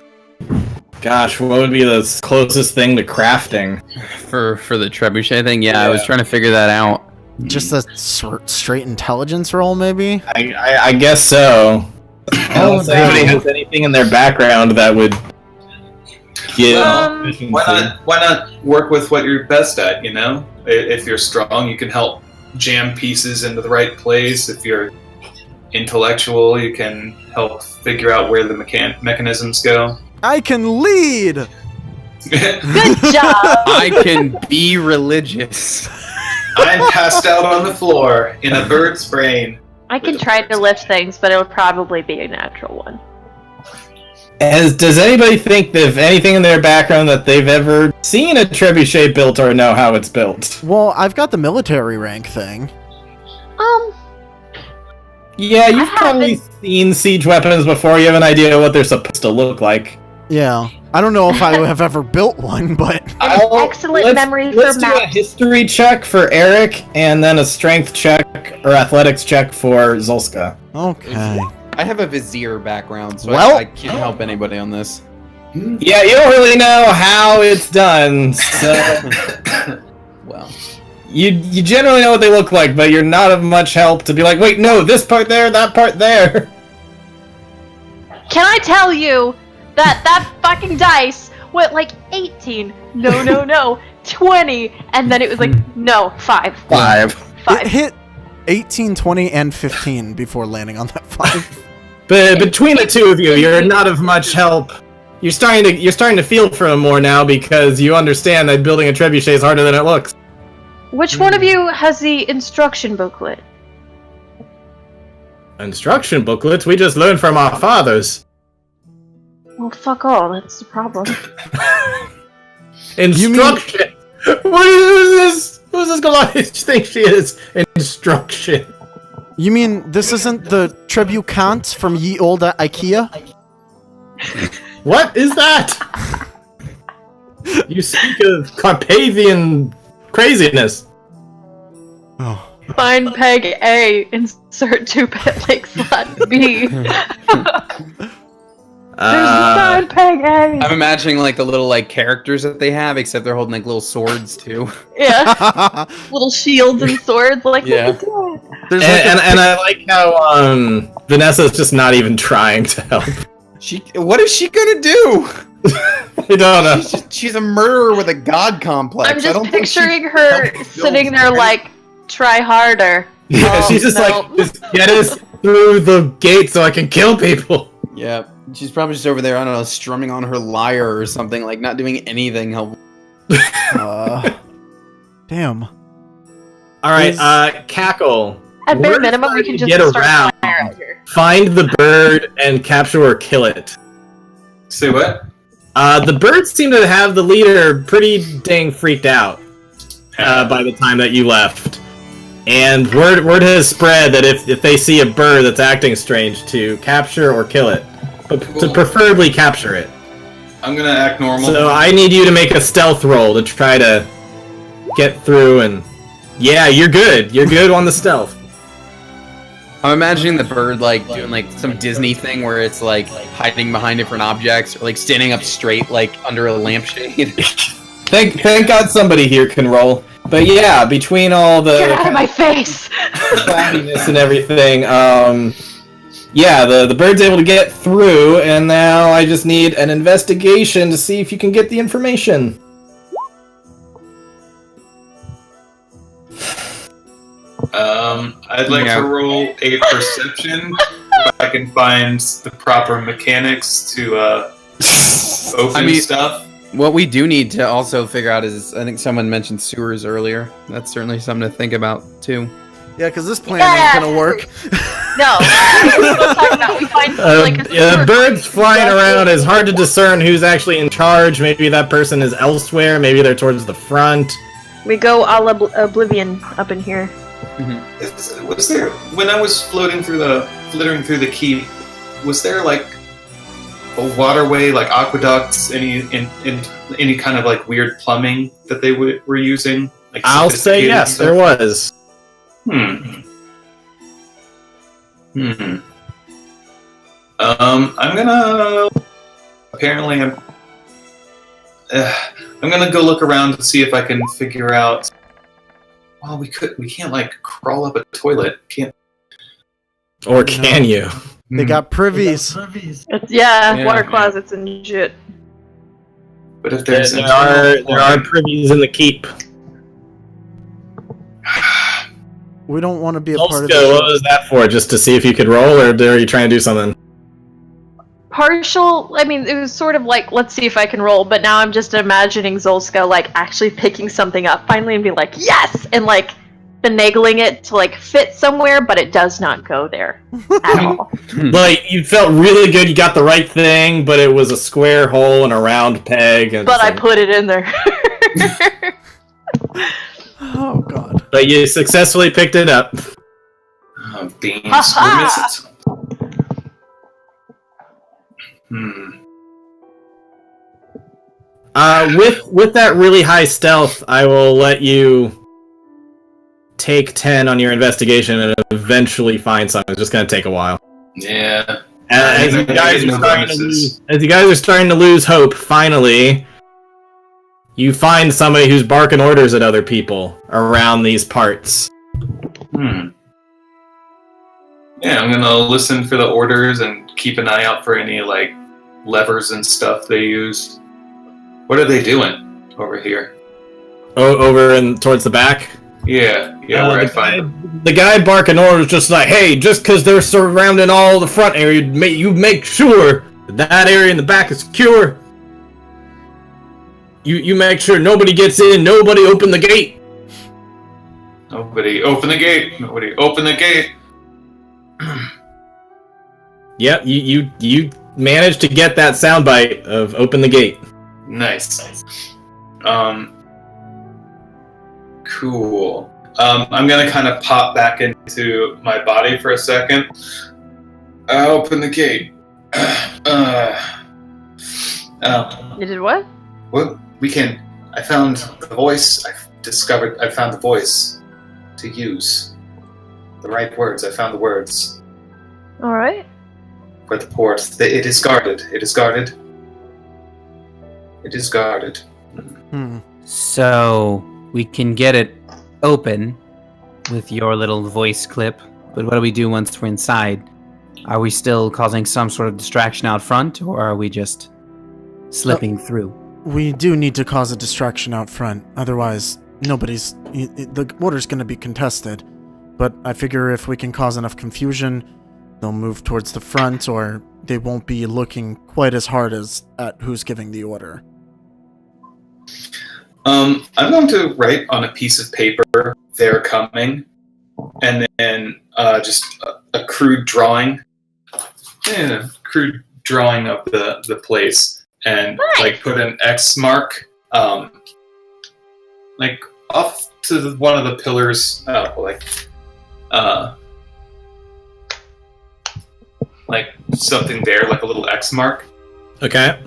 gosh, what would be the closest thing to crafting? For the trebuchet thing, I was trying to figure that out. Just a straight intelligence roll, maybe? I guess so. I don't think anybody has anything in their background that would give. Why not work with what you're best at? If you're strong, you can help jam pieces into the right place. If you're intellectual, you can help figure out where the mechanisms go. I can lead! Good job. I can be religious. I'm passed out on the floor in a bird's brain. I can try to lift things, but it'll probably be a natural one. Does anybody think that if anything in their background that they've ever seen a trebuchet built or know how it's built? Well, I've got the military rank thing. Yeah, you've probably seen siege weapons before. You have an idea what they're supposed to look like. Yeah. I don't know if I have ever built one, but... Excellent memory for Let's do a maps. history check for Eric, and then a strength check or athletics check for Zolska. Okay. I have a vizier background, so Well- I can't help anybody on this. Yeah, you don't really know how it's done, so... Well, You generally know what they look like, but you're not of much help to be like, wait, no, this part there, that part there. Can I tell you that fucking dice went like 18, no, 20, and then it was like, no, 5. 5. It hit 18, 20, and 15 before landing on that 5. But between the two of you, you're not of much help. You're starting to feel for him more now because you understand that building a trebuchet is harder than it looks. Which one of you has the instruction booklet? Instruction booklets we just learned from our fathers. Well, fuck all, that's the problem. Instruction. What is this? Who's this Goliath think she is? Instruction. You mean this isn't the Trebuchant from Ye Olde IKEA? What is that? You speak of Carpathian craziness. Oh. Find peg A, insert 2-bit link slot B. There's peg A. I'm imagining like the little like characters that they have, except they're holding like little swords too. Yeah, little shields and swords. Like, Yeah. There's And I like how Vanessa's just not even trying to help. What is she gonna do? I don't know. She's a murderer with a god complex. I'm I just don't think she picturing her helps sitting build, there right? like, try harder. Yeah, Oh, she's just no. like, just get us through the gate so I can kill people. Yeah, she's probably just over there, I don't know, strumming on her lyre or something, like not doing anything helpful. Damn. All right, Cackle. At bare We're minimum, we trying can to just get start around. fire out here. Find the bird and capture or kill it. Say what? The birds seem to have the leader pretty dang freaked out by the time that you left. And word has spread that if they see a bird that's acting strange, to capture or kill it. But to preferably capture it. I'm gonna act normal. So I need you to make a stealth roll to try to get through and... Yeah, you're good. You're good on the stealth. I'm imagining the bird like doing like some Disney thing where it's like hiding behind different objects or like standing up straight like under a lampshade. Thank God somebody here can roll. But yeah, between all the Get out of my face! cloudiness and everything, yeah, the bird's able to get through, and now I just need an investigation to see if you can get the information. I'd like to roll a perception if I can find the proper mechanics to open stuff. What we do need to also figure out is, I think someone mentioned sewers earlier. That's certainly something to think about too. Yeah, because this plan ain't gonna work. No. We're talking about we find like a Birds flying around is hard to discern who's actually in charge. Maybe that person is elsewhere. Maybe they're towards the front. We go a la Oblivion up in here. Was there, when I was flittering through the keep, was there like a waterway, like aqueducts, any kind of like weird plumbing that they were using? Like I'll say sophisticated yes, stuff? there was. I'm gonna. Apparently, I'm gonna go look around to see if I can figure out. Well, we can't like crawl up a toilet. Can't. Or can you? They got privies. Yeah, water closets and shit. But if there's there are privies in the keep. We don't want to be a part of What was that for? Just to see if you could roll, or are you trying to do something? partial. I mean, it was sort of like, let's see if I can roll. But now I'm just imagining Zolska like actually picking something up finally and be like, yes, and like finagling it to like fit somewhere, but it does not go there at all. Like, you felt really good, you got the right thing, but it was a square hole and a round peg. And but I put it in there. Oh god. But you successfully picked it up. Oh, beans. We'll miss it. With that really high stealth, I will let you take 10 on your investigation and eventually find something. It's just going to take a while. Yeah. As you guys are starting to lose hope, finally, you find somebody who's barking orders at other people around these parts. Yeah, I'm gonna listen for the orders and keep an eye out for any, like, levers and stuff they use. What are they doing over here? Oh, over and towards the back? Yeah, where I find them. The guy barking orders just like, hey, just because they're surrounding all the front area, you make sure that area in the back is secure. You make sure nobody gets in, nobody open the gate. Nobody open the gate. Nobody open the gate. Yep, you managed to get that soundbite of open the gate. Nice. Cool. I'm gonna kind of pop back into my body for a second. Open the gate. You did what? Well, I found the voice. I found the voice to use. The right words. I found the words. All right. For the port. It is guarded. It is guarded. It is guarded. So we can get it open with your little voice clip, but what do we do once we're inside? Are we still causing some sort of distraction out front, or are we just slipping through? We do need to cause a distraction out front, otherwise the order's going to be contested. But I figure if we can cause enough confusion, they'll move towards the front, or they won't be looking quite as hard at who's giving the order. I'm going to write on a piece of paper, "They're coming," and then just a crude drawing. Yeah, crude drawing of the place, and like put an X mark, like off to one of the pillars, like something there, like a little X mark. Okay.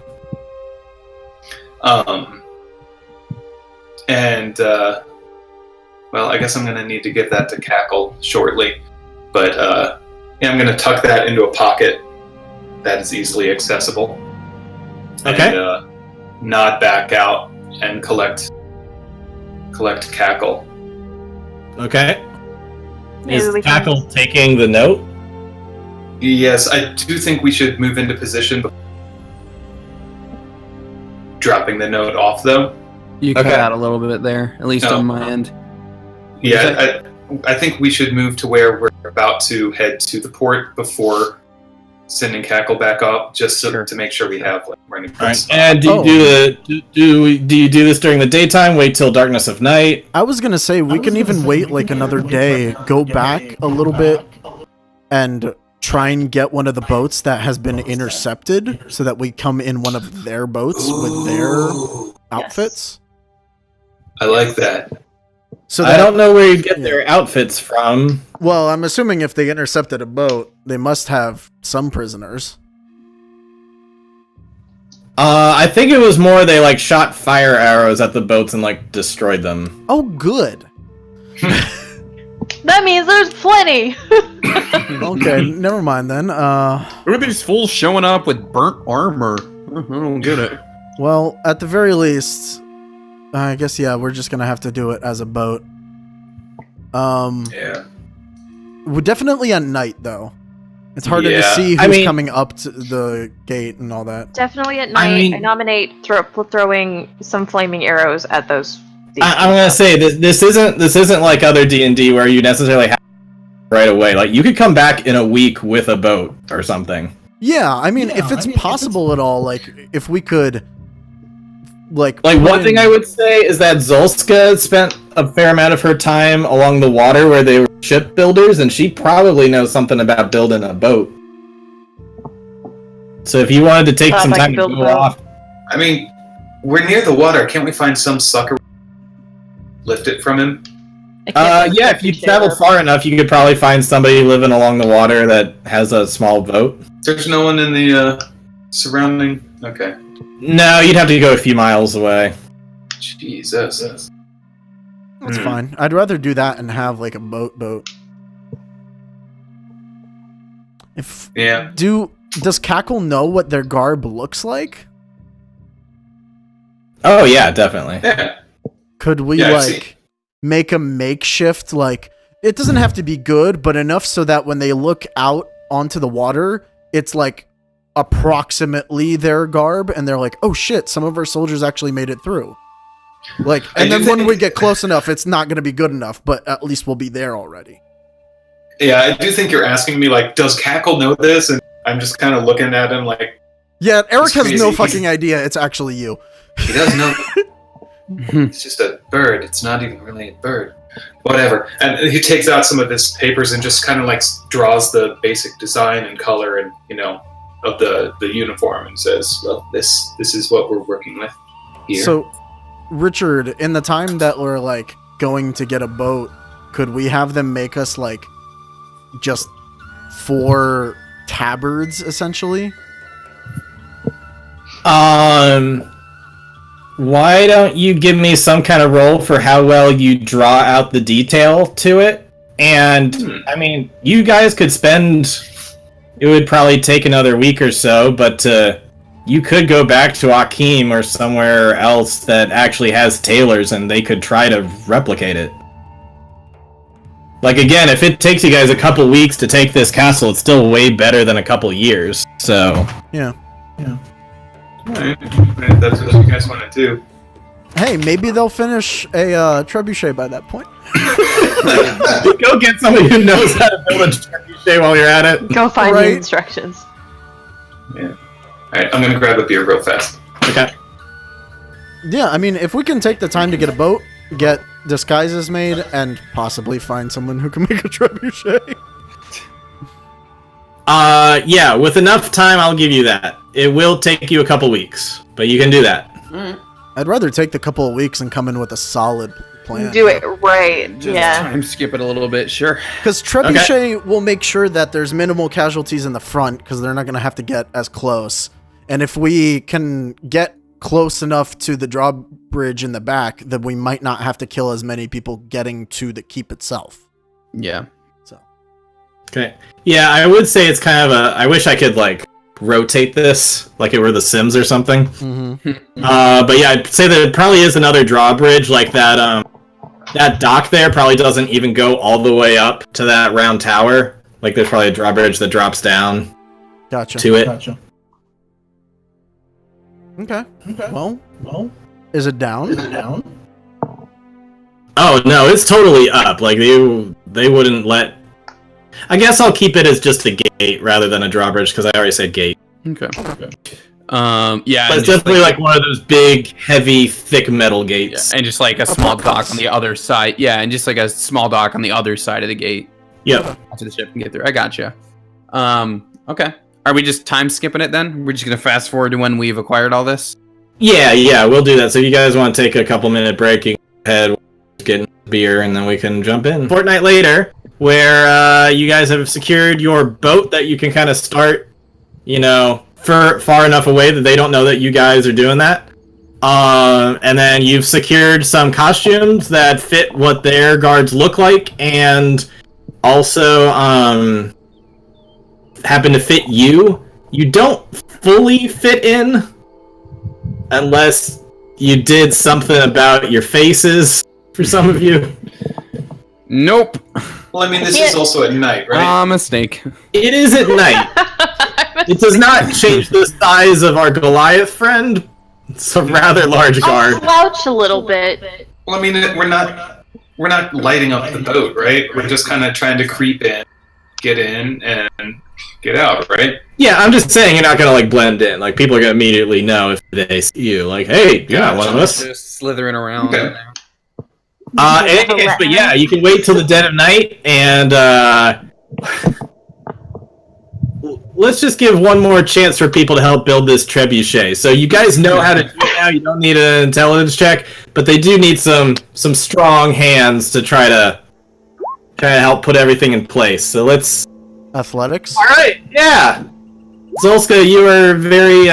And well, I guess I'm gonna need to give that to Cackle shortly, but yeah, I'm gonna tuck that into a pocket that is easily accessible. Okay. And nod back out and collect Cackle. Okay. Maybe Is we can- Cackle taking the note? Yes, I do think we should move into position before dropping the note off, though. You cut Okay. out a little bit there, at least No. on my end. Yeah, I think we should move to where we're about to head to the port before sending Cackle back up, just to make sure we have running All right. points. And do you do this during the daytime? Wait till darkness of night. I was gonna say we can even wait like another day, go back a little bit, and try and get one of the boats that has been intercepted, so that we come in one of their boats with their outfits. I like that. So I don't know where you get their outfits from. Well, I'm assuming if they intercepted a boat, they must have some prisoners. I think it was more they like shot fire arrows at the boats and like destroyed them. Oh, good. That means there's plenty. Okay, never mind then. Who are these fools showing up with burnt armor? I don't get it. Well, at the very least, I guess we're just gonna have to do it as a boat. Yeah. We're definitely at night though. It's harder to Yeah. see I who's mean- coming up to the gate and all that. Definitely at night. I mean- nominate throwing some flaming arrows at those. I'm gonna say this isn't like other D&D where you necessarily have right away. Like you could come back in a week with a boat or something. Yeah, I mean, if it's possible at all, like, if we could, like one thing I would say is that Zolska spent a fair amount of her time along the water where they were shipbuilders, and she probably knows something about building a boat. So if you wanted to take some time to go off... I mean, we're near the water. Can't we find some sucker lift it from him? Yeah, if you traveled far enough, you could probably find somebody living along the water that has a small boat. There's no one in the surrounding... Okay. No, you'd have to go a few miles away. Jesus. That's fine. I'd rather do that and have, like, a boat. Does Cackle know what their garb looks like? Oh, yeah, definitely. Yeah. Could we, make a makeshift, like, it doesn't have to be good, but enough so that when they look out onto the water, it's, like, approximately their garb, and they're like, oh shit, some of our soldiers actually made it through. Like, and then when we get close enough, it's not going to be good enough, but at least we'll be there already. Yeah, I do think you're asking me, like, does Cackle know this? And I'm just kind of looking at him like... Yeah, Eric has no fucking idea it's actually you. He does know. It's just a bird. It's not even really a bird. Whatever. And he takes out some of his papers and just kind of, like, draws the basic design and color and, you know, of the uniform and says, well, this is what we're working with here. So, Richard, in the time that we're, like, going to get a boat, could we have them make us, like, just 4 tabards, essentially? Why don't you give me some kind of roll for how well you draw out the detail to it? And, I mean, you guys could spend... It would probably take another week or so, but you could go back to Akeem or somewhere else that actually has tailors, and they could try to replicate it. Like, again, if it takes you guys a couple weeks to take this castle, it's still way better than a couple years, so... Yeah. Alright, if that's what you guys want to do. Hey, maybe they'll finish a trebuchet by that point. Go get somebody who knows how to build a trebuchet while you're at it. Go find the instructions. Yeah. Alright, I'm gonna grab a beer real fast. Okay. Yeah, I mean, if we can take the time to get a boat, get disguises made, and possibly find someone who can make a trebuchet. Yeah, with enough time, I'll give you that. It will take you a couple weeks, but you can do that. I'd rather take the couple of weeks and come in with a solid plan. Do it right, Just time skip it a little bit, sure. Because trebuchet will make sure that there's minimal casualties in the front, because they're not going to have to get as close. And if we can get close enough to the drawbridge in the back, then we might not have to kill as many people getting to the keep itself. Yeah. So. Okay. Yeah, I would say it's kind of a... I wish I could, like, rotate this like it were The Sims or something. But yeah, I'd say that it probably is another drawbridge, like that that dock there probably doesn't even go all the way up to that round tower. Like there's probably a drawbridge that drops down to it. Okay. Well, is it down? Oh no, it's totally up. Like they wouldn't let... I guess I'll keep it as just a gate rather than a drawbridge because I already said gate. Okay. Yeah. But it's definitely like one of those big, heavy, thick metal gates. Yeah, and just like a small dock on the other side. Yeah, and just like a small dock on the other side of the gate. Yep. So the ship can get through. I gotcha. Okay. Are we just time skipping it then? We're just gonna fast forward to when we've acquired all this? Yeah, we'll do that. So if you guys want to take a couple minute break, you can head, we'll get beer, and then we can jump in. A fortnight later, where you guys have secured your boat that you can kind of start, far enough away that they don't know that you guys are doing that. And then you've secured some costumes that fit what their guards look like, and also happen to fit you. You don't fully fit in, unless you did something about your faces for some of you. Nope. Well, I mean, this is also at night, right? Mistake. It is at night. It does not change the size of our Goliath friend. It's a rather large guard. I'll slouch a little bit. Well, I mean, we're not lighting up the boat, right? We're just kind of trying to creep in, get in, and get out, right? Yeah, I'm just saying you're not gonna like blend in. Like people are gonna immediately know if they see you. Like, hey, you're not one of us. Just slithering around. Okay. In any case, but yeah, you can wait till the dead of night, and let's just give one more chance for people to help build this trebuchet. So you guys know how to do it now. You don't need an intelligence check, but they do need some strong hands to try to help put everything in place. So let's. Athletics? All right, yeah. Zolska, you are very.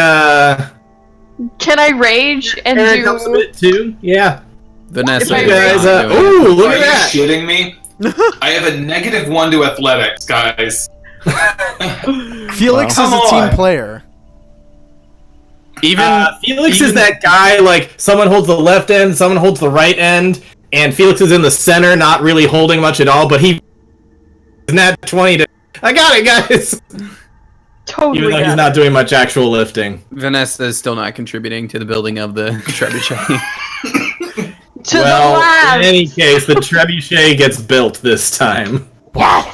Can I rage and Aaron helps a do? bit too. Yeah. Vanessa. If I You guys, is not doing it. ooh, look Are at you that. shitting me? I have a -1 to athletics, guys. Felix Wow. is a Come team on. player. Even Felix even- is that guy, like, someone holds the left end, someone holds the right end, and Felix is in the center, not really holding much at all, but he is not 20 to... I got it, guys! Totally. Even though he's got not doing much actual lifting. Vanessa is still not contributing to the building of the trebuchet. it. To the Well, lab. in any case, the trebuchet gets built this time. Yes.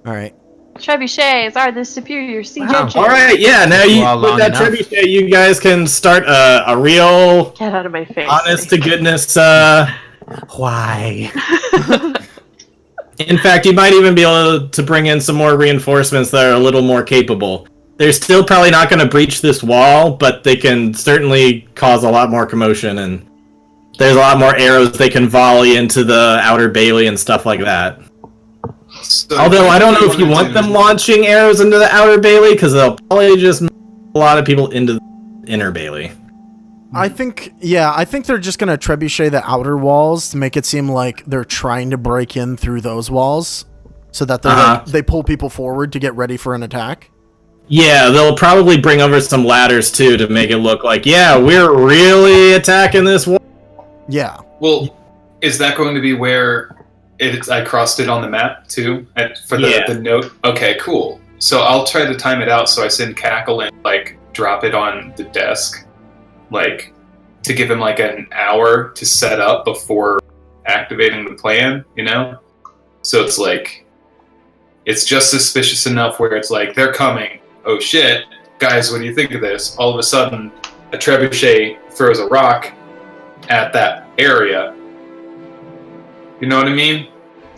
Alright. Trebuchets are the superior siege engine. Alright, yeah, now you Well, with long that enough. trebuchet, you guys can start a real, Get out of my face. honest to goodness, Why? in fact, you might even be able to bring in some more reinforcements that are a little more capable. They're still probably not going to breach this wall, but they can certainly cause a lot more commotion, and there's a lot more arrows they can volley into the outer bailey and stuff like that. So Although I don't know if you want them launching arrows into the outer bailey, because they'll probably just move a lot of people into the inner bailey. I think they're just gonna trebuchet the outer walls to make it seem like they're trying to break in through those walls, so that they pull people forward to get ready for an attack. Yeah, they'll probably bring over some ladders too to make it look like, yeah, we're really attacking this wall. Yeah. Well, is that going to be where I crossed it on the map too for the note? Okay, cool. So I'll try to time it out so I send Cackle and like drop it on the desk, like to give him like an hour to set up before activating the plan, you know? So it's like it's just suspicious enough where it's like they're coming. Oh shit, guys, what do you think of this? All of a sudden, a trebuchet throws a rock at that area. You know what I mean?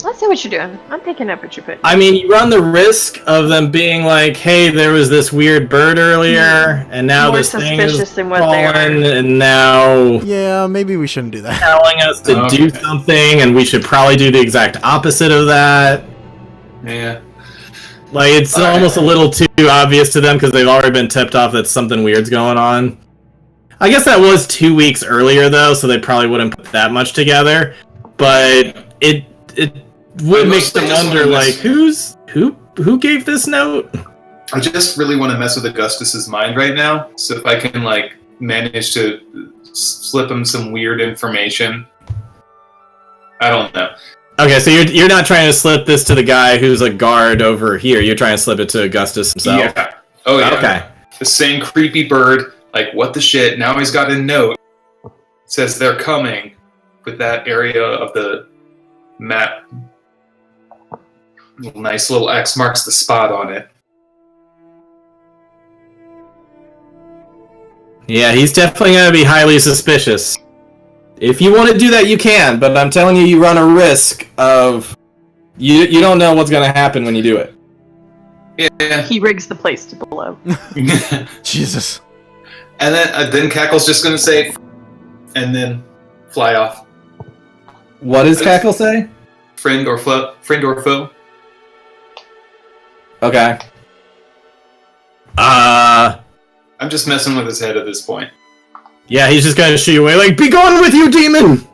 I see what you're doing. I'm picking up what you're putting. I mean, you run the risk of them being like, hey, there was this weird bird earlier, and now More this thing is suspicious than what they are. fallen, and now Yeah, maybe we shouldn't do that. telling us to do something, and we should probably do the exact opposite of that. Yeah. Like, it's almost a little too obvious to them because they've already been tipped off that something weird's going on. I guess that was 2 weeks earlier, though, so they probably wouldn't put that much together. But it would make them wonder, like, who gave this note? I just really want to mess with Augustus's mind right now. So if I can like manage to slip him some weird information, I don't know. Okay, so you're not trying to slip this to the guy who's a guard over here. You're trying to slip it to Augustus himself. Yeah. Oh yeah. Okay. The same creepy bird. Like what the shit? Now he's got a note. It says they're coming, with that area of the map. Nice little X marks the spot on it. Yeah, he's definitely going to be highly suspicious. If you want to do that, you can, but I'm telling you, you run a risk of... You don't know what's going to happen when you do it. Yeah. He rigs the place to blow. Jesus. And then Cackle's just gonna say, and then fly off. What does Cackle say? Friend or foe. Okay. I'm just messing with his head at this point. Yeah, he's just going to shoo you away, like, be gone with you, demon!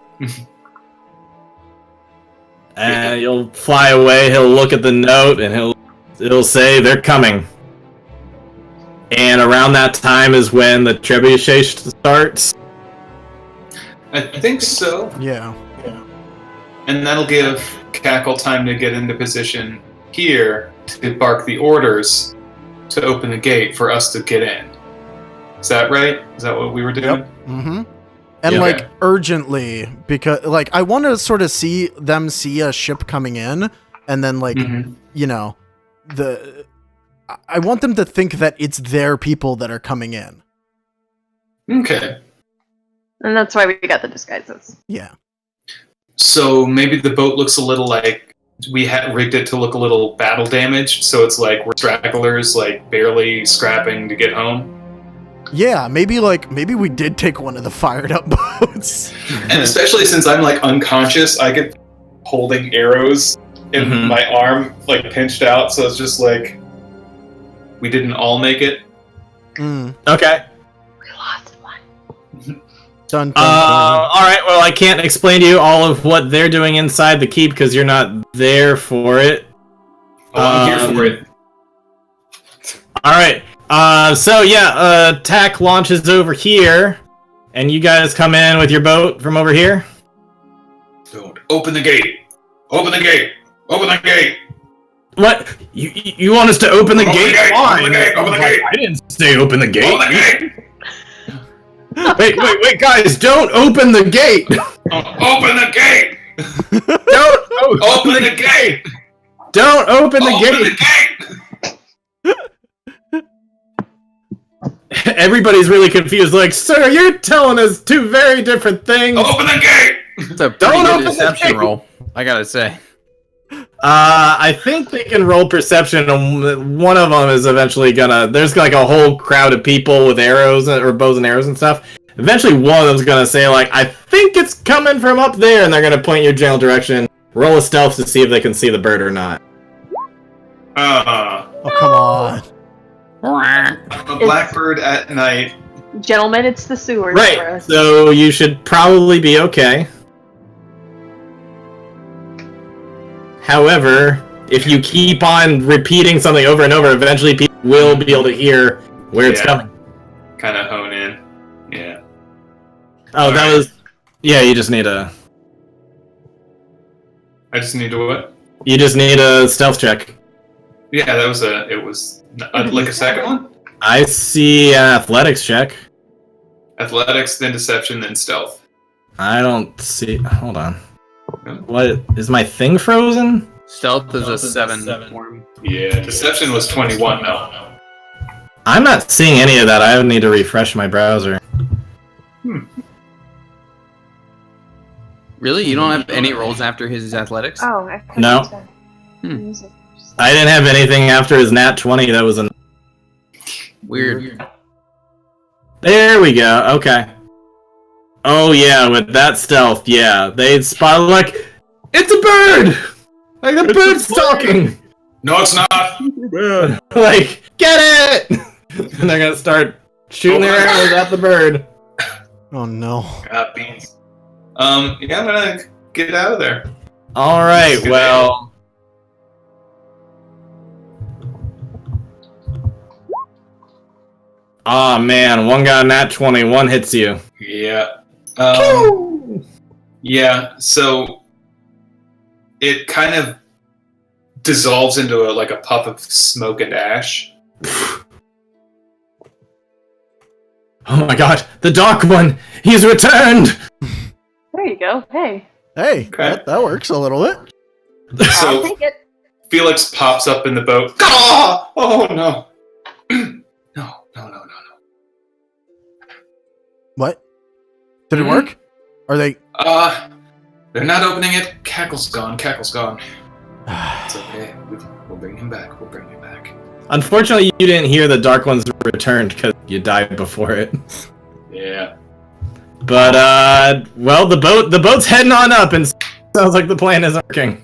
And you'll fly away, he'll look at the note, and it'll say, they're coming. And around that time is when the trebuchet starts. I think so. Yeah. And that'll give Cackle time to get into position here to bark the orders to open the gate for us to get in. Is that right? Is that what we were doing? Mm-hmm. And Yeah. like urgently, because like I want to sort of see them see a ship coming in, and then like Mhm. you know, the I want them to think that it's their people that are coming in. Okay. And that's why we got the disguises. Yeah. So maybe the boat looks a little like we had rigged it to look a little battle damaged, so it's like we're stragglers, like barely scrapping to get home. Yeah, maybe we did take one of the fired up boats. And especially since I'm like unconscious, I get holding arrows in my arm, like pinched out, so it's just like we didn't all make it. Okay. We lost one. Dun, dun, dun. All right. Well, I can't explain to you all of what they're doing inside the keep because you're not there for it. Oh, I'm here for it. All right. So yeah, attack launches over here, and you guys come in with your boat from over here. Don't open the gate. Open the gate. Open the gate. What? You want us to open the gate? Why? Open the gate. Open the gate. I didn't say open the gate. Open the gate. Wait, guys! Don't open the gate! Open the gate. Don't Open the gate. Don't open the Open gate! the gate. Everybody's really confused. Like, sir, you're telling us two very different things. Open the gate. It's a pretty good deception roll, I gotta say. I think they can roll perception, and one of them is eventually gonna. There's like a whole crowd of people with arrows or bows and arrows and stuff. Eventually, one of them's gonna say, like, I think it's coming from up there, and they're gonna point your general direction. Roll a stealth to see if they can see the bird or not. Oh, come on. I'm a blackbird at night. Gentlemen, it's the sewers. for Right. us. So you should probably be okay. However, if you keep on repeating something over and over, eventually people will be able to hear where it's coming. Kind of hone in. Yeah. Oh, that was... Yeah, you just need a... I just need to what? You just need a stealth check. Yeah, that was it was like a second one? I see an athletics check. Athletics, then deception, then stealth. I don't see... Hold on. What? Is my thing frozen? Stealth is a 7. Yeah, deception was 21 though. I'm not seeing any of that. I need to refresh my browser. Really? You don't have any rolls after his athletics? Oh, I No. I didn't have anything after his nat 20. That was a... Weird. There we go. Okay. Oh yeah, with that stealth, yeah. They spot like, it's a bird! Like the bird's talking! No, it's not! Like, get it! And they're gonna start shooting their arrows at the bird. Oh no. God, beans. Yeah, I'm gonna get out of there. Alright, well... Aw, man, one got a nat 20, one hits you. Yeah. Yeah, so it kind of dissolves into like a puff of smoke and ash. Oh my god, the Dark One! He's returned! There you go. Hey. Hey, Okay. that works a little bit. I'll So take it. Felix pops up in the boat. Ah! Oh no. No. What? Did it work? Are they... They're not opening it. Cackle's gone. It's okay. We'll bring him back. Unfortunately, you didn't hear the Dark One's returned because you died before it. Yeah. But, well, the boat's heading on up, and sounds like the plan is working.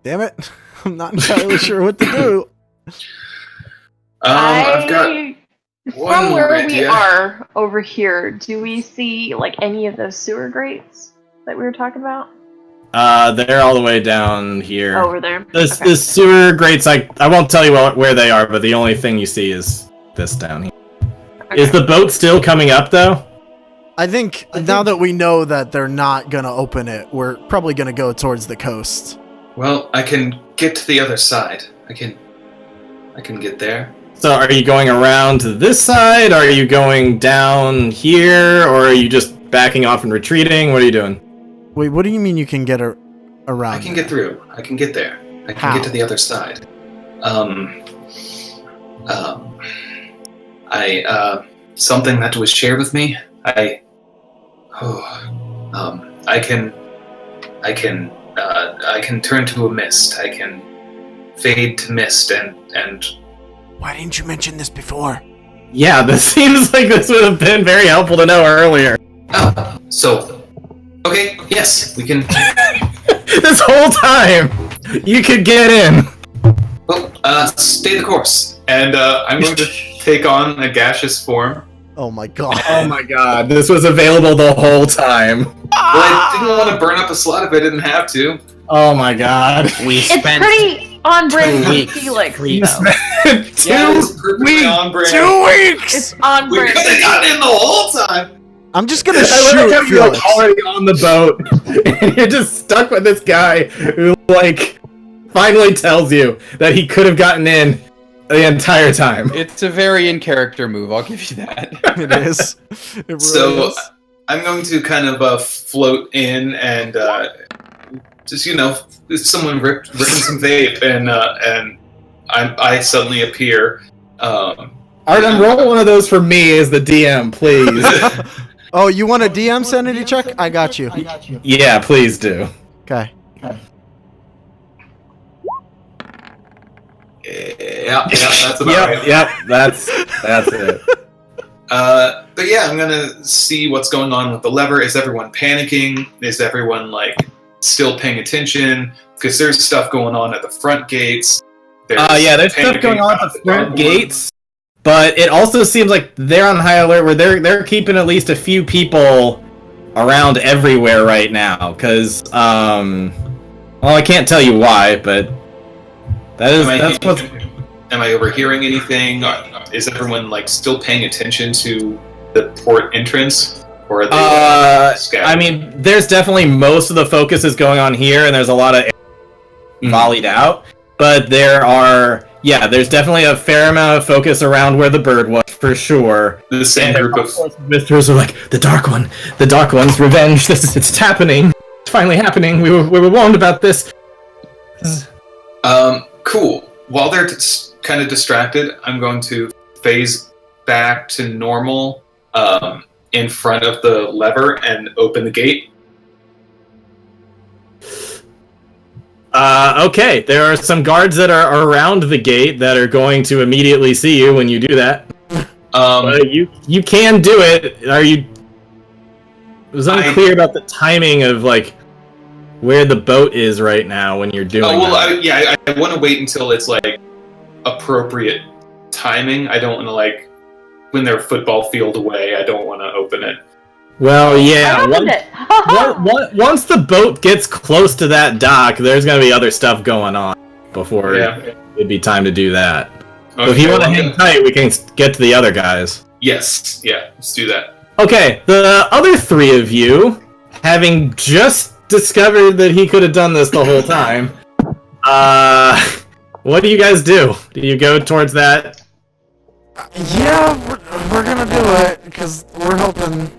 Damn it. I'm not entirely sure what to do. I've got one From where we idea. are over here, do we see like any of those sewer grates that we were talking about? They're all the way down here. Over there. The sewer grates, I won't tell you where they are, but the only thing you see is this down here. Okay. Is the boat still coming up, though? I think now that we know that they're not going to open it, we're probably going to go towards the coast. Well, I can get to the other side. I can get there. So are you going around to this side? Are you going down here? Or are you just backing off and retreating? What are you doing? Wait, what do you mean you can get around? I can get through. I can get there. I can How? get to the other side. Something that was shared with me. I can turn to a mist. I can fade to mist, and Why didn't you mention this before? Yeah, this seems like this would have been very helpful to know earlier. Okay, yes, we can. This whole time, you could get in. Well, stay the course, and I'm going to take on a gaseous form. Oh my god. Oh my god, this was available the whole time. Well, I didn't want to burn up a slot if I didn't have to. Oh my god. We It's spent pretty on brand 2 for weeks. Felix. Free- though. It's perfectly on brand. 2 weeks! It's on We brand. could have gotten in the whole time. I'm just gonna I like how shoot you're Felix. like already on the boat, and you're just stuck with this guy who like finally tells you that he could have gotten in the entire time. It's a very in character move. I'll give you that. It is. It really So is. I'm going to kind of float in and just someone written some vape, and I suddenly appear. Artem, roll one of those for me as the DM, please. Oh, you want a DM sanity check? I got you. Yeah, please do. Okay. Yeah, that's about right. Yep, that's it. But yeah, I'm gonna see what's going on with the lever. Is everyone panicking? Is everyone like still paying attention? Because there's stuff going on at the front gates. There's stuff going on at the front gates, but it also seems like they're on high alert where they're keeping at least a few people around everywhere right now. Because, well, I can't tell you why, but Am I overhearing anything? Is everyone like still paying attention to the port entrance, or are they scattered? I mean, there's definitely most of the focus is going on here, and there's a lot of volleyed out. But there's definitely a fair amount of focus around where the bird was, for sure. The same group of Misters are like, the dark one's revenge. It's happening. It's finally happening. We were warned about this. Cool. While they're kind of distracted, I'm going to phase back to normal in front of the lever and open the gate. Okay, there are some guards that are around the gate that are going to immediately see you when you do that. You can do it. It was unclear about the timing of like where the boat is right now when you're doing that. I want to wait until it's like appropriate timing. I don't want to like when they're football field away. I don't want to open it. Well, yeah. I opened it. Once the boat gets close to that dock, there's gonna be other stuff going on before it'd be time to do that. Okay, So if you want to hang tight, we can get to the other guys. Yes, yeah, let's do that. Okay, the other three of you, having just discovered that he could have done this the whole time, what do you guys do? Do you go towards that? Yeah, we're gonna do it because we're hoping.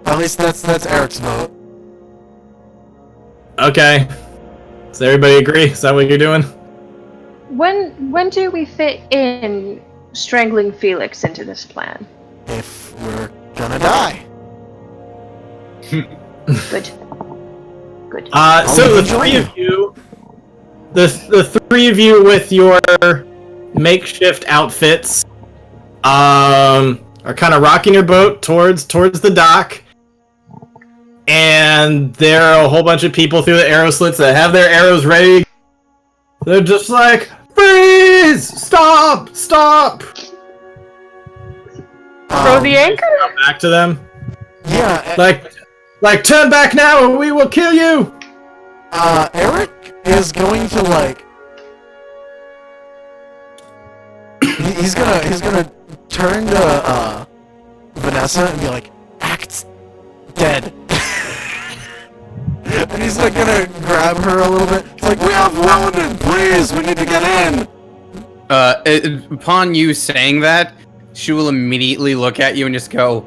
At least that's Eric's vote. Okay. Does everybody agree? Is that what you're doing? When do we fit in strangling Felix into this plan? If we're gonna die. Good. Good. So the three of you, the three of you with your makeshift outfits, are kind of rocking your boat towards the dock, and there are a whole bunch of people through the arrow slits that have their arrows ready. They're just like, freeze! Stop! Stop! Throw the anchor? Come back to them. Yeah. Like, turn back now or we will kill you! Eric is going to like. He's gonna turn to Vanessa and be like, act dead. And he's like gonna grab her a little bit. It's like, we have wounded, please, we need to get in. Upon you saying that, she will immediately look at you and just go,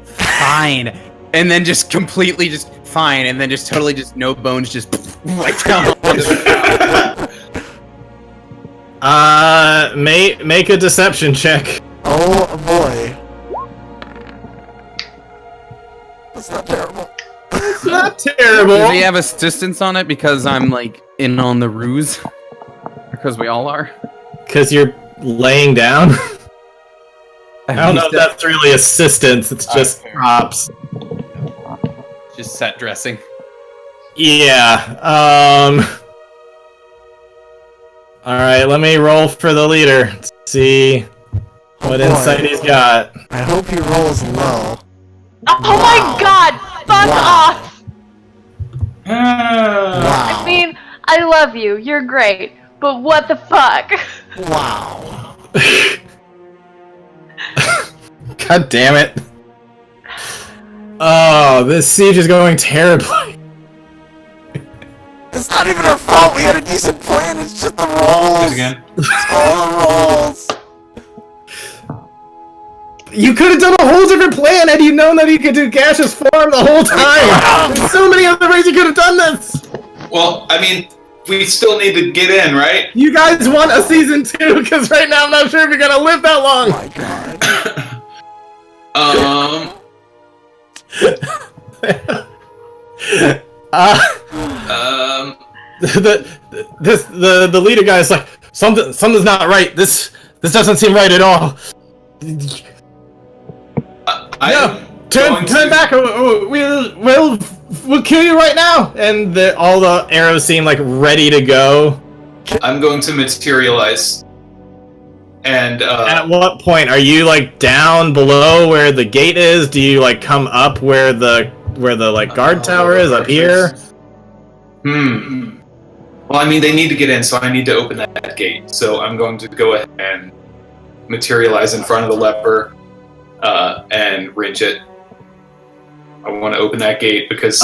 fine. And then just completely just fine. And then just totally just no bones, just Make a deception check. Oh boy. That's not terrible. It's not terrible. Does he have assistance on it because I'm like in on the ruse? Because we all are. Because you're laying down. I don't know if that's really assistance. It's just props. Just set dressing. Yeah. All right. Let me roll for the leader. To see what insight he's got. I hope he rolls low. Oh my god! Fuck off! Wow. I mean, I love you. You're great. But what the fuck? Wow. God damn it. Oh, this siege is going terribly. It's not even our fault. We had a decent plan. It's just the rolls. Again. It's all the rolls. You could have done a whole different plan had you known that you could do gaseous form the whole time. There's so many other ways you could have done this. Well, I mean, we still need to get in, right? You guys want a season 2 because right now I'm not sure if you're gonna live that long. Oh my god. The leader guy is like, something's not right. This doesn't seem right at all. Turn back. We'll kill you right now. And all the arrows seem like ready to go. I'm going to materialize. And at what point are you like down below where the gate is? Do you like come up where the like guard tower is up here? Well, I mean, they need to get in, so I need to open that gate. So I'm going to go ahead and materialize in front of the leper and wrench it. I want to open that gate because.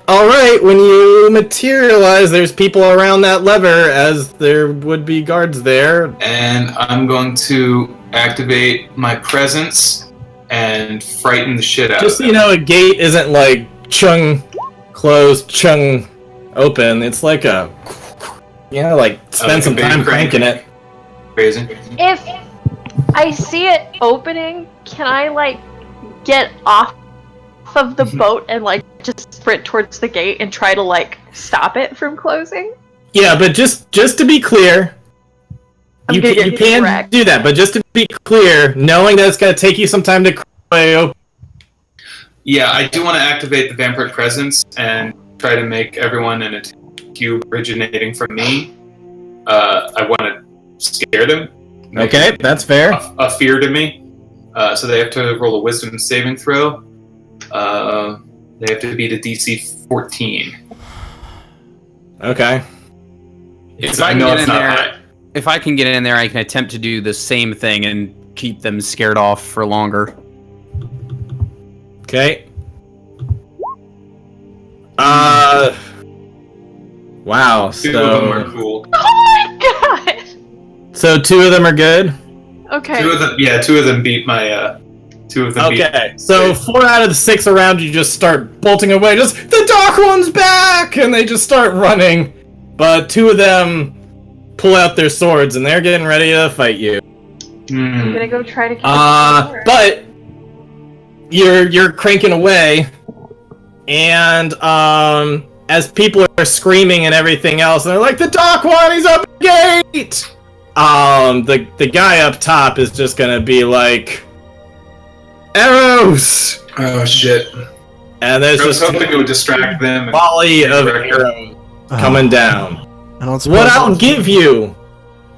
All right, when you materialize, there's people around that lever, as there would be guards there. And I'm going to activate my presence and frighten the shit out Just of so them. you know, a gate isn't like chung closed, chung open. It's like a, like spend some time cranking it. Crazy. If I see it opening, can I, like, get off of the boat and, like, just sprint towards the gate and try to, like, stop it from closing? Yeah, but just to be clear, you can do that, but just to be clear, knowing that it's going to take you some time to crack open. Yeah, I do want to activate the vampiric presence and try to make everyone in a cube originating from me. I want to scare them. Okay, that's fair. A fear to me. So they have to roll a wisdom saving throw. They have to beat a DC 14. Okay. If I can get in there, if I can get in there, I can attempt to do the same thing and keep them scared off for longer. Okay. Wow. Two of them are cool. Oh my god! So 2 of them are good. Okay. Two of them beat my. 2 of them. Okay. So 4 out of the 6 around you just start bolting away. Just the dark one's back, and they just start running. But 2 of them pull out their swords, and they're getting ready to fight you. I'm gonna go try to kill the but you're cranking away, and as people are screaming and everything else, and they're like, "The dark one, he's up the gate!" The guy up top is just gonna be like, "Arrows!" Oh shit! And there's I was just hoping it would distract them. a volley of arrows coming down. What I'll give you,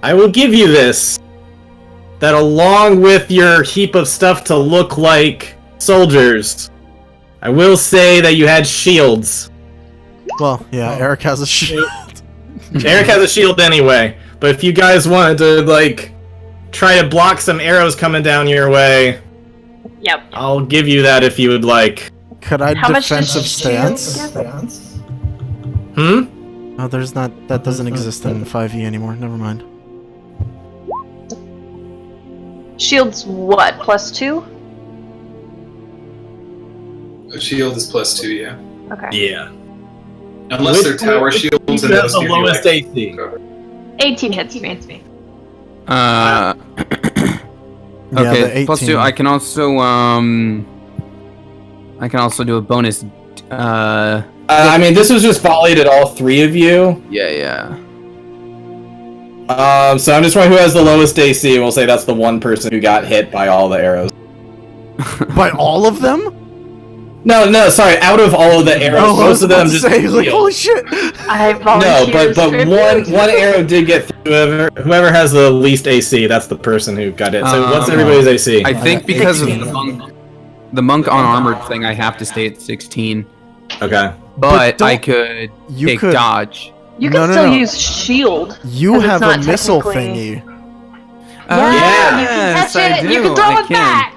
I will give you this. That along with your heap of stuff to look like soldiers, I will say that you had shields. Well, yeah, Eric has a shield. Eric has a shield anyway, but if you guys wanted to, like, try to block some arrows coming down your way, Yep. I'll give you that if you would like. Could I How much defensive does shield stance? Hmm? Oh, there's not. That doesn't exist in 5e anymore. Never mind. Shield's what? +2? A shield is +2, yeah. Okay. Yeah. Unless they're tower shields and That's those the give you, lowest like, AC. cover. 18 hits me. Yeah, Okay, the plus 18. two. I can also do a bonus. I mean, this was just volleyed at all three of you. Yeah. So I'm just wondering who has the lowest AC, and we'll say that's the one person who got hit by all the arrows. By all of them? No, sorry. Out of all of the arrows, most of them just like, holy shit! I no, volunteer. but one arrow did get through. Whoever has the least AC, that's the person who got hit. So what's everybody's AC? I think because of 18. the monk unarmored thing, I have to stay at 16. Okay. But I don't- could you take could- dodge. You can No, still no. use shield. You 'Cause it's have a not missile technically- thingy. Yeah, you yes, can catch I it. You do, can throw I it can. back.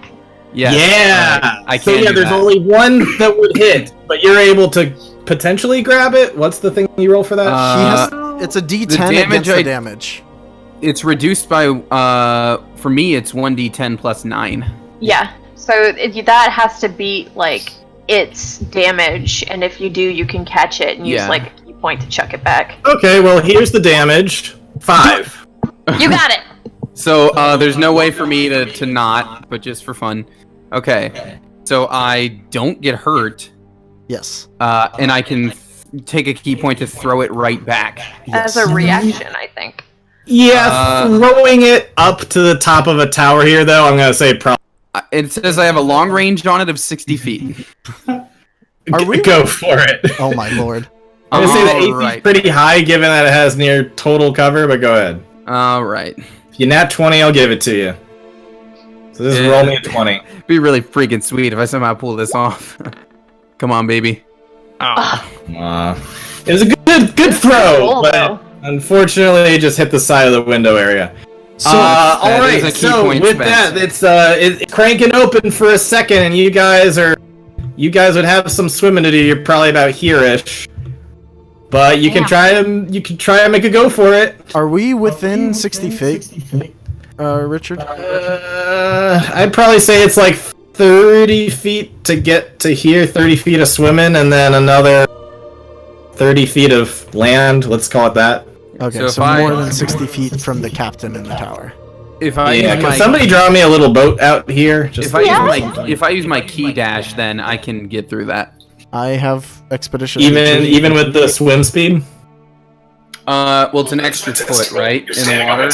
Yes, Yeah. I So can yeah, do there's that. only one that would hit, but you're able to potentially grab it. What's the thing you roll for that? He has. It's a D10 damage against the I- damage. It's reduced by for me it's 1d10 plus 9. Yeah. So that has to beat like its damage, and if you do, you can catch it and use Yeah. like a key point to chuck it back. Okay, well here's the damage. 5. You got it. So there's no way for me to not, but just for fun. Okay. So I don't get hurt, Yes. and I can take a key point to throw it right back. As a reaction, I think. Yeah, throwing it up to the top of a tower here, though, I'm gonna say probably. It says I have a long range on it of 60 feet. Are we- Go for it. Oh my lord. I'm gonna say the AC is Alright. pretty high, given that it has near total cover. But go ahead. All right. If you nat 20, I'll give it to you. So this is roll me a 20. Be really freaking sweet if I somehow pull this off. Come on, baby. Oh. It was a good throw, Cool, but though. unfortunately, it just hit the side of the window area. So that all is right. a key So point with spent. that, it's cranking open for a second, and you guys would have some swimming to do. You're probably about here-ish, but you can try and make a go for it. are we within 60 feet? Richard? I'd probably say it's like 30 feet to get to here, 30 feet of swimming, and then another 30 feet of land. Let's call it that. Okay, So so, if more I- than 60 feet from the captain in the tower. If I Yeah, use can my, somebody draw me a little boat out here? Just if I use my key dash, then I can get through that. I have expedition. even with the swim speed. Well, it's an extra foot, right, in the water.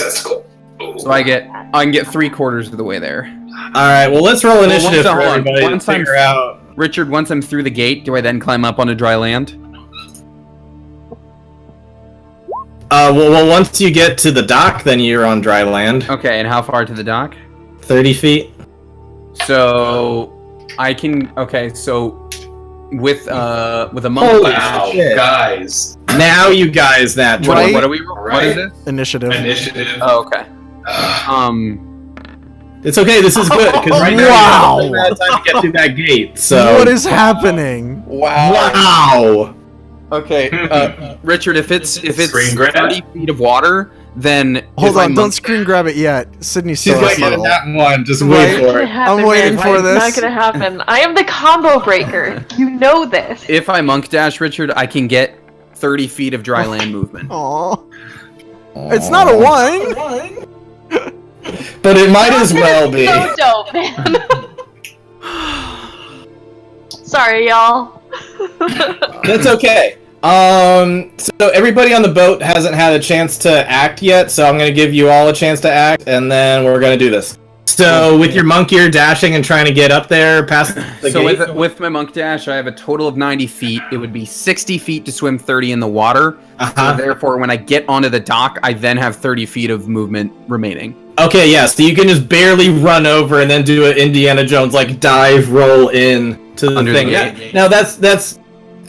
So I can get 3/4 of the way there. All right, well let's roll Well, initiative hold for on. everybody to Once I'm- figure out. Richard, once I'm through the gate, do I then climb up onto dry land? Well, once you get to the dock, then you're on dry land. Okay, and how far to the dock? 30 feet. So I can. Okay, so with a monk Holy dash. shit. Guys. Now you guys that Right. What are we? What is this? Initiative. Initiative. Oh, okay. It's okay. This is good because right Wow. now you have time to get through that gate. So What is happening? wow. Okay, Richard, if it's Screen grab. 30 feet of water, then Hold if I on, don't monk- screen grab it yet. Sydney's She's still gonna get asleep. that one. Just Right. wait for it. I'm waiting for It's this. not gonna happen. I am the combo breaker. You know this. If I monk dash, Richard, I can get 30 feet of dry land movement. Aw. It's not a 1. But it might as well be. So dope, man. Sorry, y'all. That's okay. So everybody on the boat hasn't had a chance to act yet, so I'm gonna give you all a chance to act, and then we're gonna do this. So with your monk, you're dashing and trying to get up there past the So gate. with my monk dash, I have a total of 90 feet. It would be 60 feet to swim 30 in the water. So therefore, when I get onto the dock, I then have 30 feet of movement remaining. Okay, yeah, so you can just barely run over and then do an Indiana Jones like dive roll in to the Under thing. the Yeah. gate. Now that's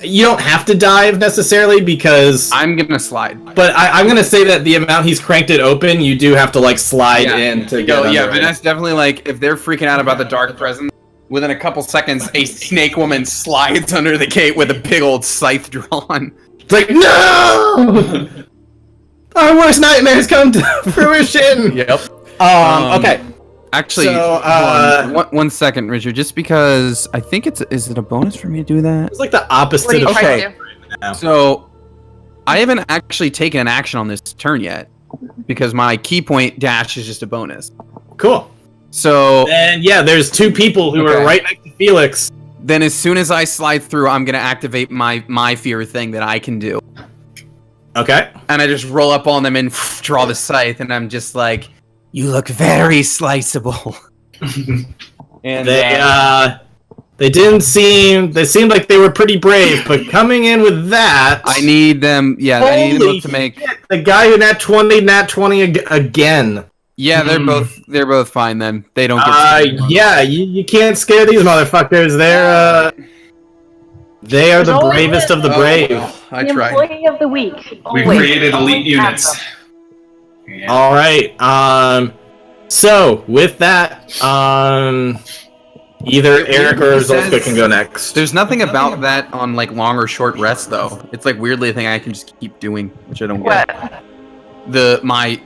you don't have to dive necessarily because I'm gonna slide. but I'm gonna say that the amount he's cranked it open, you do have to like slide in to get under yeah, it. Vanessa's definitely like, if they're freaking out about the dark presence, within a couple seconds, a snake woman slides under the gate with a big old scythe drawn. It's like, no! Our worst nightmares come to fruition! Yep. Okay. Actually, So, hold on. One second, Richard. Just because I think is it a bonus for me to do that? It's like the opposite What are you of trying okay. to do? Yeah. So, I haven't actually taken an action on this turn yet because my key point dash is just a bonus. Cool. So, And yeah, there's 2 people who are right next to Felix. then as soon as I slide through, I'm going to activate my fear thing that I can do. Okay. And I just roll up on them and draw the scythe, and I'm just like, you look very sliceable. And they seemed like they were pretty brave, but coming in with that, I need them. Yeah, I need them to make. Shit, the guy who nat 20 again. Yeah, they're both fine then. They don't get. Yeah, you can't scare these motherfuckers. They are the bravest of the brave. I the tried. employee of the week. We Always. created elite units. Yeah. All right. So with that, either Eric or Zolska can go next. There's nothing about that on like long or short rest though. It's like weirdly a thing I can just keep doing, which I don't get. What?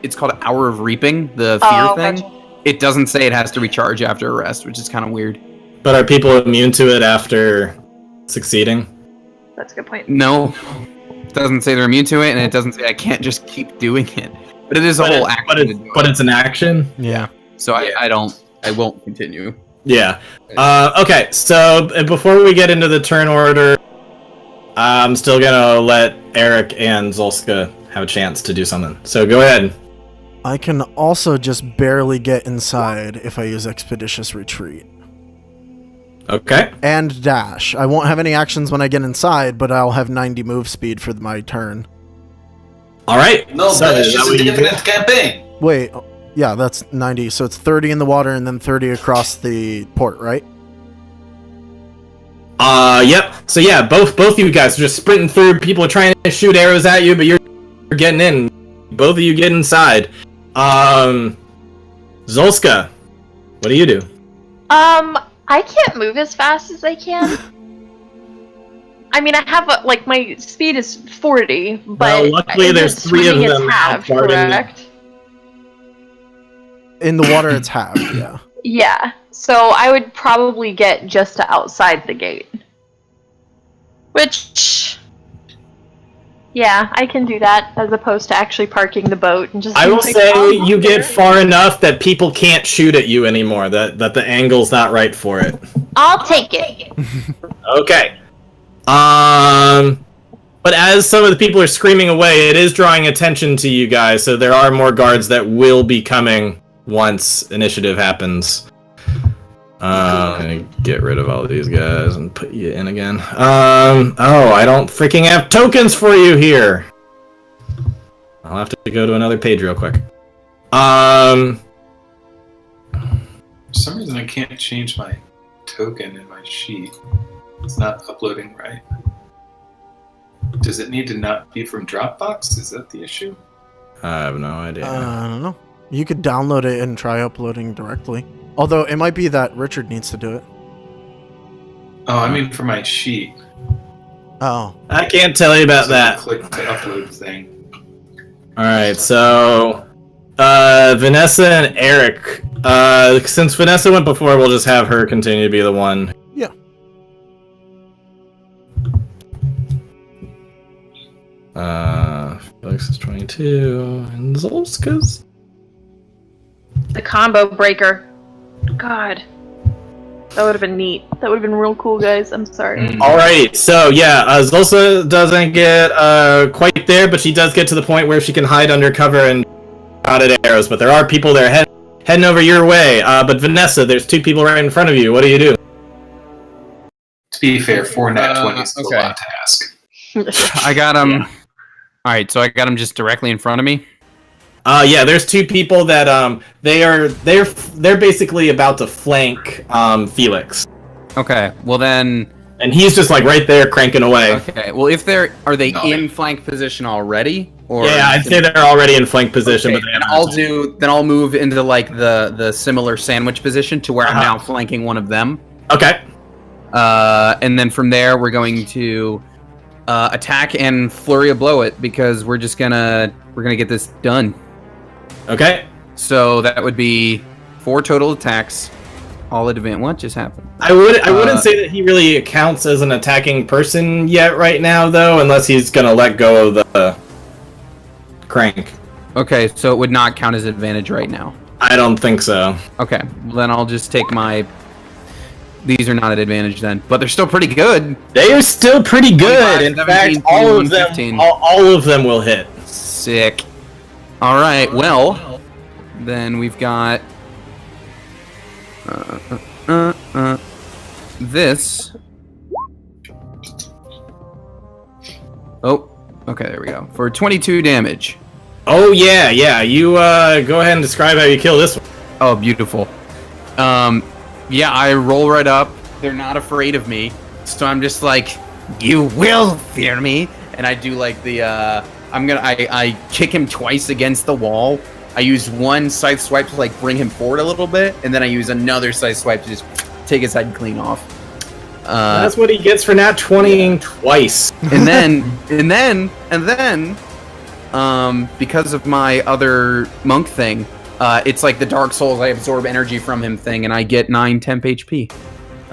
It's called Hour of Reaping, the fear thing. Gotcha. It doesn't say it has to recharge after a rest, which is kind of weird. But are people immune to it after succeeding? That's a good point. No, it doesn't say they're immune to it, and it doesn't say I can't just keep doing it. But it is a whole action. But it's an action. Yeah. So I won't continue. Yeah. Okay. So before we get into the turn order, I'm still gonna let Eric and Zolska have a chance to do something. So go ahead. I can also just barely get inside if I use Expeditious Retreat. Okay. And dash. I won't have any actions when I get inside, but I'll have 90 move speed for my turn. All right. No, so that's is that just what a you do? different campaign. Wait, yeah, that's 90. So it's 30 in the water and then 30 across the port, right? Yep. So yeah, both you guys are just sprinting through. People are trying to shoot arrows at you, but you're getting in. Both of you get inside. Zolska, what do you do? I can't move as fast as I can. I mean, I have my speed is 40, but Well, luckily there's 3 of swimming is them half, outguarding them. correct? In the water, it's half, yeah. Yeah. So I would probably get just to outside the gate. Which, yeah, I can do that as opposed to actually parking the boat and just. I will like, say oh, you there. get far enough that people can't shoot at you anymore. That the angle's not right for it. I'll take it. Okay. But as some of the people are screaming away, it is drawing attention to you guys, so there are more guards that will be coming once initiative happens. I'm gonna get rid of all of these guys and put you in again. Oh, I don't freaking have tokens for you here. I'll have to go to another page real quick. For some reason, I can't change my token in my sheet. It's not uploading right. Does it need to not be from Dropbox? Is that the issue? I have no idea. I don't know. You could download it and try uploading directly. Although it might be that Richard needs to do it. Oh, I mean for my sheet. Oh. I can't tell you about So that. Click the upload thing. Alright, so Vanessa and Eric. Since Vanessa went before, we'll just have her continue to be the one. Yeah. Felix is 22, and Zolska's. The combo breaker. God. That would have been neat. That would have been real cool, guys. I'm sorry. Alright, so yeah, Zolska doesn't get quite there, but she does get to the point where she can hide under cover and shout at arrows, but there are people there heading over your way. But Vanessa, there's 2 people right in front of you. What do you do? To be fair, 4 nat 20s is okay. a lot to ask. I got him. All right, so I got him just directly in front of me. Yeah, there's 2 people that they're basically about to flank Felix, Okay, well then. and he's just like right there cranking away. Okay, well if are they No. in flank position already? Or Yeah, I'd say they're already in flank position. Okay, But then I'll move into like the similar sandwich position to where I'm now flanking one of them. Okay. And then from there we're going to attack and flurry of blow it because we're gonna get this done. Okay. So that would be 4 total attacks all advance. What just happened? I wouldn't say that he really counts as an attacking person yet right now, though, unless he's gonna let go of the crank. Okay, so it would not count as advantage right now. I don't think so. Okay, well, then I'll just take my... These are not at advantage then, but they're still pretty good. They are still pretty good. 25, In 17, fact, all of 15. them, all of them will hit. Sick. All right, well, then we've got this. Oh, okay, there we go. For 22 damage. Oh yeah. You go ahead and describe how you kill this one. Oh, beautiful. Yeah, I roll right up. They're not afraid of me, so I'm just like, you will fear me, and I do like the I kick him twice against the wall. I use one scythe swipe to like bring him forward a little bit, and then I use another scythe swipe to just take his head clean off. That's what he gets for not 20ing twice. And then, because of my other monk thing, it's like the Dark Souls, I absorb energy from him thing, and I get 9 temp HP.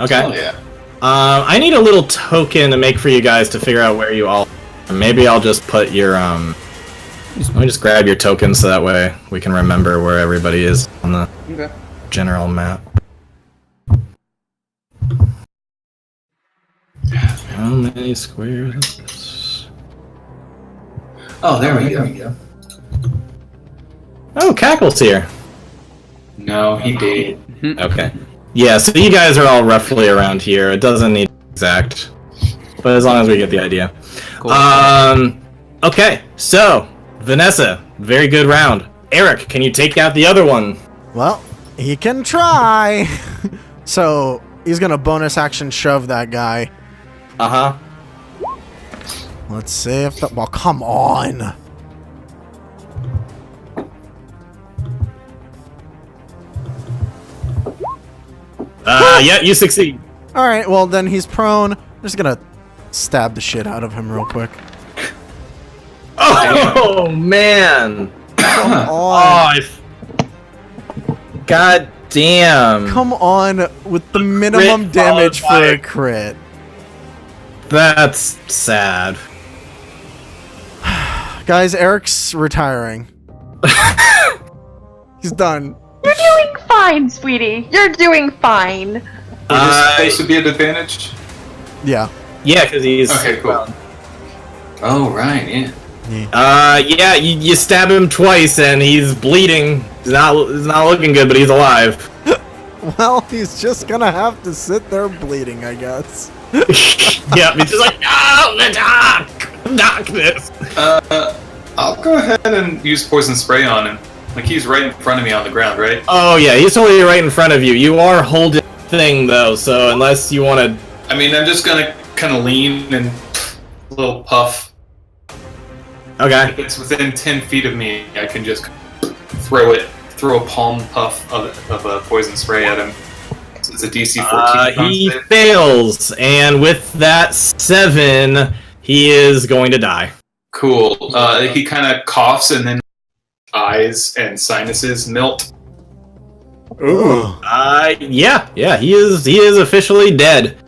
Okay. Oh, yeah. I need a little token to make for you guys to figure out where you all... Maybe I'll just put your, Let me just grab your token so that way we can remember where everybody is on the general map. How many squares? Oh, there we go. Oh, Cackle's here. No, he did. Okay. Yeah, so you guys are all roughly around here. It doesn't need exact, but as long as we get the idea. Cool. Okay, so, Vanessa, very good round. Eric, can you take out the other one? Well, he can try. So he's gonna bonus action shove that guy. Uh-huh. Let's see if the... Well, come on. Yeah, you succeed. Alright, well then he's prone. I'm just gonna stab the shit out of him real quick. Oh, man. Come Oh, on. God damn. Come on with the minimum Crit damage followed for a by- crit. That's sad. Guys, Eric's retiring. He's done. You're doing fine, sweetie. You're doing fine. We're just supposed to be at advantage? Yeah. Yeah, because he's... Okay, cool. Oh, right, yeah. Yeah, you stab him twice and he's bleeding. It's not looking good, but he's alive. Well, he's just gonna have to sit there bleeding, I guess. Yep, he's just like, oh, the darkness. I'll go ahead and use poison spray on him. Like, he's right in front of me on the ground, right? Oh yeah, he's totally right in front of you. You are holding the thing though, so unless you want to... I mean, I'm just gonna kind of lean and a little puff. Okay. If it's within 10 feet of me, I can just throw a palm puff of poison spray at him. So it's a DC 14. He fails, and with that 7, he is going to die. Cool. He kind of coughs and then eyes and sinuses melt. Ooh. Yeah, he is officially dead.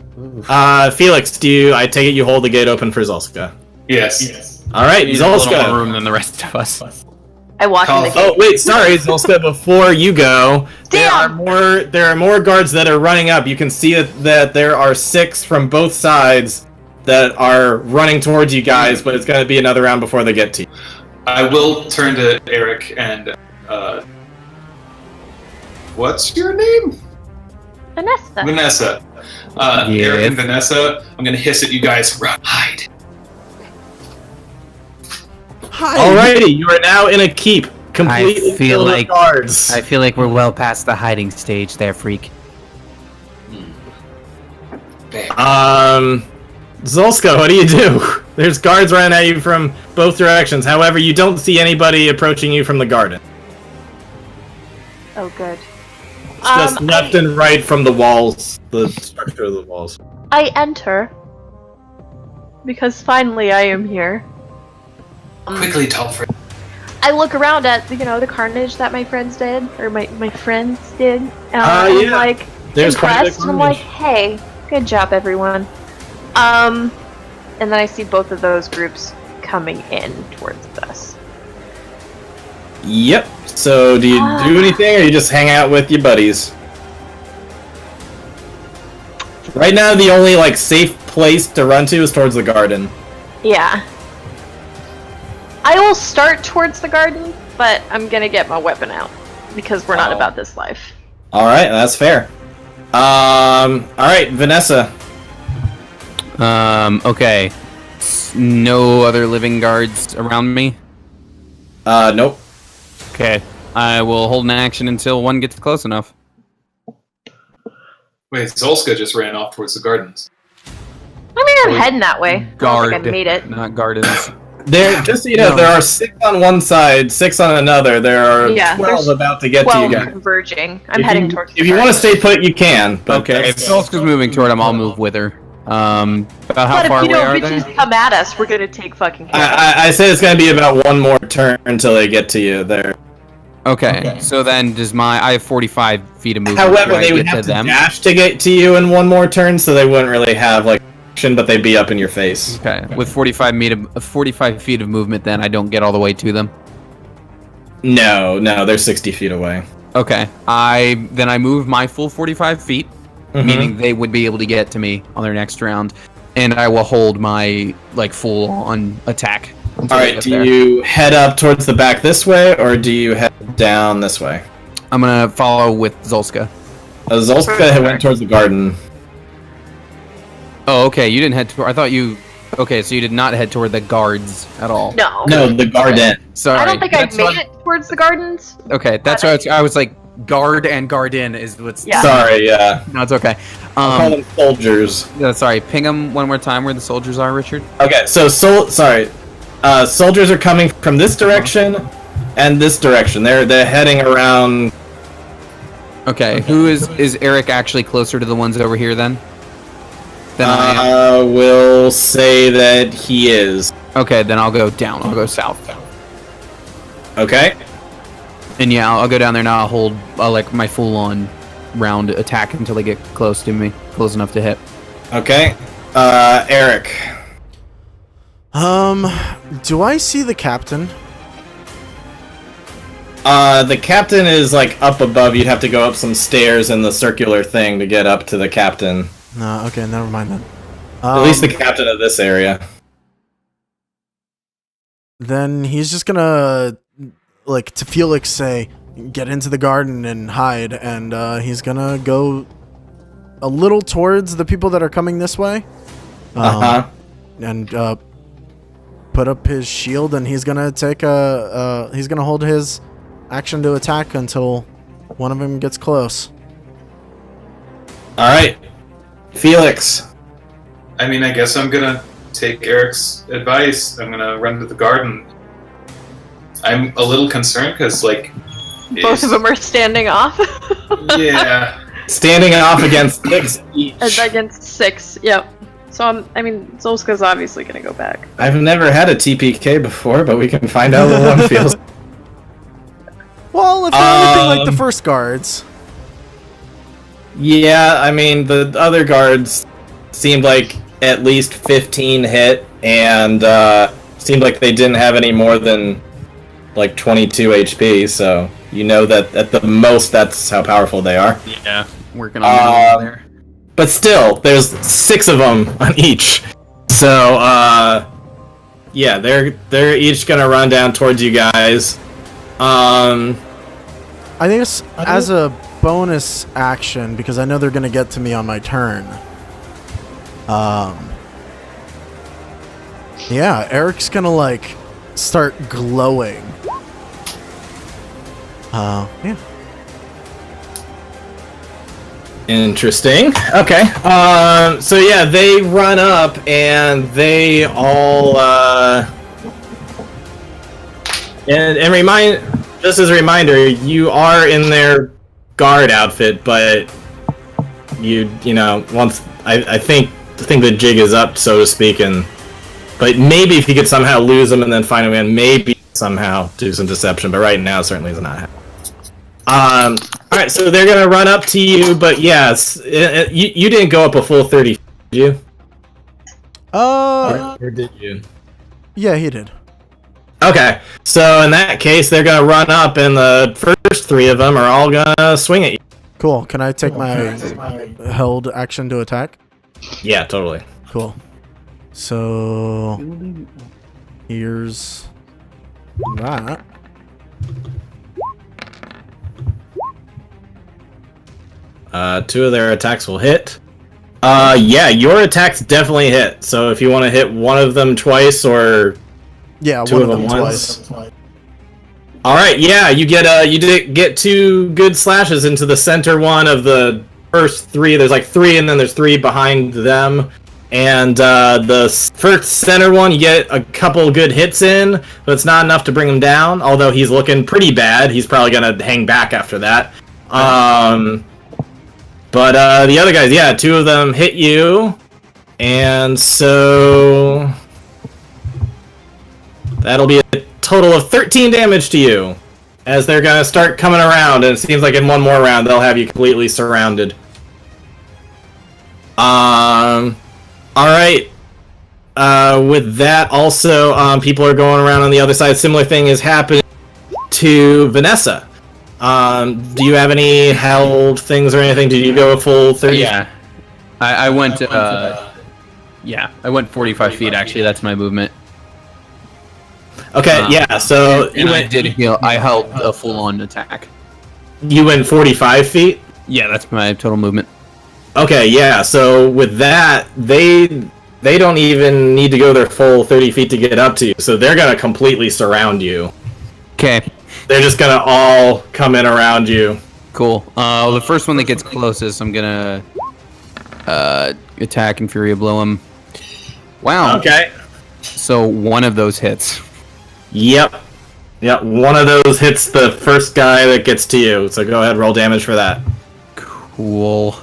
Felix, I take it you hold the gate open for Zolska? Yes. All right, He's a little more Zolska. room than the rest of us. I walk in the gate. Oh wait, sorry, Zolska. Before you go, Damn! there are more guards that are running up. You can see that there are 6 from both sides that are running towards you guys, but it's going to be another round before they get to you. I will turn to Eric and what's your name? Vanessa. Vanessa. Yes. Eric and Vanessa, I'm gonna hiss at you guys. Hide. Hi. Alrighty, you are now in a keep, completely I feel filled with like- guards. I feel like we're well past the hiding stage there, freak. Zolska, what do you do? There's guards running at you from both directions. However, you don't see anybody approaching you from the garden. Oh, good. It's just left and right from the walls, the structure of the walls. I enter because finally I am here. Quickly, Telfred. I look around at the carnage that my friends did, or my friends did. And Yeah. I'm like, There's quite a impressed, and I'm like, hey, good job, everyone. And then I see both of those groups coming in towards us. Yep. So do you do anything, or you just hang out with your buddies? Right now, the only like safe place to run to is towards the garden. Yeah. I will start towards the garden, but I'm gonna get my weapon out because we're not about this life. All right, that's fair. All right, Vanessa. Okay. No other living guards around me? Nope. Okay. I will hold an action until one gets close enough. Wait, Zolska just ran off towards the gardens. I mean, I'm heading that way. Guard. I don't think I made it. Not gardens. There, just so you know, there are 6 on one side, 6 on another. There are 12 about to get to you guys. Converging. I'm heading towards. If you want to stay put, you can. But Okay, if Zolska's moving toward him, I'll move with her. About how far away are But if you don't come at us, we're gonna take fucking care. I said it's going to be about one more turn until they get to you there. Okay, so then I have 45 feet of movement. However, they would have to dash to get to you in one more turn, so they wouldn't really have like action, but they'd be up in your face. Okay, with 45 feet of movement, then I don't get all the way to them. No, they're 60 feet away. Okay, I move my full 45 feet, meaning they would be able to get to me on their next round, and I will hold my full on attack. All right, do you head up towards the back this way, or do you head down this way? I'm gonna follow with Zolska. Zolska went towards the garden. Oh, okay. You didn't head toward. I thought you. Okay, so you did not head toward the guards at all. No, the garden. Sorry. I don't think I made it towards the gardens. Okay, that's why I was like guard and garden is what's. Yeah. Sorry, yeah. No, it's okay. I'll call them soldiers. Sorry, ping them one more time where the soldiers are, Richard. Okay, so soldiers are coming from this direction and this direction. They're heading around. Okay, who is Eric actually closer to the ones over here then? We'll say that he is. Okay, then I'll go down. I'll go south. Okay. And yeah, I'll go down there now. I'll hold my full-on round attack until they get close to me, close enough to hit. Okay. Eric. Do I see the captain? The captain is up above. You'd have to go up some stairs in the circular thing to get up to the captain. No, okay, never mind then. At least the captain of this area. Then he's just gonna, to Felix say, get into the garden and hide, and he's gonna go a little towards the people that are coming this way. And put up his shield, and he's gonna take he's gonna hold his action to attack until one of them gets close. All right. Felix. I mean, I guess I'm gonna take Eric's advice. I'm gonna run to the garden. I'm a little concerned because, both of them are standing off. Yeah. Standing off against 6 each. Against 6, yep. So, Zolska's obviously gonna go back. I've never had a TPK before, but we can find out what one feels. Well, if they're anything like the first guards. Yeah, I mean, the other guards seemed like at least 15 hit, and seemed like they didn't have any more than 22 HP, so you know that at the most that's how powerful they are. Yeah, working on there. But still, there's 6 of them on each. So, yeah, they're each gonna run down towards you guys. I think it's as a bonus action, because I know they're gonna get to me on my turn. Yeah, Eric's gonna start glowing. Yeah. Interesting. Okay. So yeah, they run up and they all and just as a reminder, you are in their guard outfit, but you know, once I think the jig is up, so to speak, but maybe if you could somehow lose them and then find them again, maybe somehow do some deception, but right now certainly is not happening. All right, so they're gonna run up to you, but yes, you didn't go up a full 30, did you? Or did you? Yeah, he did. Okay, so in that case, they're gonna run up, and the first 3 of them are all gonna swing at you. Cool. Can I take my held action to attack? Yeah, totally. Cool. So here's that. Two of their attacks will hit. Yeah, your attacks definitely hit. So if you want to hit one of them twice or Yeah, two one of of them them once. twice. All right, yeah, you did get 2 good slashes into the center one of the first 3. There's like 3, and then there's 3 behind them. And the first center one, you get a couple good hits in, but it's not enough to bring him down. Although he's looking pretty bad, he's probably gonna hang back after that. But the other guys, yeah, 2 of them hit you, and so that'll be a total of 13 damage to you, as they're gonna start coming around, and it seems like in one more round they'll have you completely surrounded. Alright. With that, also, people are going around on the other side. Similar thing is happening to Vanessa. Do you have any held things or anything? Did you go a full 30? Yeah. I went, yeah, I went 45 feet, actually. That's my movement. Okay, yeah, so And I did heal. I held a full-on attack. you went 45 feet? Yeah, that's my total movement. Okay, yeah, so with that, they don't even need to go their full 30 feet to get up to you, so they're gonna completely surround you. Okay, They're just gonna all come in around you. cool. The first one that gets closest, I'm gonna attack and Fury Blow him. Wow. Okay. So one of those hits. Yep. Yep, one of those hits the first guy that gets to you, so go ahead, roll damage for that. Cool.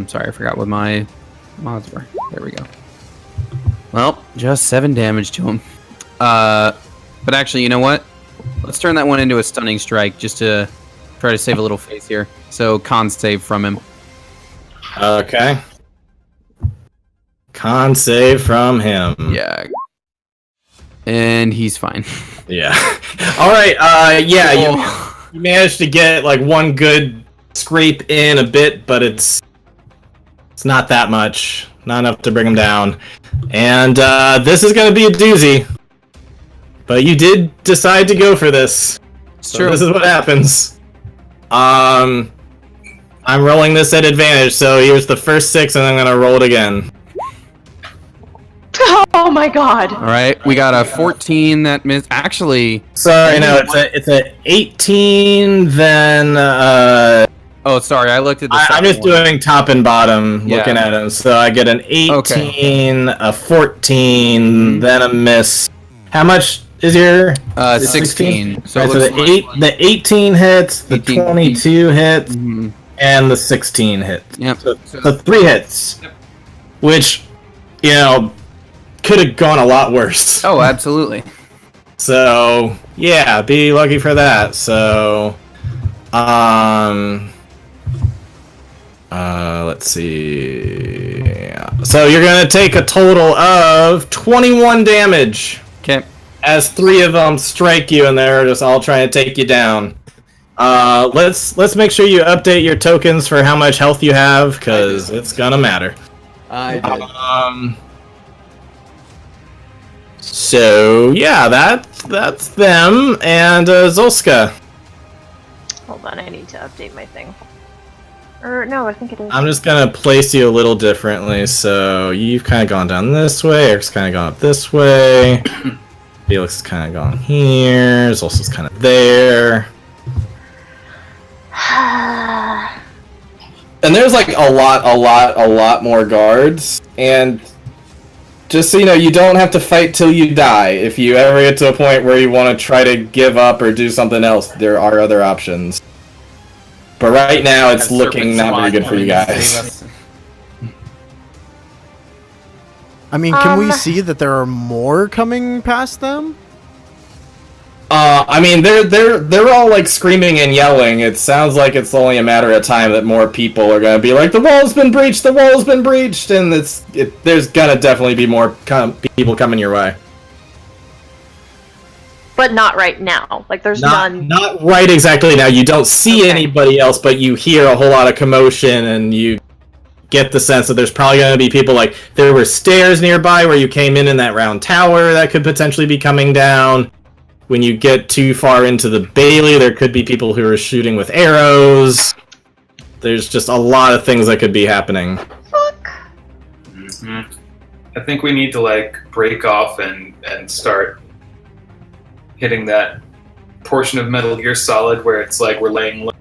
Sorry, I forgot what my mods were. There we go. Well, just 7 damage to him. But actually, you know what? Let's turn that one into a stunning strike just to try to save a little face here. So, con save from him. Okay. Con save from him. Yeah. And he's fine. Yeah. Alright, yeah, you managed to get like one good scrape in a bit, but it's not that much. Not enough to bring him down. And this is gonna be a doozy. But you did decide to go for this. It's So true. this is what happens. I'm rolling this at advantage, so here's the first 6 and I'm gonna roll it again. Oh my god. All right, we got a 14 that missed. Actually, Sorry, no, it's a 18, then oh, sorry, I looked at the I'm just second one. doing top and bottom, Yeah. looking at them. So I get an 18, a 14, then a miss. How much is your? 16. So, Right, it so looks the 18 hits, the 18 22 hits, Mhm. and the 16 hits. Yep. So 3 hits, which, you know, could have gone a lot worse. Oh, absolutely. So yeah, be lucky for that. So, let's see. So you're gonna take a total of 21 damage Okay. as 3 of them strike you, and they're just all trying to take you down. Let's make sure you update your tokens for how much health you have, because it's gonna matter. I did. So yeah, that's them, and Zolska. Hold on, I need to update my thing. Or no, I think it is. I'm just gonna place you a little differently. So you've kind of gone down this way. Eric's kind of gone up this way. Felix is kind of gone here. Zolska's kind of there. And there's like a lot more guards. And just so you know, you don't have to fight till you die. If you ever get to a point where you want to try to give up or do something else, there are other options. But right now, it's looking not very good for you guys. I mean, can we see that there are more coming past them? I mean, they're all like screaming and yelling. It sounds like it's only a matter of time that more people are gonna be like, "The wall's been breached! The wall's been breached!" And there's gonna definitely be more people coming your way. But not right now. Like, there's none. Not right exactly now. You don't see anybody else, but you hear a whole lot of commotion, and you get the sense that there's probably going to be people, like, there were stairs nearby where you came in that round tower that could potentially be coming down. When you get too far into the Bailey, there could be people who are shooting with arrows. There's just a lot of things that could be happening. Fuck. Mm-hmm. I think we need to, like, break off and start hitting that portion of Metal Gear Solid where it's like we're laying low.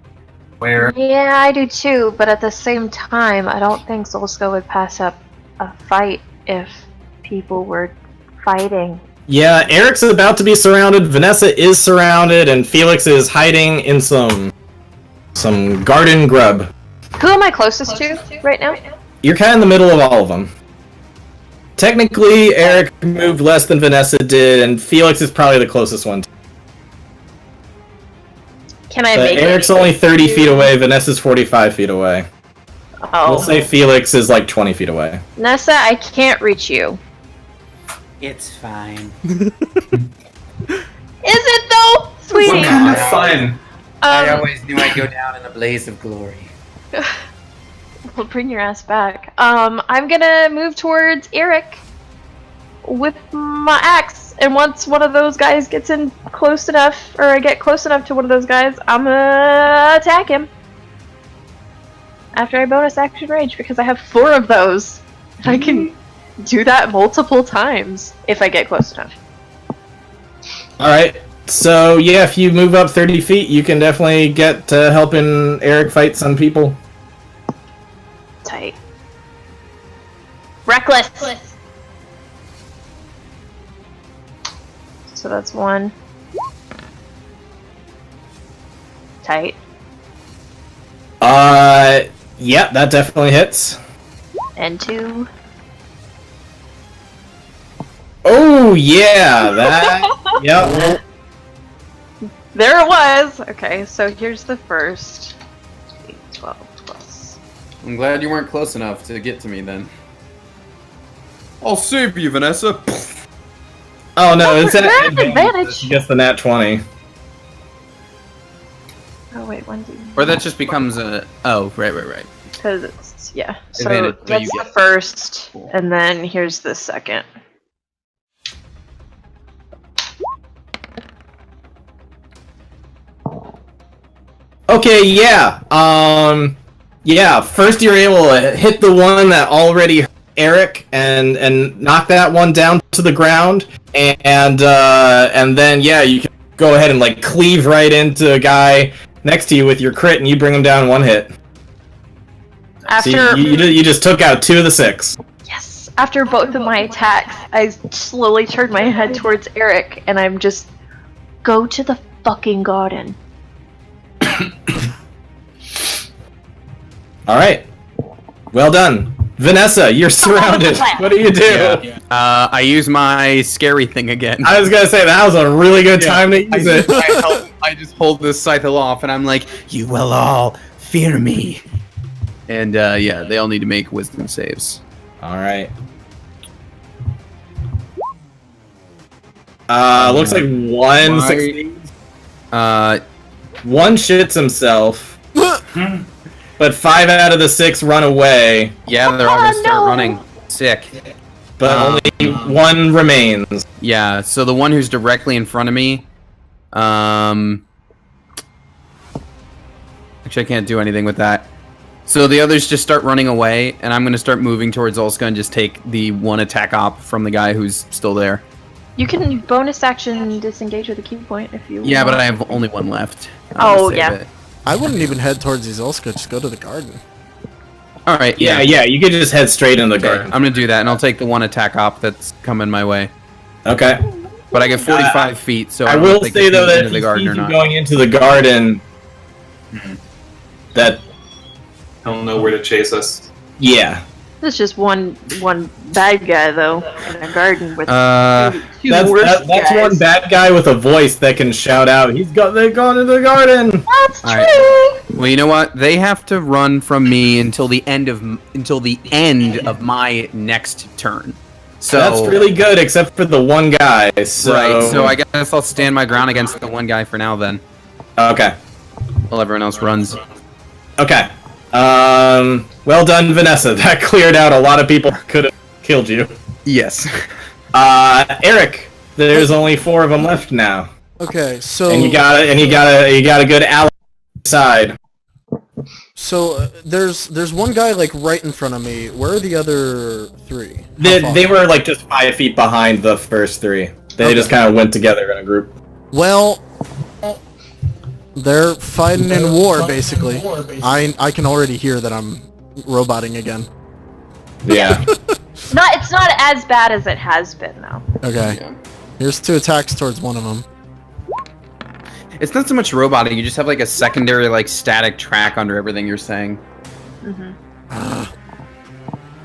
Where? Yeah, I do too, but at the same time, I don't think Zolska would pass up a fight if people were fighting. Yeah, Eric's about to be surrounded, Vanessa is surrounded, and Felix is hiding in some garden grub. Who am I closest to right now? You're kind of in the middle of all of them. Technically, Eric moved less than Vanessa did, and Felix is probably the closest one. Can I make Eric's only 30 feet away, Vanessa's 45 feet away. Oh. We'll say Felix is like 20 feet away. Nessa, I can't reach you. It's fine. Is it though? Sweetie. What kind of fun? I always knew I'd go down in a blaze of glory. Well, bring your ass back. I'm gonna move towards Eric with my axe, and once one of those guys gets in close enough, or I get close enough to one of those guys, I'm gonna attack him. After I bonus action rage, because I have 4 of those. I can do that multiple times if I get close enough. Alright, so yeah, if you move up 30 feet, you can definitely get to helping Eric fight some people. Tight. Reckless! So that's 1. Tight. Yeah, that definitely hits. And 2. Oh, yeah, that, yep. There it was! Okay, so here's the first. 8, 12 plus. I'm glad you weren't close enough to get to me then. I'll save you, Vanessa. Oh no, it's an That's advantage. advantage. Just the nat 20. Oh wait, 1, 2. Or that just becomes a... Oh, right. Because it's, yeah. So Advantage, so that's you the get- first, and then here's the second. Okay, yeah. Yeah, first you're able to hit the one that already hurt Eric and knock that one down to the ground, and then yeah, you can go ahead and like cleave right into a guy next to you with your crit, and you bring him down in 1 hit. After So you just took out 2 of the 6. yes, after both of my attacks, I slowly turned my head towards Eric, and I'm just go to the fucking garden. All right, well done, Vanessa. You're surrounded. What do you do? I use my scary thing again. I was gonna say that was a really good time to use it. I just hold this scythe off, and I'm like, "You will all fear me." And yeah, they all need to make wisdom saves. All right. Looks like 1 succeeds. 1 shits himself. But 5 out of the 6 run away. Yeah, they're all gonna start running. Sick. But only 1 remains. Yeah, so the one who's directly in front of me, actually I can't do anything with that. So the others just start running away, and I'm gonna start moving towards Olska and just take the 1 attack op from the guy who's still there. You can bonus action disengage with a key point if you Yeah, want. but I have only 1 left. Oh, Save yeah. it. I wouldn't even head towards Izolska, just go to the garden. All right. Yeah, you could just head straight in the Okay, garden. I'm gonna do that, and I'll take the 1 attack op that's coming my way. Okay. But I get 45 feet, so I don't know will if they say can though get that into if the you garden see or you not. going into the garden, that He'll know where to chase us. yeah. There's just one bad guy though in a garden with two That's worse guys. one bad guy with a voice that can shout out. They've gone to the garden. That's true. Right. Well, you know what? They have to run from me until the end of my next turn. So that's really good, except for the one guy. So... Right. So I guess I'll stand my ground against the one guy for now. Then. Okay. While everyone else runs. Okay. Well done, Vanessa. That cleared out a lot of people who could have killed you. Yes. Eric, there's only 4 of them left now. Okay, so And you got a good ally side. so there's one guy like right in front of me. Where are the other 3? They were like just 5 feet behind the first 3. They just kind of went together in a group. Well, they're fighting in war, basically. I can already hear that I'm roboting again. Yeah. It's not as bad as it has been though. Okay. Yeah. Here's 2 attacks towards one of them. It's not so much robotic. You just have like a secondary like static track under everything you're saying.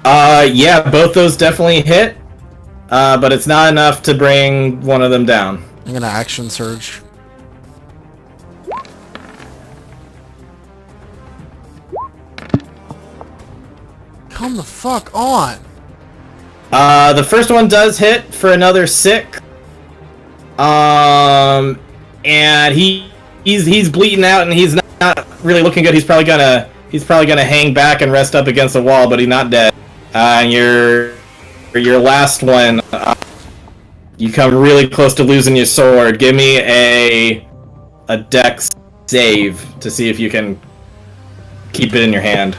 Yeah, both those definitely hit. But it's not enough to bring one of them down. I'm gonna action surge. Come the fuck on! The first one does hit for another 6. And he's bleeding out and he's not really looking good. He's probably gonna hang back and rest up against the wall, but he's not dead. And your last one, you come really close to losing your sword. Give me a dex save to see if you can keep it in your hand.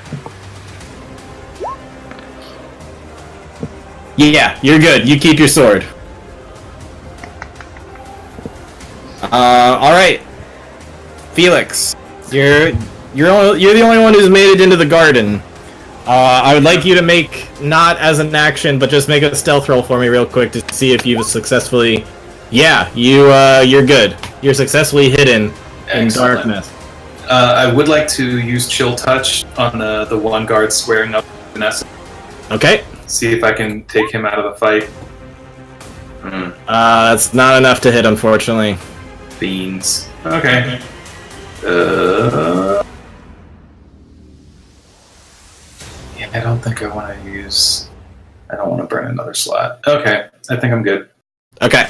Yeah, you're good. You keep your sword. All right, Felix, you're the only one who's made it into the garden. I would like you to make, not as an action, but just make a stealth roll for me real quick to see if you've successfully. Yeah, you're good. You're successfully hidden in darkness. I would like to use Chill Touch on the one guard squaring up with Vanessa. Okay. See if I can take him out of the fight. That's not enough to hit, unfortunately. Beans. Okay. Yeah, I don't think I want to use... I don't want to burn another slot. Okay, I think I'm good. Okay.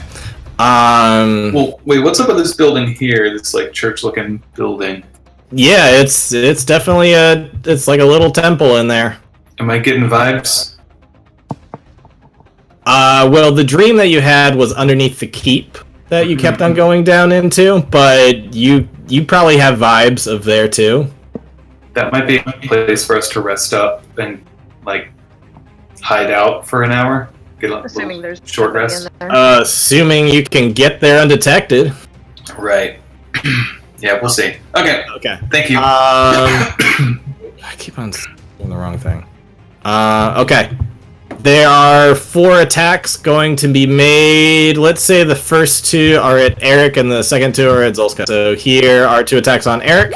Well, wait, what's up with this building here? This, like, church-looking building. Yeah, it's definitely it's like a little temple in there. Am I getting vibes? Well, the dream that you had was underneath the keep that you kept on going down into, but you probably have vibes of there too. That might be a place for us to rest up and, like, hide out for an hour. Get a Assuming there's short nobody rest. in there. Assuming you can get there undetected. Right. Yeah, we'll see. Okay. Okay. Thank you. I keep on saying the wrong thing. Okay. There are 4 attacks going to be made. Let's say the first 2 are at Eric and the second 2 are at Zolska. So here are 2 attacks on Eric.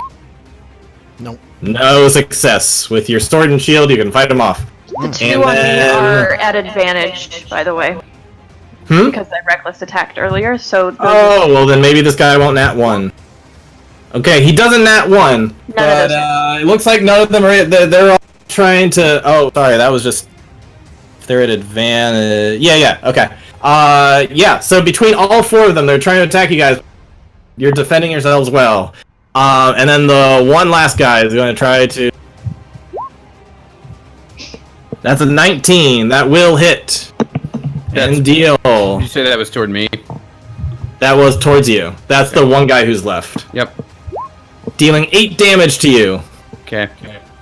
Nope. No success. With your sword and shield, you can fight them off. The 2 on me are at advantage, by the way. Because I reckless attacked earlier, so... Oh, well then maybe this guy won't nat 1. Okay, he doesn't nat 1. But it looks like none of them are... They're all trying to... Oh, sorry, that was just... They're at advantage... Yeah, okay. Yeah, so between all 4 of them, they're trying to attack you guys. You're defending yourselves well. And then the one last guy is going to try to... That's a 19. That will hit. And deal. Did you say that was toward me? That was towards you. That's the one guy who's left. Yep. Dealing 8 damage to you. Okay.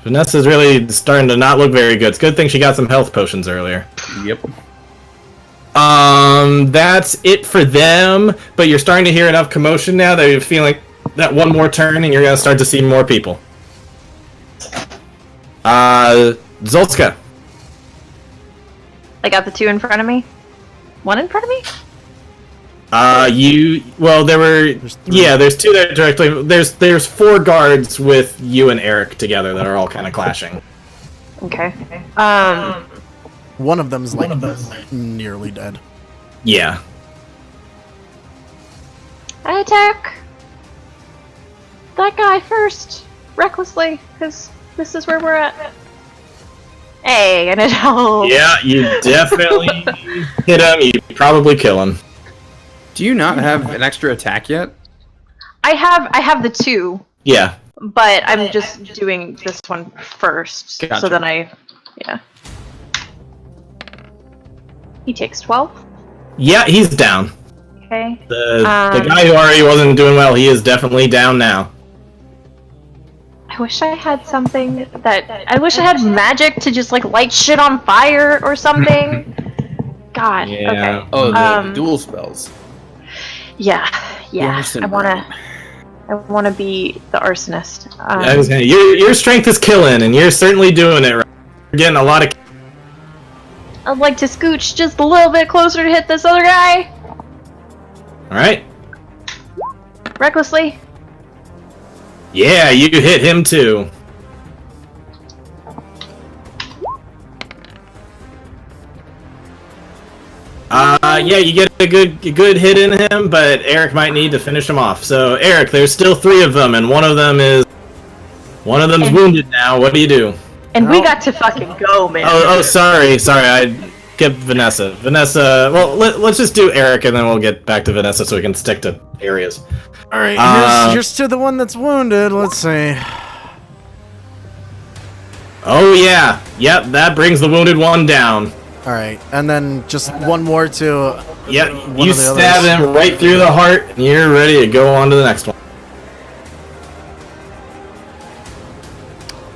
Vanessa's really starting to not look very good. It's a good thing she got some health potions earlier. Yep. That's it for them, but you're starting to hear enough commotion now that you're feeling that one more turn and you're going to start to see more people. Zolska. I got the 2 in front of me? 1 in front of me? There's 2 that are directly, there's 4 guards with you and Eric together that are all kind of clashing. Okay. One of them's like nearly dead. Yeah. I attack that guy first, recklessly, because this is where we're at. Hey, and it helps. Yeah, you definitely hit him. You probably kill him. Do you not have an extra attack yet? I have the 2. Yeah. But I'm just doing this one first. Gotcha. So then yeah. He takes 12. Yeah, he's down. Okay. The guy who already wasn't doing well, he is definitely down now. I wish I had something I wish I had magic to just like light shit on fire or something. God. Yeah. Okay. Oh, the dual spells. Yeah. Arson I wanna be the arsonist. I was gonna, your strength is killing, and you're certainly doing it right. You're getting a lot of... I'd like to scooch just a little bit closer to hit this other guy. Alright. Recklessly. Yeah, you hit him too. Yeah, you get a good hit in him, but Eric might need to finish him off. So, Eric, there's still 3 of them, and one of them's wounded now. What do you do? And we got to fucking go, man. Oh, sorry, I skipped Vanessa. Vanessa, well, let's just do Eric, and then we'll get back to Vanessa so we can stick to areas. Alright, here's to the one that's wounded. Let's see. Oh, yeah. Yep, that brings the wounded one down. Alright, and then just one more to... Yep, one you of the stab others. him right through the heart, and you're ready to go on to the next one.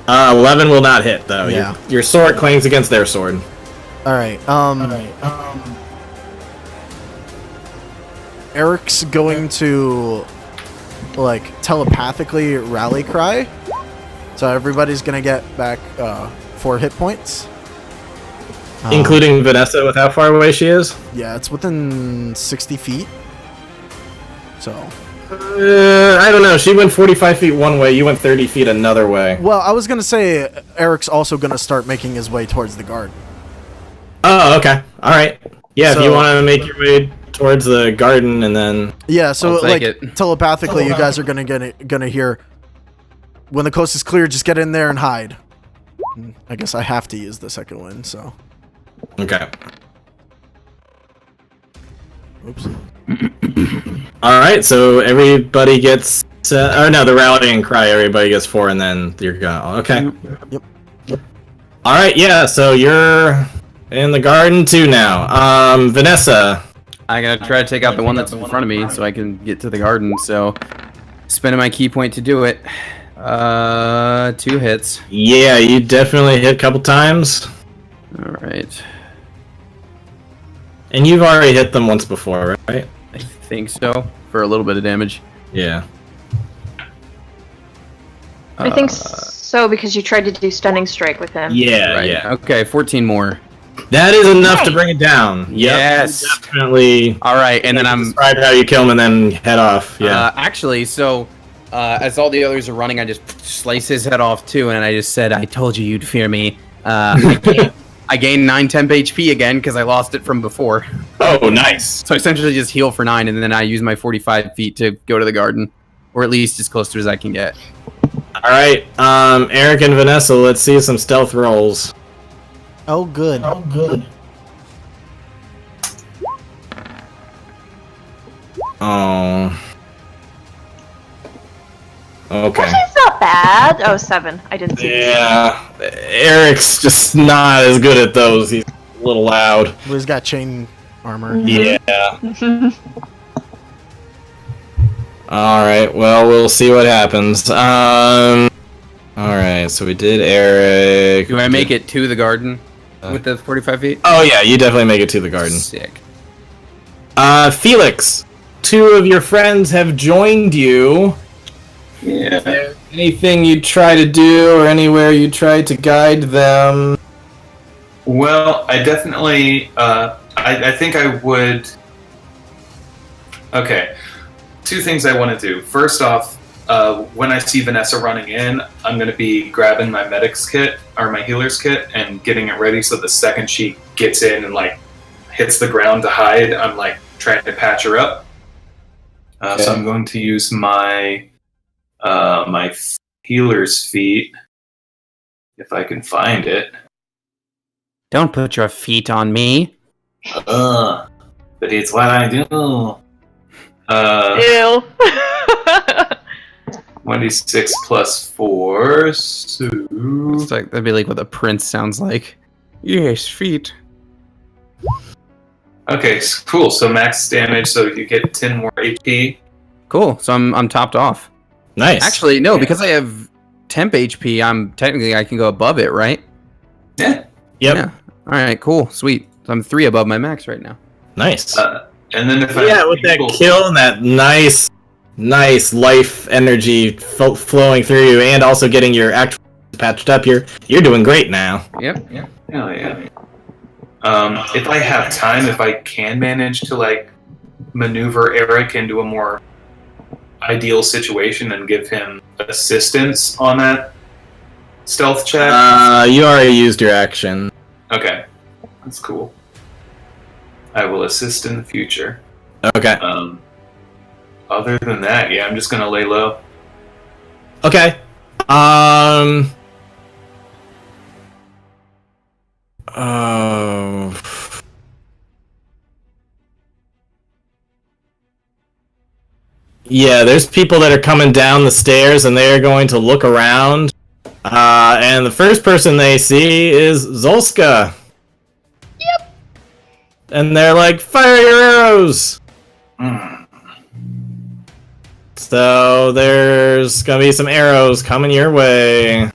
11 will not hit, though. Yeah. Your sword clings against their sword. Alright, Eric's going to, like, telepathically rally cry. So everybody's gonna get back 4 hit points. Including Vanessa with how far away she is? Yeah, it's within 60 feet. So. I don't know. She went 45 feet one way, you went 30 feet another way. Well, I was gonna say Eric's also gonna start making his way towards the garden. Oh, okay. Alright. Yeah, So- if you want to make your way towards the garden and then... Yeah, so I'll like take it. telepathically, you guys are gonna hear when the coast is clear. Just get in there and hide. I guess I have to use the second one. So. Okay. Oops. Alright, so everybody gets... oh no, the rallying cry, everybody gets 4 and then you're gonna... Okay. Yep. Alright, yeah, so you're in the garden too now. Vanessa. I gotta try to take out the one that's in front of me so I can get to the garden, so... Spending my key point to do it. 2 hits. Yeah, you definitely hit a couple times. Alright. And you've already hit them once before, right? I think so. For a little bit of damage. Yeah. I think so because you tried to do stunning strike with him. Yeah, Right. yeah. Okay, 14 more. That is enough to bring it down. Yep, Yes. definitely. Alright, and then I'm... Describe how you kill him and then head off. Yeah. Actually, so... as all the others are running, I just slice his head off too, and I just said, I told you you'd fear me. I gained 9 temp HP again because I lost it from before. Oh, nice. So I essentially just heal for 9, and then I use my 45 feet to go to the garden. Or at least as close to as I can get. Alright, Eric and Vanessa, let's see some stealth rolls. Oh, good. Oh. Okay. It's not bad. Oh, 7. I didn't see it. Yeah, Eric's just not as good at those. He's a little loud. Well, he's got chain armor. Yeah. Alright, well, we'll see what happens. Alright, so we did Eric. Do I make it to the garden with the 45 feet? Oh, yeah, you definitely make it to the garden. Sick. Felix, 2 of your friends have joined you. Yeah. Anything you try to do or anywhere you try to guide them? Well, I definitely, I think I would... Okay. 2 things I want to do. First off, when I see Vanessa running in, I'm going to be grabbing my medic's kit or my healer's kit and getting it ready so the second she gets in and like hits the ground to hide, I'm like trying to patch her up. So I'm going to use my my healer's feet if I can find it. Don't put your feet on me. But it's what I do. Ew. 26 plus 4, so... It's like that'd be like what the prince sounds like. Yes, feet. Okay, cool. So max damage, so you get 10 more HP. Cool. So I'm topped off. Nice. Actually, no, because I have temp HP. I can go above it, right? Yeah. Yep. Yeah. All right. Cool. Sweet. So I'm 3 above my max right now. Nice. And then if with that kill and that nice life energy flowing through you, and also getting your actual patched up, you're doing great now. Yep. Hell yeah. If I have time, if I can manage to like maneuver Eric into a more ideal situation and give him assistance on that stealth check. You already used your action. Okay, that's cool. I will assist in the future. Okay. Other than that, yeah, I'm just gonna lay low. Okay. Yeah, there's people that are coming down the stairs, and they're going to look around. And the first person they see is Zolska. Yep. And they're like, fire your arrows! So there's gonna be some arrows coming your way.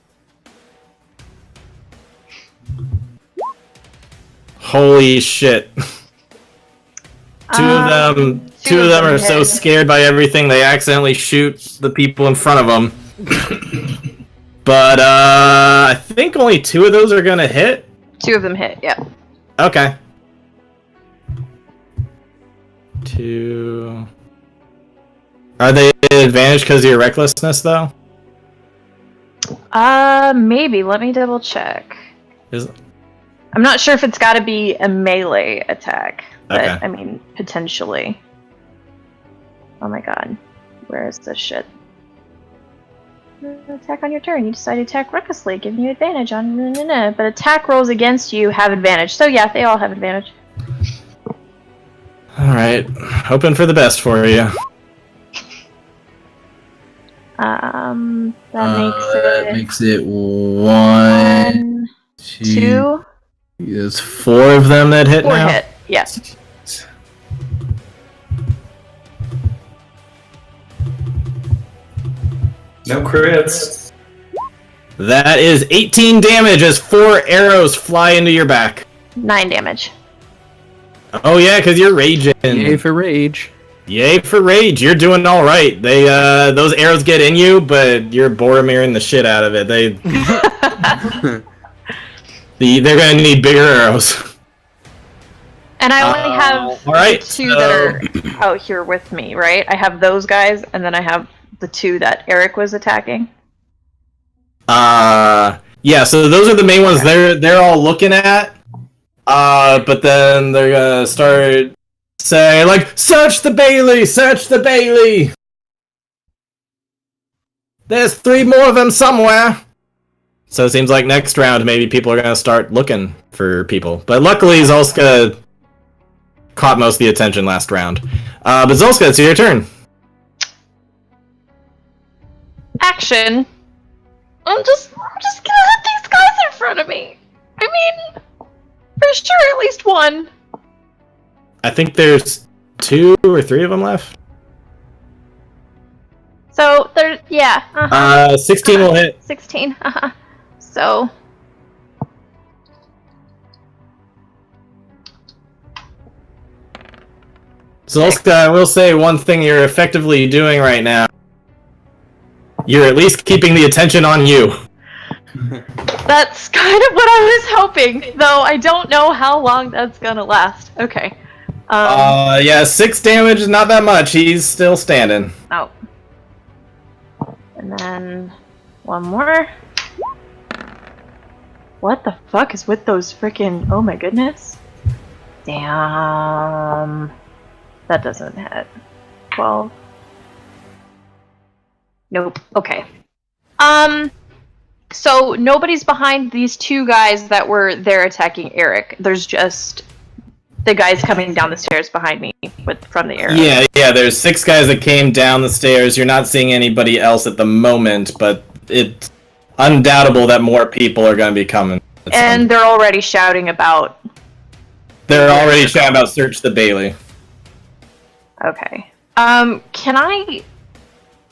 Holy shit. Two of them are so scared by everything they accidentally shoot the people in front of them. But I think only 2 of those are gonna hit. 2 of them hit, yeah. Okay. 2. Are they advantage because of your recklessness, though? Maybe. Let me double check. I'm not sure if it's got to be a melee attack, but Okay. I mean, potentially. Oh my god. Where is this shit? Attack on your turn. You decide to attack recklessly, giving you advantage on... But attack rolls against you have advantage. So yeah, they all have advantage. Alright. Hoping for the best for you. That makes it 1, 2. There's 4 of them that hit 4 now? hit, yes. No crits. That is 18 damage as 4 arrows fly into your back. 9 damage. Oh yeah, because you're raging. Yay for rage. Yay for rage. You're doing all right. They those arrows get in you, but you're Boromiring the shit out of it. They're gonna need bigger arrows. And I only have all right, 2 that are out here with me, right? I have those guys, and then I have the 2 that Eric was attacking. Yeah. So those are the main ones. They're all looking at. But then they're gonna start say like, "Search the Bailey! Search the Bailey! There's 3 more of them somewhere." So it seems like next round maybe people are gonna start looking for people. But luckily Zolska caught most of the attention last round. But Zolska, it's your turn. Action. I'm just gonna hit these guys in front of me. I mean, for sure at least 1. I think there's 2 or 3 of them left. So there, yeah. 16 will hit. 16. So. Zolska, I will say one thing you're effectively doing right now. You're at least keeping the attention on you. That's kind of what I was hoping, though I don't know how long that's gonna last. Okay. Yeah, 6 damage is not that much. He's still standing. Oh. And then one more. What the fuck is with those freaking... Oh my goodness. Damn. That doesn't hit. 12. Nope. Okay. So nobody's behind these two guys that were there attacking Eric. There's just the guys coming down the stairs behind me from the arrow. Yeah, there's 6 guys that came down the stairs. You're not seeing anybody else at the moment, but it's undoubtable that more people are going to be coming. And they're already shouting about... They're already shouting about search the Bailey. Okay. Can I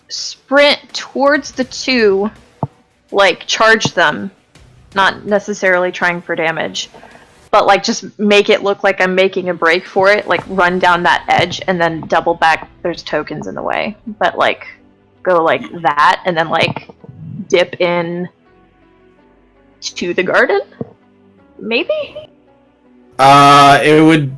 sprint towards the two, like, charge them, not necessarily trying for damage, but, like, just make it look like I'm making a break for it, like, run down that edge, and then double back, there's tokens in the way, but, like, go like that, and then, like, dip in to the garden? Maybe? It would...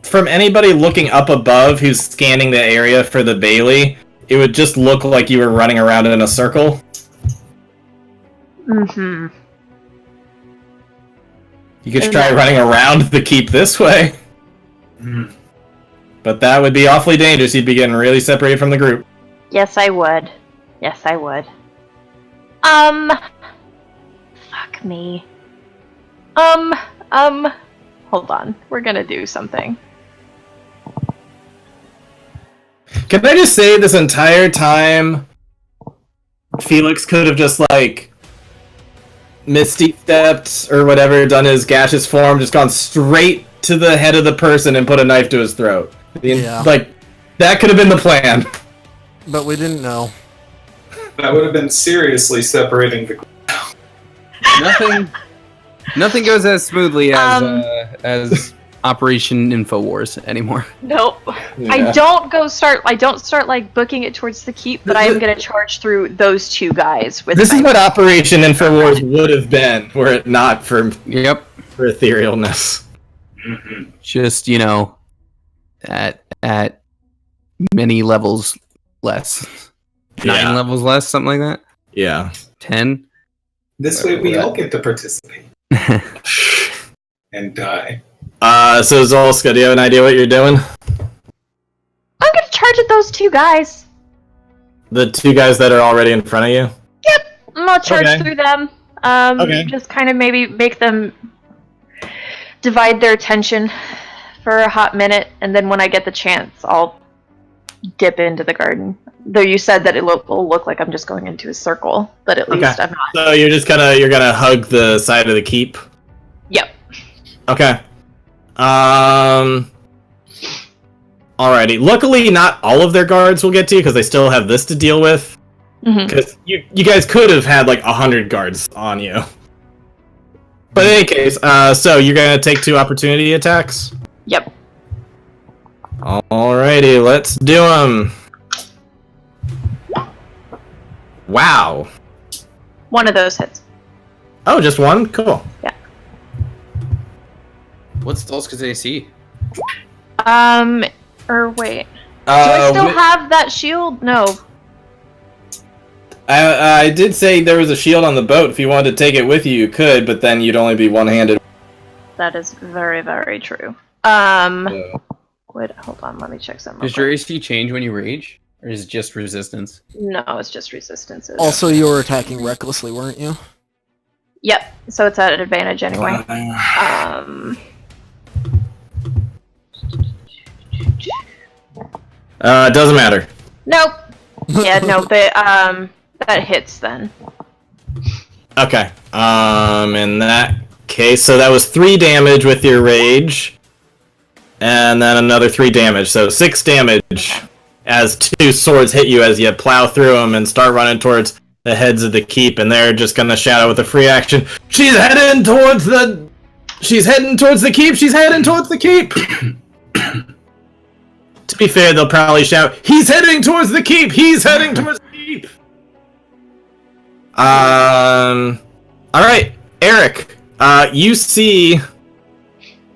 From anybody looking up above who's scanning the area for the Bailey, it would just look like you were running around in a circle. Mm-hmm. You could try running around the keep this way. But that would be awfully dangerous. You'd be getting really separated from the group. Yes, I would. Yes, I would. Fuck me. Hold on. We're gonna do something. Can I just say this entire time, Felix could have just, like, Misty stepped or whatever, done his gaseous form, just gone straight to the head of the person and put a knife to his throat. Yeah. Like, that could have been the plan. But we didn't know. That would have been seriously separating the... Nothing goes as smoothly as Operation InfoWars anymore. Nope. Yeah. I don't start like booking it towards the keep, but I am gonna charge through those two guys with This is what Operation InfoWars would have been, were it not for etherealness. Just, you know, at many levels less. 9 levels less, something like that? Yeah. 10? This way we all get to participate. And die. So Zolska, do you have an idea what you're doing? I'm gonna charge at those two guys. The 2 guys that are already in front of you? Yep. I'm gonna charge through them. Okay. Just kind of maybe make them divide their attention for a hot minute, and then when I get the chance, I'll dip into the garden. Though you said that will look like I'm just going into a circle, but at least I'm not. So you're gonna hug the side of the keep? Yep. Okay. Alrighty. Luckily, not all of their guards will get to you because they still have this to deal with. Because you guys could have had like 100 guards on you. But in any case, so you're gonna take 2 opportunity attacks? Yep. Alrighty, let's do them. Wow. One of those hits. Oh, just one? Cool. Yeah. What's Dolska's AC? Or wait. Do I still have that shield? No. I did say there was a shield on the boat. If you wanted to take it with you, you could, but then you'd only be one-handed. That is very, very true. Wait, hold on, let me check something. Does your AC change when you rage? Or is it just resistance? No, it's just resistances. Also, you were attacking recklessly, weren't you? Yep, so it's at an advantage anyway. Doesn't matter. Nope. Yeah, no, that hits then. Okay. In that case, so that was 3 damage with your rage. And then another 3 damage, so 6 damage as 2 swords hit you as you plow through them and start running towards the heads of the keep, and they're just gonna shout out with a free action, She's heading towards the keep! She's heading towards the keep! To be fair, they'll probably shout, He's heading towards the keep! He's heading towards the keep! Alright, Eric, you see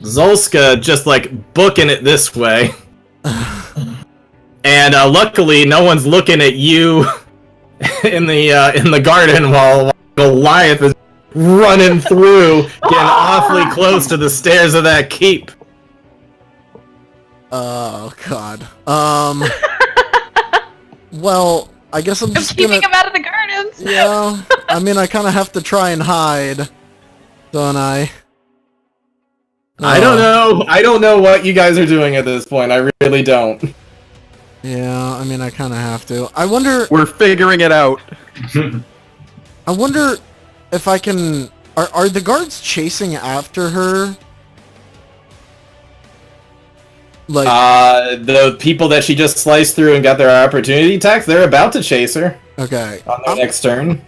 Zolska just, like, booking it this way. And luckily, no one's looking at you in the garden while Goliath is running through, getting awfully close to the stairs of that keep. Oh God. Well, I guess I'm just keeping gonna. him out of the gardens. Yeah. I mean, I kind of have to try and hide, don't I? I don't know. I don't know what you guys are doing at this point. I really don't. Yeah. I mean, I kind of have to. I wonder. We're figuring it out. I wonder if I can. Are the guards chasing after her? Like the people that she just sliced through and got their opportunity attacks, they're about to chase her okay. on their next turn.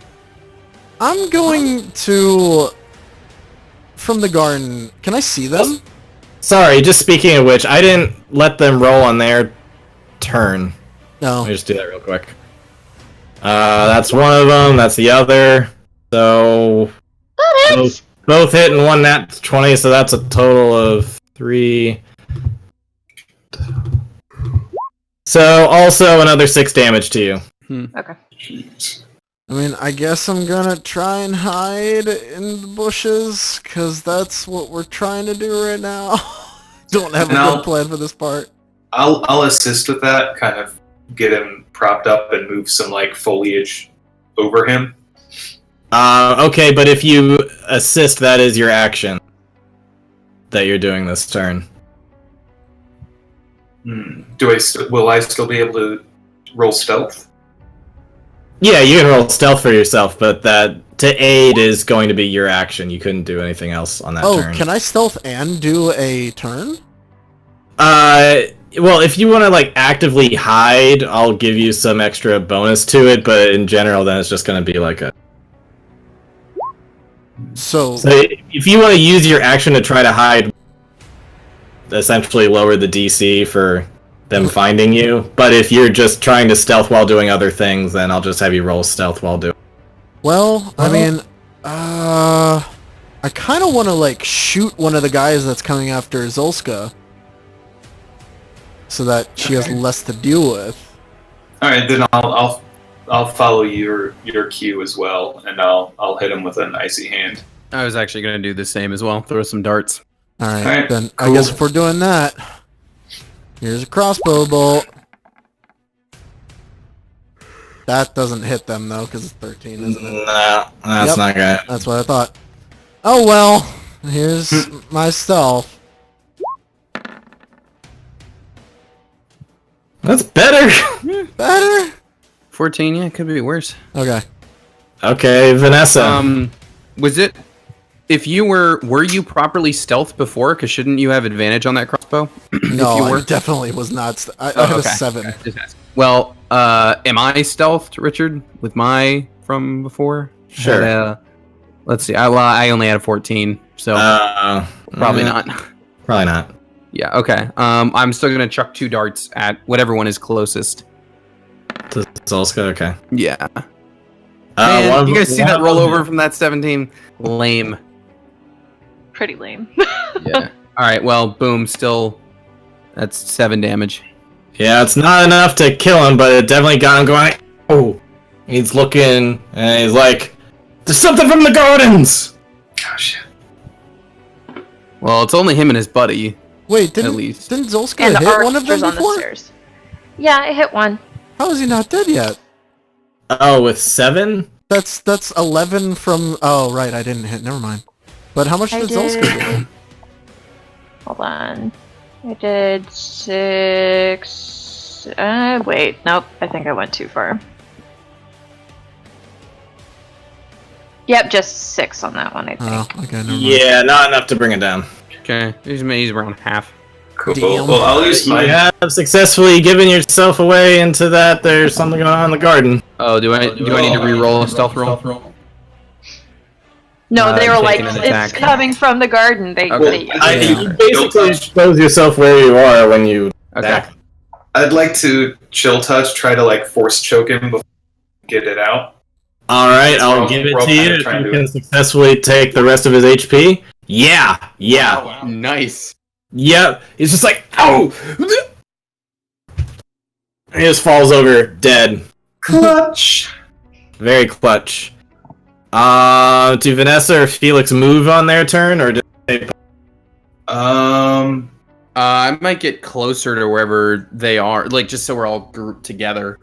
I'm going to from the garden. Can I see them? Sorry, just speaking of which, I didn't let them roll on their turn. No. Let me just do that real quick. That's one of them. That's the other. So both hit and one nat 20. So that's a total of 3. So also another 6 damage to you. Okay. Jeez. I mean, I guess I'm gonna try and hide in the bushes, because that's what we're trying to do right now. Don't have a good plan for this part. I'll assist with that, kind of get him propped up and move some like foliage over him. Okay, but if you assist, that is your action that you're doing this turn. Will I still be able to roll stealth? Yeah, you can roll stealth for yourself, but that to aid is going to be your action. You couldn't do anything else on that turn. Oh, can I stealth and do a turn? Well, if you want to like actively hide, I'll give you some extra bonus to it, but in general, then it's just going to be like a... So if you want to use your action to try to hide, essentially lower the DC for them finding you. But if you're just trying to stealth while doing other things, then I'll just have you roll stealth while doing. Well, I mean, I kind of want to like shoot one of the guys that's coming after Zulska, so that she has less to deal with. All right, then I'll follow your cue as well, and I'll hit him with an icy hand. I was actually going to do the same as well. Throw some darts. All right, Alright, then I cool. guess if we're doing that, here's a crossbow bolt. That doesn't hit them though, because it's 13, isn't it? No, that's Yep. not good. That's what I thought. Oh well, here's my stealth. That's better. Better? 14, yeah, could be worse. Okay. Okay, Vanessa. Was it... If you were you properly stealth before? Because shouldn't you have advantage on that crossbow? No, you I were? definitely was not. I Oh, had okay. a 7. Well, am I stealthed, Richard, with my from before? Sure. Let's see. I only had a 14, so probably not. Probably not. Yeah. Okay. I'm still gonna chuck 2 darts at whatever one is closest. To Zolska, okay. Yeah. One You of- guys see one that of roll them- over from that 17? Lame. Pretty lame. Yeah. All right. Well, boom. Still, that's 7 damage. Yeah, it's not enough to kill him, but it definitely got him going. Oh, he's looking, and he's like, "There's something from the gardens." Gosh. Well, it's only him and his buddy. Wait, didn't least. Zulska And the hit one of archers them on the before? stairs. Yeah, I hit one. How is he not dead yet? Oh, with 7? That's 11 from. Oh right, I didn't hit. Never mind. But how much I did Zulska did- do? Hold on. I did 6. Wait. Nope. I think I went too far. Yep, just 6 on that one, I think. Oh, okay, never mind. Yeah, not enough to bring it down. Okay. He's around half. Cool. Damn. Well, I'll use You my. have successfully given yourself away into that there's something going on in the garden. Oh, do I need to re-roll a stealth roll? No, they were like, taking an it's attack. coming from the garden. They, Okay. You basically expose yourself where you are when you Okay. attack. I'd like to chill touch, try to like force choke him before I get it out. All right, So I'll we're- give it we're to you kinda if trying you to- can successfully take the rest of his HP. Yeah. Nice. Yep. He's just like, ow! He just falls over dead. Clutch. Very clutch. Do Vanessa or Felix move on their turn, or do they... I might get closer to wherever they are, like just so we're all grouped together.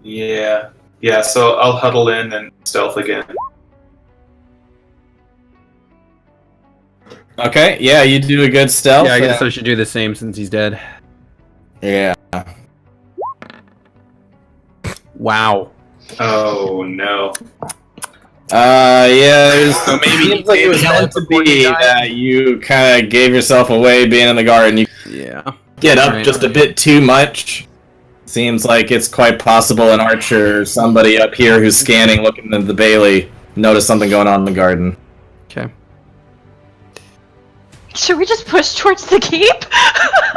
Yeah. Yeah, so I'll huddle in and stealth again. Okay, yeah, you do a good stealth. Yeah, I guess I should do the same since he's dead. Yeah. Wow. Oh, no. Yeah, So maybe seems like it was meant to be that you kind of gave yourself away being in the garden. You Yeah. get up just a bit too much. Seems like it's quite possible an archer or somebody up here who's scanning, looking at the Bailey, noticed something going on in the garden. Okay. Should we just push towards the keep?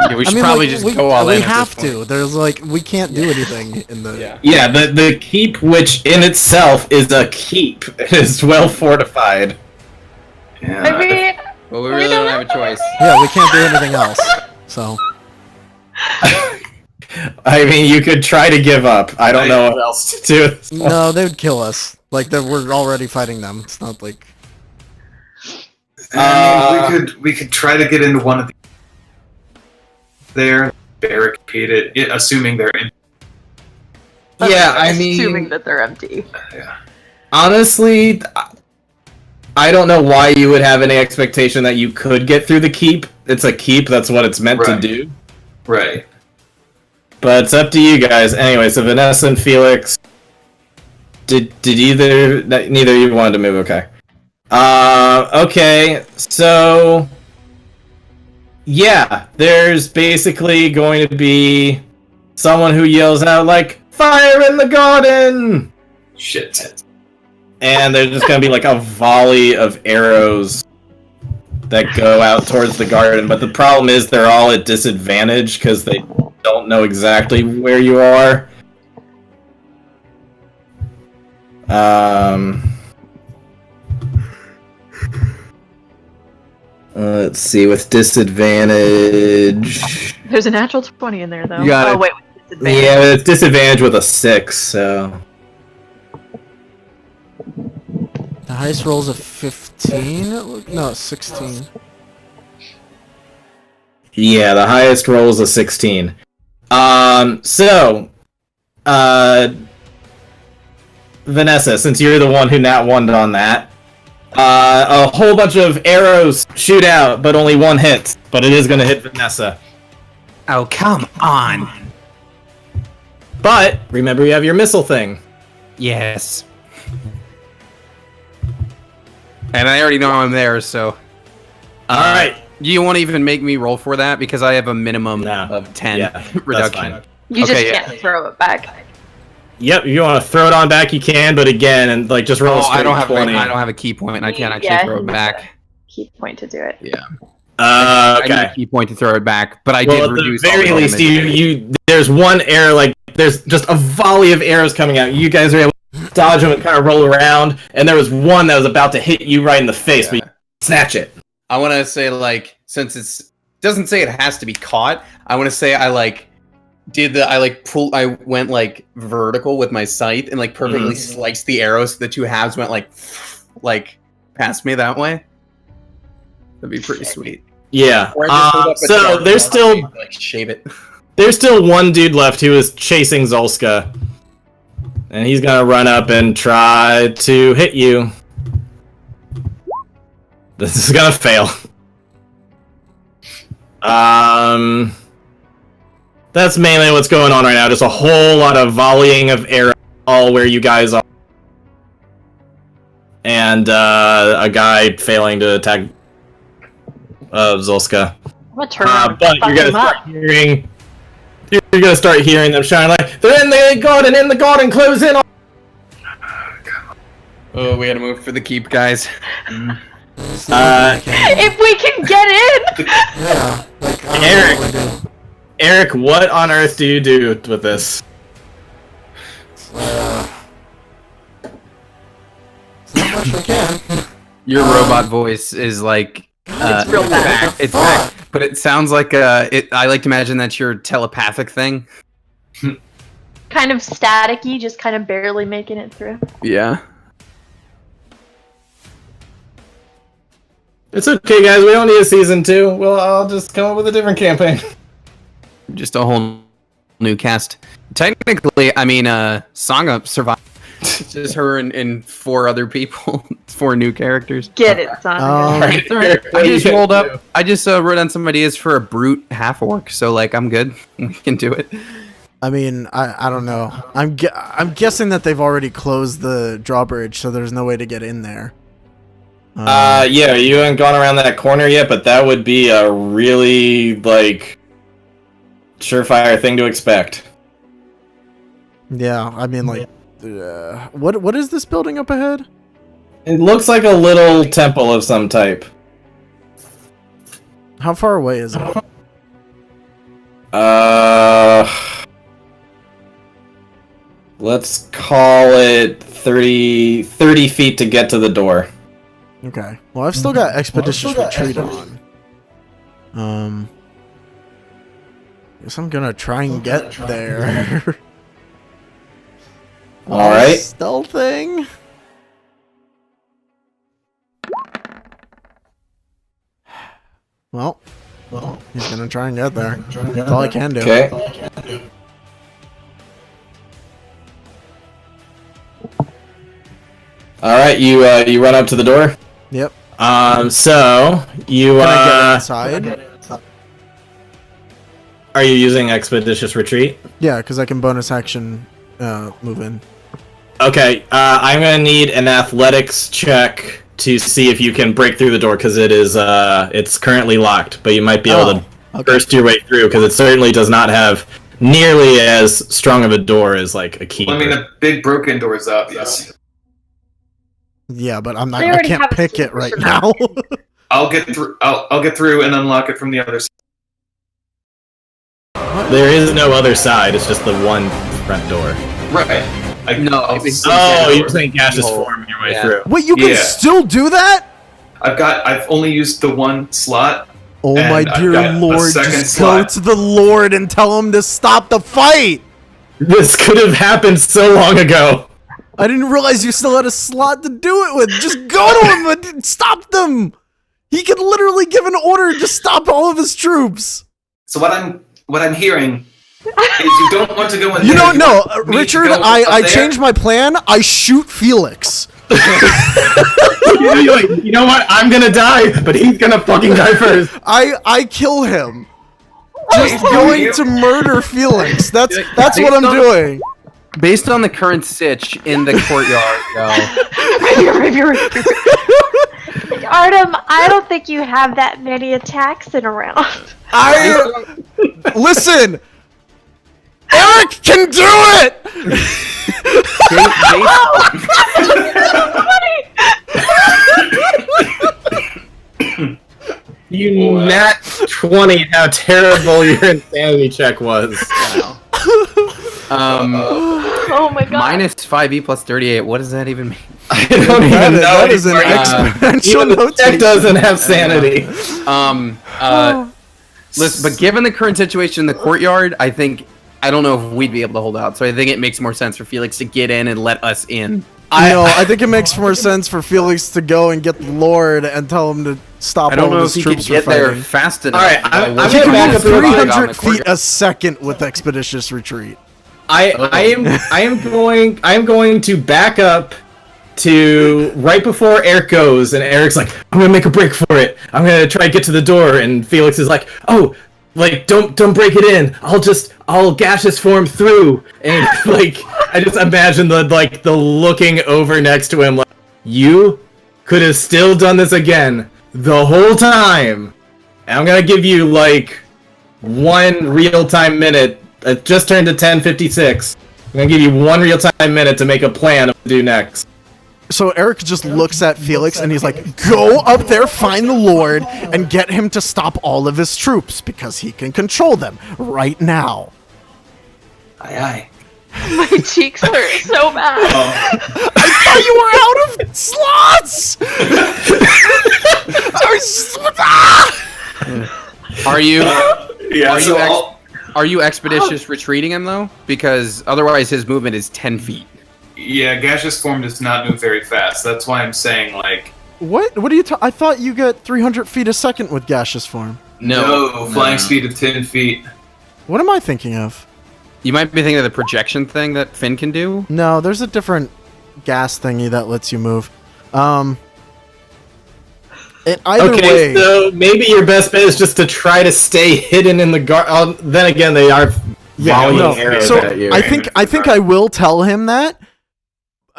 Yeah, we should probably just go all in. We at have this point. to. There's like we can't do anything in the. Yeah. Yeah, the keep, which in itself is a keep, is well fortified. Yeah. I mean, Well, we really don't have a choice. Yeah, we can't do anything else. So. I mean, you could try to give up. I don't know what else to do. at this point. No, they would kill us. Like we're already fighting them. It's not like. I mean, we could try to get into one of the there, barricade it, assuming they're in. Yeah, I assuming mean, that they're empty. Yeah. honestly, I don't know why you would have any expectation that you could get through the keep. It's a keep, that's what it's meant to Right. do. Right. But it's up to you guys. Anyway, so Vanessa and Felix, did neither of you wanted to move? Okay. Okay, so yeah, there's basically going to be someone who yells out like, "Fire in the garden!" Shit. And there's just gonna be like a volley of arrows that go out towards the garden, but the problem is they're all at disadvantage because they don't know exactly where you are. Let's see, with disadvantage. There's a natural 20 in there, though. You got oh, it. wait, with disadvantage. Yeah, it's disadvantage with a 6, so. The highest roll's a 15. No, 16. Yeah, the highest roll is a 16. Vanessa, since you're the one who nat one on that, a whole bunch of arrows shoot out, but only one hits. But it is going to hit Vanessa. Oh, come on. But remember, you have your missile thing. Yes. And I already know I'm there, so. All right. You won't even make me roll for that because I have a minimum No. of 10 Yeah, that's reduction. fine. You Okay, just yeah. can't throw it back. Yep, if you want to throw it on back, you can. But again, and like just roll a Oh, straight I don't have 20. I don't have a key point. I can't actually Yeah, throw it he back. Key point to do it. Yeah. I need Okay. a key point to throw it back, but I Well, did at the reduce all very the least, damage. you there's one arrow, like there's just a volley of arrows coming out. You guys are able to dodge them and kind of roll around, and there was one that was about to hit you right in the face, but you snatch it. I want to say, like, since it doesn't say it has to be caught, I want to say I went like vertical with my sight and like perfectly sliced the arrows so the two halves went like past me that way. That'd be pretty sweet. Yeah. Or I just hold up a So dart there's and, still like shave it. there's still one dude left who is chasing Zolska, and he's gonna run up and try to hit you. This is gonna fail. That's mainly what's going on right now. Just a whole lot of volleying of arrows all where you guys are. And a guy failing to attack Zolska. I'm gonna turn around But and fuck you're gonna him up. start hearing. You're gonna start hearing them shine like they're in the garden, close in on. Oh, we gotta move for the keep, guys. If we can get in! Yeah. Like, I don't know what to do. Eric, what on earth do you do with this? Not much I can. Your robot voice is like It's real bad. It's back, but it sounds like I like to imagine that's your telepathic thing. kind of staticky, just kind of barely making it through. Yeah. It's okay, guys. We don't need a season 2. Well, I'll just come up with a different campaign. Just a whole new cast. Technically, I mean, Sangha survived. It's just her and 4 other people, 4 new characters. Get it, son. It's all right. I just rolled up. I just wrote down some ideas for a brute half orc, so like I'm good. We can do it. I mean, I don't know. I'm guessing that they've already closed the drawbridge, so there's no way to get in there. Yeah, you haven't gone around that corner yet, but that would be a really, like, surefire thing to expect. Yeah, I mean, like, what is this building up ahead? It looks like a little temple of some type. How far away is it? Let's call it 30 feet to get to the door. Okay. Well, I've still got Expeditious Retreat on. Guess I'm gonna try and get there. Alright. Stealthing. Well, he's gonna try and get there. That's all I can do. Okay. Alright, you run up to the door? Yep. So you Can I get inside? Are you using Expeditious Retreat? Yeah, because I can bonus action move in. Okay, I'm gonna need an athletics check to see if you can break through the door, because it's currently locked, but you might be able to burst your way through, because it certainly does not have nearly as strong of a door as like a key. Well, I mean, the big broken door is obvious. Yeah, but I'm not. They I already can't have a pick it right solution. now. I'll get through. I'll get through and unlock it from the other side. There is no other side, it's just the one front door. Right. Oh, you're saying gaseous form your way through. Wait, you can Yeah. still do that? I've only used the one slot. Oh And my I've dear got a lord, second just go slot. to the Lord and tell him to stop the fight! This could have happened so long ago. I didn't realize you still had a slot to do it with. Just go to him and stop them! He could literally give an order to stop all of his troops! So what I'm hearing is you don't want to go in You there. don't know, want me to Richard, go up I there? changed my plan. I shoot Felix. You're like, you know what? I'm gonna die, but he's gonna fucking die first. I kill him. Just Wait, going you- to murder Felix. That's what Based I'm on- doing. Based on the current sitch in the courtyard, though, Artem, I don't think you have that many attacks in a round. Listen! Eric can do it! You nat 20, how terrible your insanity check was. Oh my god. minus 5e plus 38. What does that even mean? I don't even know. That is an anymore. exponential Even the notation. check doesn't have sanity. Listen, but given the current situation in the courtyard, I don't know if we'd be able to hold out. So I think it makes more sense for Felix to get in and let us in. I think it makes more sense for Felix to go and get the Lord and tell him to stop I don't all know of if his he could troops from get there fighting. fast enough. Alright, I'm He gonna can back move up to the 300 the feet courtyard. a second with Expeditious Retreat. I am going to back up to right before Eric goes, and Eric's like, I'm gonna make a break for it. I'm gonna try to get to the door, and Felix is like, oh, like don't break it in. I'll gaseous form through, and like I just imagine the looking over next to him, like, you could have still done this again the whole time. And I'm gonna give you like 1 real-time minute. It just turned to 10:56. I'm gonna give you 1 real-time minute to make a plan of what to do next. So Eric just looks at Felix and he's like, go up there, find the Lord, and get him to stop all of his troops, because he can control them right now. Aye. My cheeks hurt so bad. I thought you were out of slots! Are you? Yeah. Are So you I'll Are you expeditious retreating him though? Because otherwise his movement is 10 feet. Yeah, gaseous form does not move very fast. That's why I'm saying, like... What are you I thought you get 300 feet a second with gaseous form. No, flying speed of 10 feet. What am I thinking of? You might be thinking of the projection thing that Finn can do. No, there's a different gas thingy that lets you move. Either way, so maybe your best bet is just to try to stay hidden in the guard. Then again, they are volleying arrows so at you. I think I will tell him that,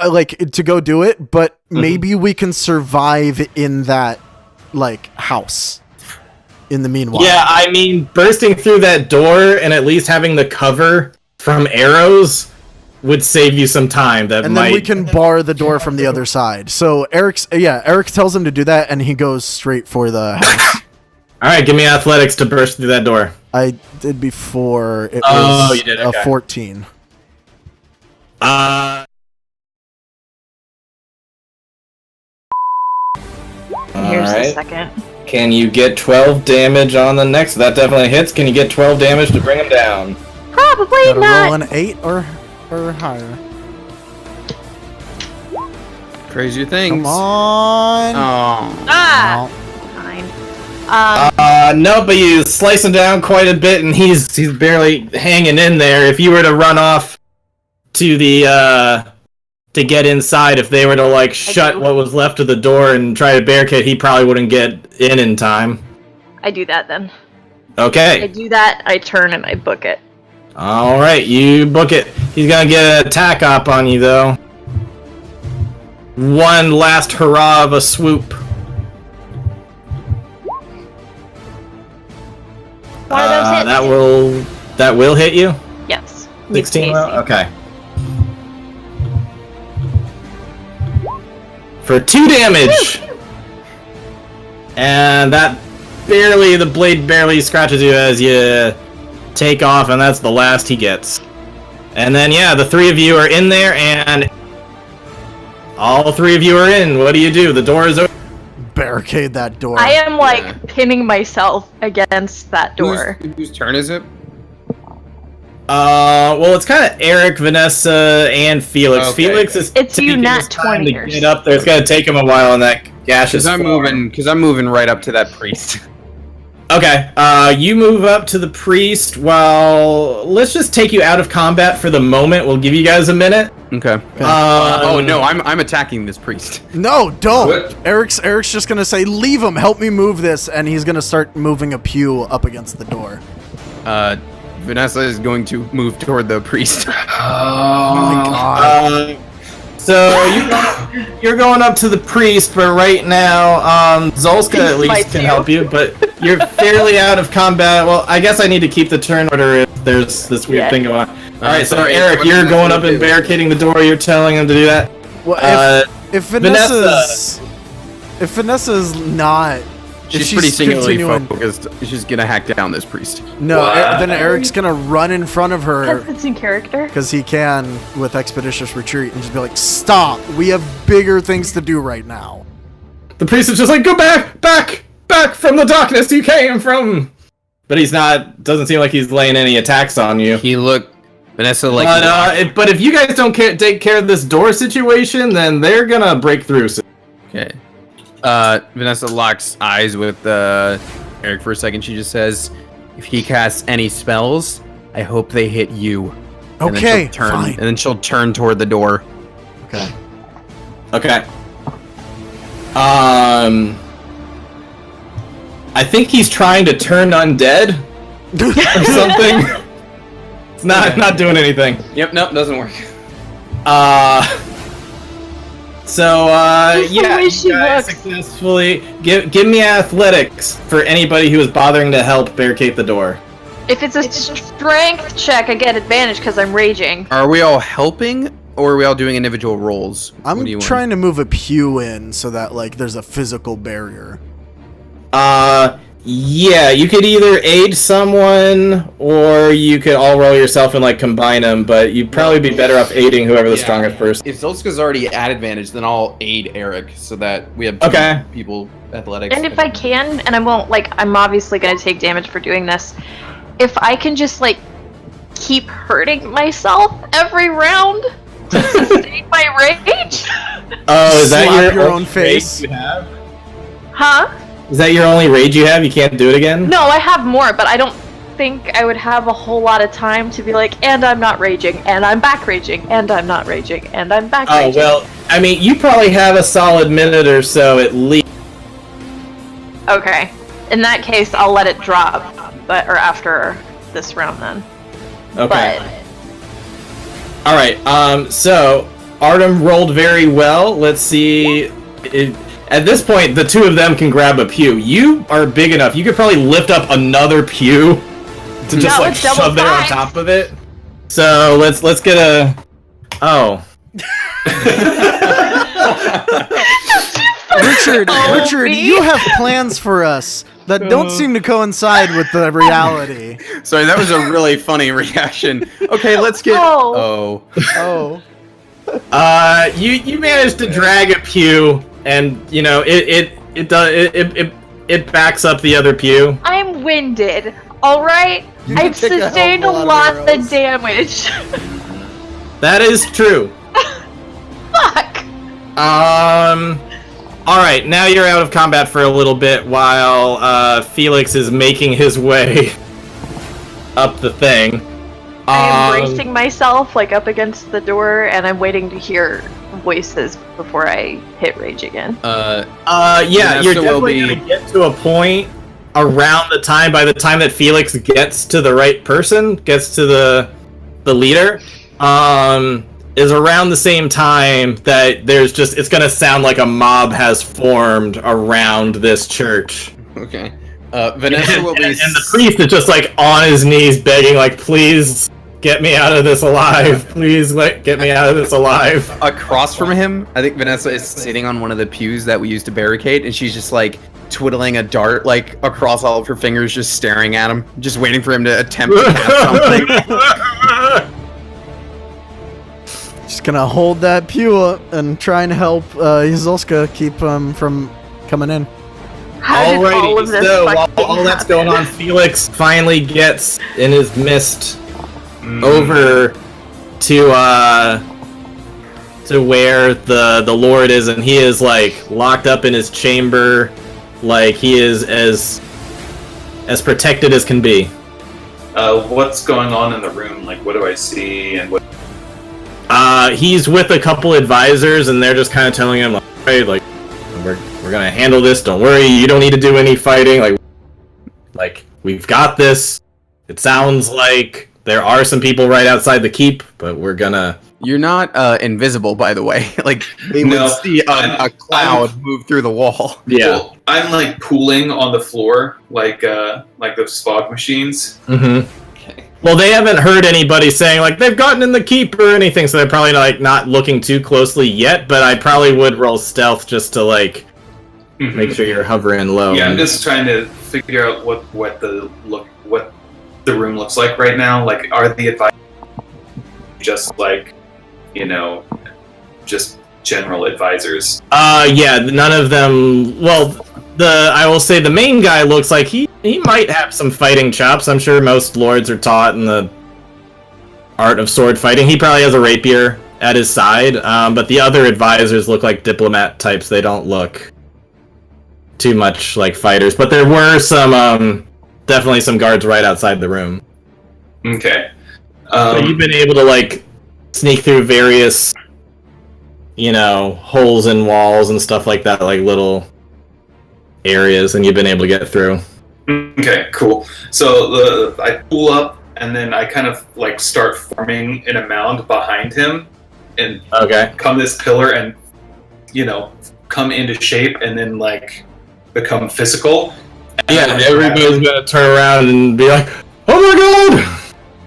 like, to go do it, but maybe we can survive in that, like, house. In the meanwhile. Yeah, I mean, bursting through that door and at least having the cover from arrows would save you some time. And then we can bar the door from the other side. So Eric tells him to do that, and he goes straight for the house. All right, give me athletics to burst through that door. I did before. It was you did. a Okay. 14. Here's the Alright. second. Can you get 12 damage on the next? That definitely hits. Can you get 12 damage to bring him down? Probably Gotta not. roll an 8 or higher. Crazy things. Come on. Oh. Ah! No. Fine. No, but you slice him down quite a bit, and he's barely hanging in there. If you were to run off to the to get inside, if they were to like shut what was left of the door and try to barricade, he probably wouldn't get in time. I do that then. Okay. I do that, I turn and I book it. All right, you book it. He's gonna get an attack op on you though. One last hurrah of a swoop. One of those hits. That will hit you. Yes. 16. Casey. Okay. For 2 damage. And that the blade barely scratches you as you take off, and that's the last he gets. And then yeah, the 3 of you are in there, and all 3 of you are in. What do you do? The door is open. Barricade that door. I am like pinning myself against that door. Whose turn is it? Well, it's kind of Eric, Vanessa, and Felix. Okay. Felix is It's you, taking not his time 20 to get up there. It's gonna take him a while on that gaseous form. Because I'm moving right up to that priest. Okay, you move up to the priest. Well, let's just take you out of combat for the moment. We'll give you guys a minute. Okay. Oh no, I'm attacking this priest. No, don't. What? Eric's just gonna say, "Leave him. Help me move this," and he's gonna start moving a pew up against the door. Vanessa is going to move toward the priest. Oh my god. So you're going up to the priest, but right now, Zolska at least can help you, but you're fairly out of combat. Well, I guess I need to keep the turn order if there's this weird thing going on. Alright, so sorry, Eric, what you're did going I up and do? barricading the door, you're telling him to do that? Well, if Vanessa's not, She's if pretty singularly continuing- focused. She's gonna hack down this priest. No, Why? then Eric's gonna run in front of her Because it's in character. because he can with expeditious retreat and just be like, "Stop! We have bigger things to do right now." The priest is just like, go back from the darkness you came from! But he's not, doesn't seem like he's laying any attacks on you. Vanessa like. But if you guys don't take care of this door situation, then they're gonna break through. Okay. Vanessa locks eyes with Eric for a second. She just says, "If he casts any spells, I hope they hit you." And then Okay, she'll turn, fine. And then she'll turn toward the door. Okay. Okay. I think he's trying to turn undead or something. It's not doing anything. Yep. Nope. Doesn't work. That's the Yeah, way you she guys looks. successfully give me athletics for anybody who is bothering to help barricade the door. If it's a strength check, I get advantage because I'm raging. Are we all helping, or are we all doing individual rolls? I'm What do you want? trying to move a pew in so that like there's a physical barrier. Yeah, you could either aid someone or you could all roll yourself and like combine them, but you'd probably be better off aiding whoever the strongest person. If Zolska's already at advantage, then I'll aid Eric so that we have two Okay. people athletics. And if I can, and I won't, like, I'm obviously going to take damage for doing this. if I can just like keep hurting myself every round to sustain my rage. Oh, is that Slap your only own face? rage you have? Huh? Is that your only rage you have? You can't do it again? No, I have more, but I don't think I would have a whole lot of time to be like, and I'm not raging, and I'm back raging, and I'm not raging, and I'm back Oh, raging. well, I mean, you probably have a solid minute or so at least. Okay. In that case, I'll let it drop, or after this round then. Okay. But Alright, so, Artem rolled very well. Let's see. At this point, the two of them can grab a pew. You are big enough. You could probably lift up another pew to just No, like it's double shove there on size. top of it. So let's get a. Oh. Richard, you have plans for us that don't seem to coincide with the reality. Sorry, that was a really funny reaction. Okay, let's get. Oh. Oh. You managed to drag a pew, and you know it backs up the other pew. I'm winded, alright? You I've can take a hell of a sustained a lot lot of of arrows. damage. That is true. Fuck! Alright, now you're out of combat for a little bit while Felix is making his way up the thing. I am bracing myself, like, up against the door, and I'm waiting to hear voices before I hit rage again. Yeah, Vanessa you're will definitely be- gonna get to a point around by the time that Felix gets to the right person, gets to the leader, is around the same time that it's gonna sound like a mob has formed around this church. Okay. Vanessa will be. And the priest is just like on his knees begging, like, please get me out of this alive. Please get me out of this alive. Across from him, I think Vanessa is sitting on one of the pews that we used to barricade, and she's just like twiddling a dart like across all of her fingers, just staring at him, just waiting for him to attempt to cast something. Just gonna hold that pew up and try and help Yuzolska keep from coming in. How did all of Alrighty, this so while fucking all that's happen? going on, Felix finally gets in his mist over to where the Lord is, and he is like locked up in his chamber, like he is as protected as can be. What's going on in the room? Like, what do I see? And what? He's with a couple advisors, and they're just kind of telling him, like, hey, like, we're gonna handle this. Don't worry. You don't need to do any fighting. Like we've got this. It sounds like there are some people right outside the keep, but we're gonna. You're not invisible, by the way. Like they No, would see a cloud move through the wall. Yeah. Well, I'm like pooling on the floor, like those fog machines. Mm-hmm. Well, they haven't heard anybody saying like they've gotten in the keep or anything, so they're probably like not looking too closely yet. But I probably would roll stealth just to like make sure you're hovering low. Yeah, I'm just trying to figure out what the room looks like right now. Like, are the advisors just like, just general advisors? Yeah, none of them. Well, I will say the main guy looks like he might have some fighting chops. I'm sure most lords are taught in the art of sword fighting. He probably has a rapier at his side. But the other advisors look like diplomat types. They don't look too much like fighters. But there were some, definitely some guards right outside the room. Okay. So you've been able to like sneak through various, holes in walls and stuff like that, like little areas, and you've been able to get through. Okay, cool. So I pull up, and then I kind of like start forming in a mound behind him, and Okay. come this pillar, and come into shape, and then like become physical. Yeah, And everybody's gonna turn around and be like, "Oh my god!"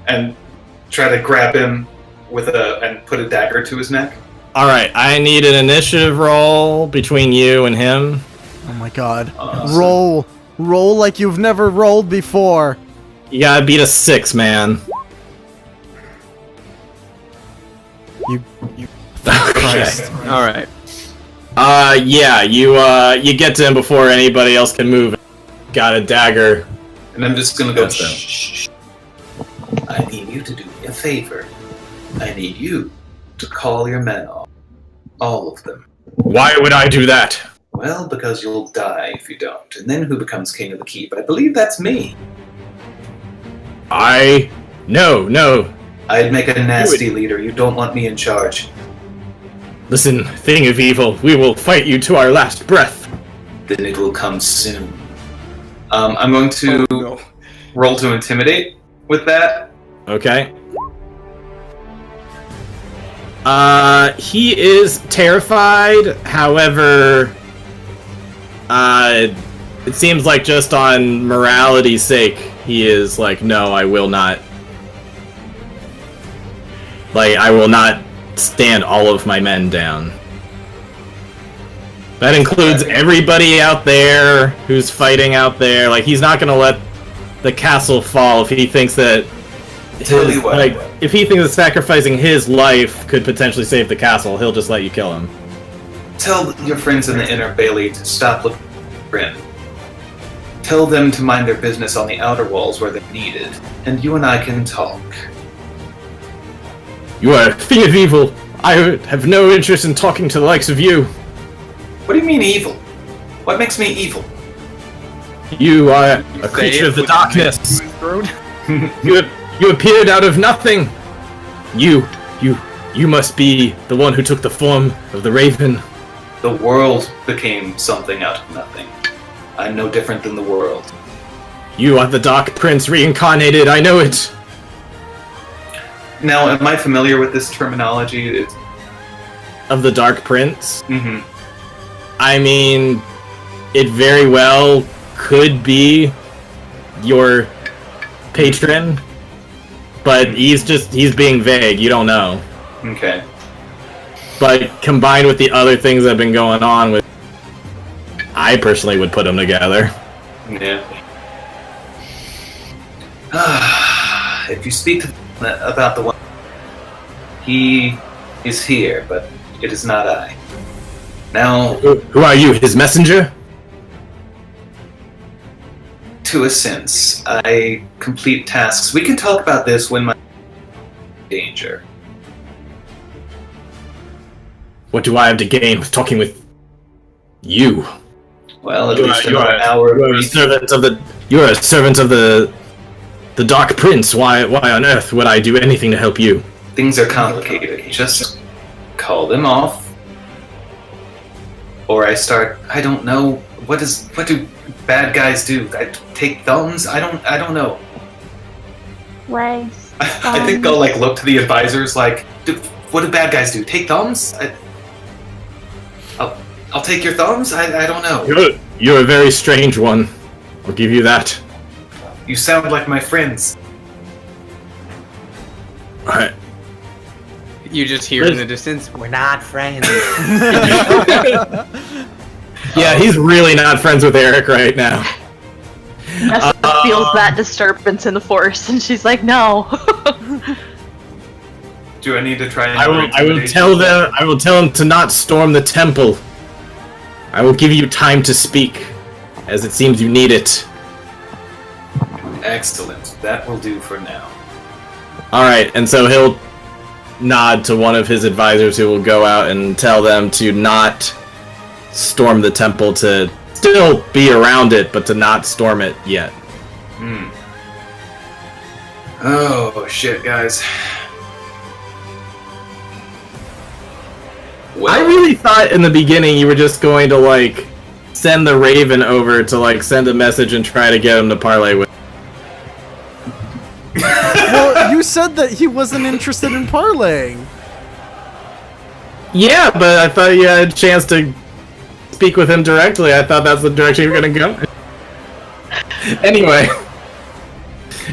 and try to grab him and put a dagger to his neck. All right, I need an initiative roll between you and him. Oh my god. Awesome. Roll like you've never rolled before. You gotta beat a 6, man. You Christ. All right. Yeah, you get to him before anybody else can move. Got a dagger. And I'm just gonna go That's shh, shh, shh, you to do me a favor. I need you to call your men off. All of them. Why would I do that? Well, because you'll die if you don't. And then who becomes king of the keep? I believe that's me. No. I'd make a nasty leader. You don't want me in charge. Listen, thing of evil, we will fight you to our last breath. Then it will come soon. I'm going to roll to intimidate with that. Okay. He is terrified, however, it seems like just on morality's sake, he is like, no, I will not. Like, I will not stand all of my men down. That includes everybody out there who's fighting out there. Like, he's not gonna let the castle fall if he thinks that if he thinks that sacrificing his life could potentially save the castle, he'll just let you kill him. Tell your friends in the Inner Bailey to stop looking for him. Tell them to mind their business on the outer walls where they're needed, and you and I can talk. You are a thing of evil. I have no interest in talking to the likes of you. What do you mean evil? What makes me evil? You are a creature of the darkness. You appeared out of nothing. You must be the one who took the form of the Raven. The world became something out of nothing. I'm no different than the world. You are the Dark Prince reincarnated, I know it. Now, am I familiar with this terminology? Of the Dark Prince? Mm-hmm. I mean, it very well could be your patron, but he's being vague, you don't know. Okay. But combined with the other things that have been going on with, I personally would put them together. Yeah. If you speak to about the one, he is here, but it is not I. Now, who are you, his messenger? To a sense, I complete tasks. We can talk about this when my danger. What do I have to gain with talking with you? Well, at You least are- another you are- hour. You are a servant of the. You are a servant of the Dark Prince. Why on earth would I do anything to help you? Things are complicated. Just call them off, or I start. I don't know. What do bad guys do? I take thumbs? I don't know. Legs. I think I'll like look to the advisors. Like, what do bad guys do? Take thumbs? I'll take your thumbs. I don't know. You're a very strange one. I'll give you that. You sound like my friends. Alright. You just hear in the distance, we're not friends. Yeah, he's really not friends with Eric right now. Nessa feels that disturbance in the force, and she's like, "No." Do I need to try? I will tell them. I will tell them to not storm the temple. I will give you time to speak, as it seems you need it. Excellent. That will do for now. All right, and so he'll nod to one of his advisors who will go out and tell them to not storm the temple, to still be around it, but to not storm it yet. Oh shit, guys. Well, I really thought in the beginning you were just going to, like, send the Raven over to, like, send a message and try to get him to parlay with. Well, you said that he wasn't interested in parlaying. Yeah, but I thought you had a chance to speak with him directly. I thought that's the direction you were gonna go.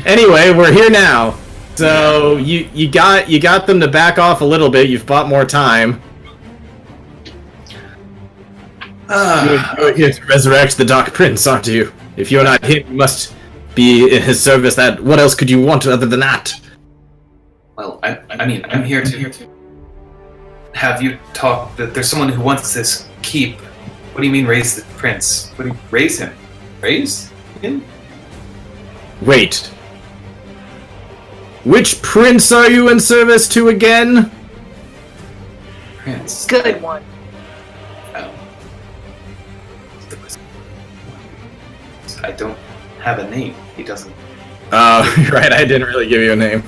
Anyway, we're here now. So you got them to back off a little bit. You've bought more time. You're here to resurrect the Dark Prince, aren't you? If you're not him, you must be in his service. That what else could you want other than that? Well, I mean, I'm here to have you talk. That there's someone who wants this keep. What do you mean, raise the prince? What do you raise him? Raise him? Wait. Which prince are you in service to again? Prince. Good one. Oh. I don't have a name. He doesn't. Oh, right, I didn't really give you a name.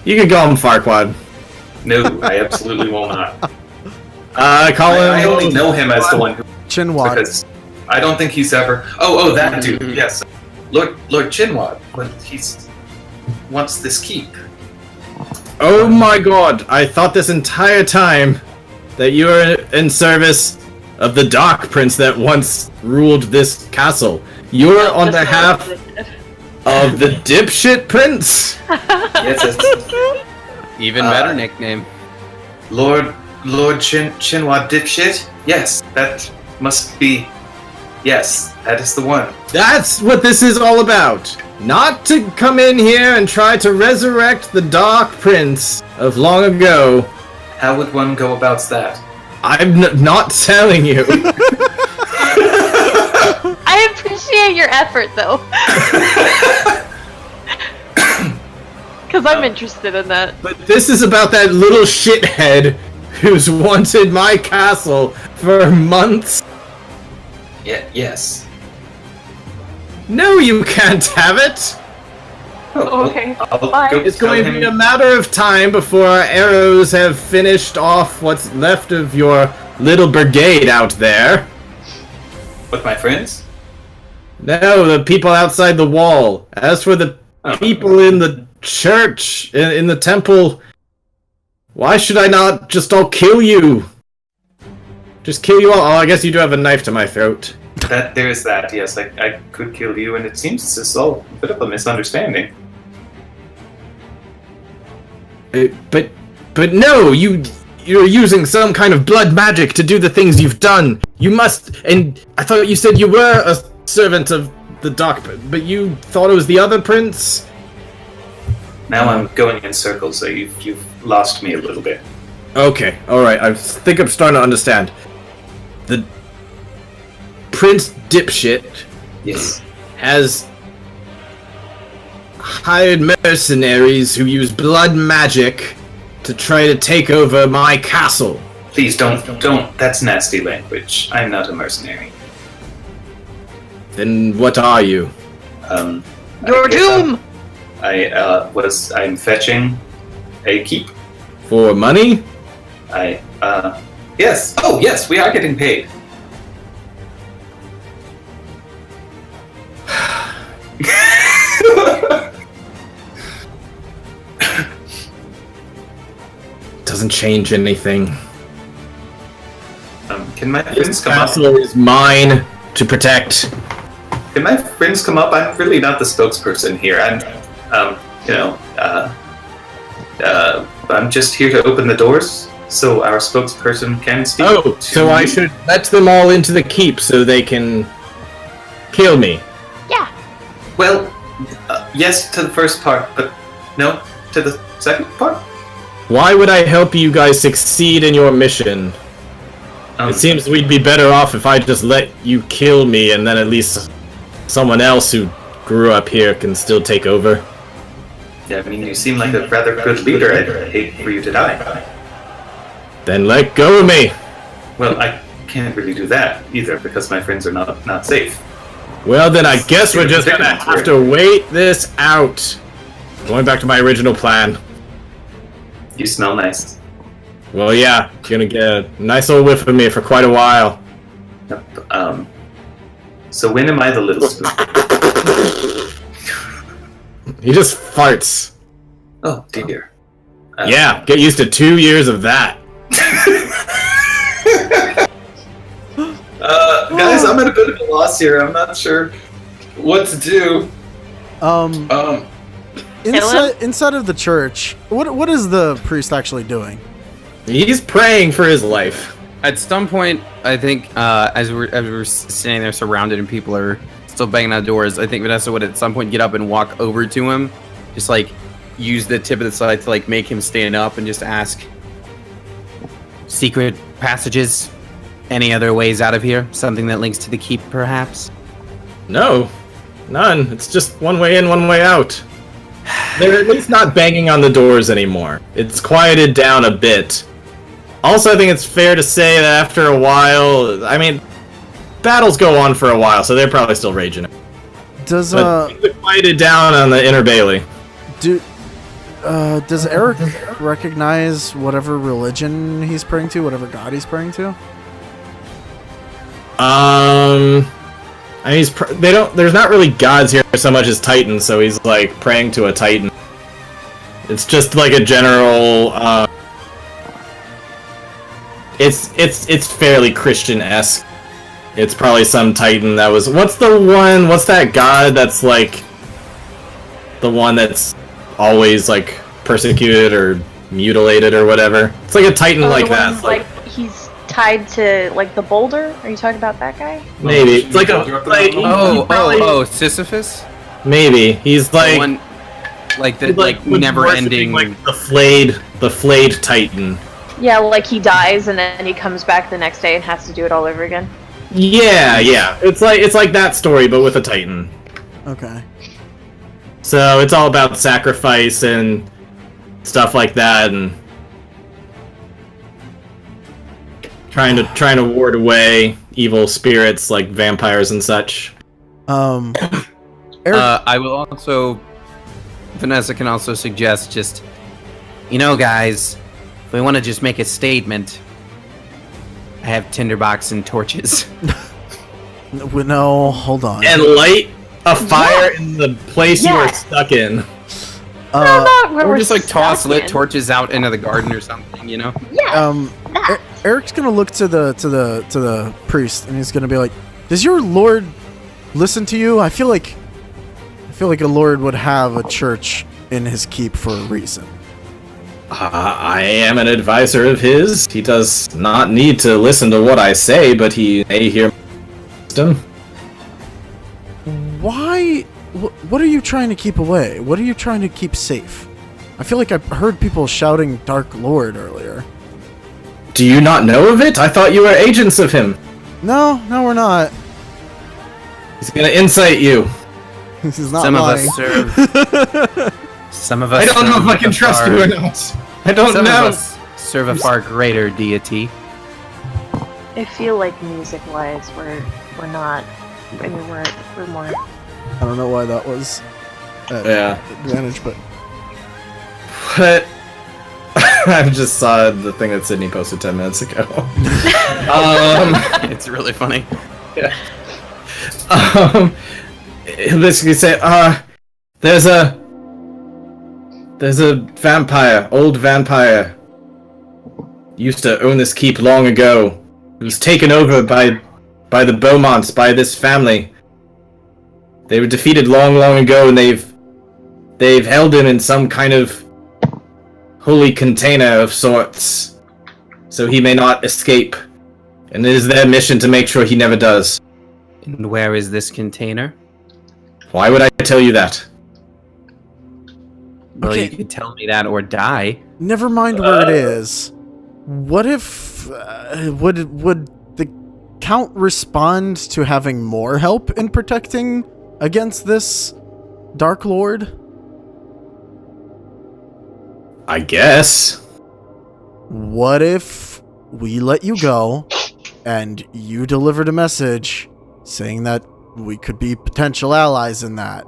You can call him Farquaad. No, I absolutely will not. Call him... I only know him as the one who... Chinwad. Because I don't think he's ever... Oh, that dude, yes. Lord Chinwad, when he's... wants this keep. Oh my god, I thought this entire time that you were in service of the Dark Prince that once ruled this castle. You're on behalf of the Dipshit Prince? Yes, Even better nickname. Lord Chinwad Dipshit? Yes, that must be... Yes, that is the one. That's what this is all about. Not to come in here and try to resurrect the Dark Prince of long ago. How would one go about that? I'm not telling you. I appreciate your effort, though. Because I'm interested in that. But this is about that little shithead who's wanted my castle for months. Yes. No, you can't have it. Oh, Okay, I'll fine. go It's tell going to him. be a matter of time before our arrows have finished off what's left of your little brigade out there. With my friends? No, the people outside the wall. As for the people in the church, in the temple, why should I not just all kill you? Just kill you all? Oh, I guess you do have a knife to my throat. There is that, yes. I could kill you, and it seems this is all a bit of a misunderstanding. But no, you're using some kind of blood magic to do the things you've done. You must, and I thought you said you were a servant of the Dark, but you thought it was the other prince? Now I'm going in circles, so you've lost me a little bit. Okay, alright, I think I'm starting to understand. The Prince Dipshit Yes. has hired mercenaries who use blood magic to try to take over my castle. Please don't. That's nasty language. I'm not a mercenary. Then what are you? Your doom! I'm fetching a keep. For money? Yes. Oh, yes, we are getting paid. Doesn't change anything. Can my This friends come up? castle is mine to protect. Can my friends come up? I'm really not the spokesperson here. I'm just here to open the doors so our spokesperson can speak. Oh, so I should let them all into the keep so they can kill me. Yeah. Well, yes to the first part, but no to the second part. Why would I help you guys succeed in your mission? It seems we'd be better off if I just let you kill me and then at least someone else who grew up here can still take over. Yeah, I mean, you seem like a rather good leader. I'd hate for you to die. Then let go of me! Well, I can't really do that either because my friends are not safe. Well then I guess we're just gonna have to wait this out. Going back to my original plan. You smell nice. Well yeah, gonna get a nice old whiff of me for quite a while. Yep. So when am I the little spoon? He just farts. Oh dear. Yeah, get used to 2 years of that. Guys, I'm at a bit of a loss here. I'm not sure what to do. Inside of the church, what is the priest actually doing? He's praying for his life. At some point, I think, as we're standing there surrounded and people are still banging on doors, I think Vanessa would at some point get up and walk over to him, just like use the tip of the side to like make him stand up and just ask, secret passages, any other ways out of here? Something that links to the keep, perhaps? No, none. It's just one way in, one way out. they're at least not banging on the doors anymore. It's quieted down a bit. Also, I think it's fair to say that after a while, I mean, battles go on for a while, so they're probably still raging. Does things are quieted down on the Inner Bailey. Does Eric recognize whatever religion he's praying to, whatever god he's praying to? I mean, there's not really gods here so much as titans, so he's like praying to a titan. It's just like a general. It's fairly Christian-esque. It's probably some titan that was. What's that god that's like the one that's always like persecuted or mutilated or whatever? It's like a titan like that. Like he's tied to like the boulder. Are you talking about that guy? Maybe it's like Sisyphus. Maybe he's like one, like the never-ending, like the flayed titan. Yeah, like he dies and then he comes back the next day and has to do it all over again. Yeah. It's like that story, but with a titan. Okay. So it's all about sacrifice and stuff like that, and trying to ward away evil spirits like vampires and such. Eric? I will also. Vanessa can also suggest just, guys, if we want to just make a statement, I have tinderbox and torches. No, hold on. And light a fire in the place you are stuck in. Or just like toss lit torches out into the garden or something, Yeah. Eric's gonna look to the priest and he's gonna be like, "Does your lord listen to you? I feel like a lord would have a church in his keep for a reason." I am an advisor of his. He does not need to listen to what I say, but he may hear wisdom. Why? What are you trying to keep away? What are you trying to keep safe? I feel like I heard people shouting Dark Lord earlier. Do you not know of it? I thought you were agents of him. No, we're not. He's gonna incite you. He's not Some lying. of us serve. Some of us. I don't know if I can trust you or not. I don't Some know. of us serve a far greater deity. I feel like music-wise, we're not. I mean, we're more. I don't know why that was advantage, but I just saw the thing that Sydney posted 10 minutes ago. It's really funny. Yeah. He'll basically say, there's a vampire, old vampire, used to own this keep long ago. It was taken over by the Beaumonts, by this family. They were defeated long ago, and they've held him in some kind of holy container of sorts, so he may not escape. And it is their mission to make sure he never does. And where is this container? Why would I tell you that? Well, Okay. you could tell me that or die. never mind where it is. What if would the Count respond to having more help in protecting against this Dark Lord? I guess. What if we let you go and you delivered a message saying that we could be potential allies in that?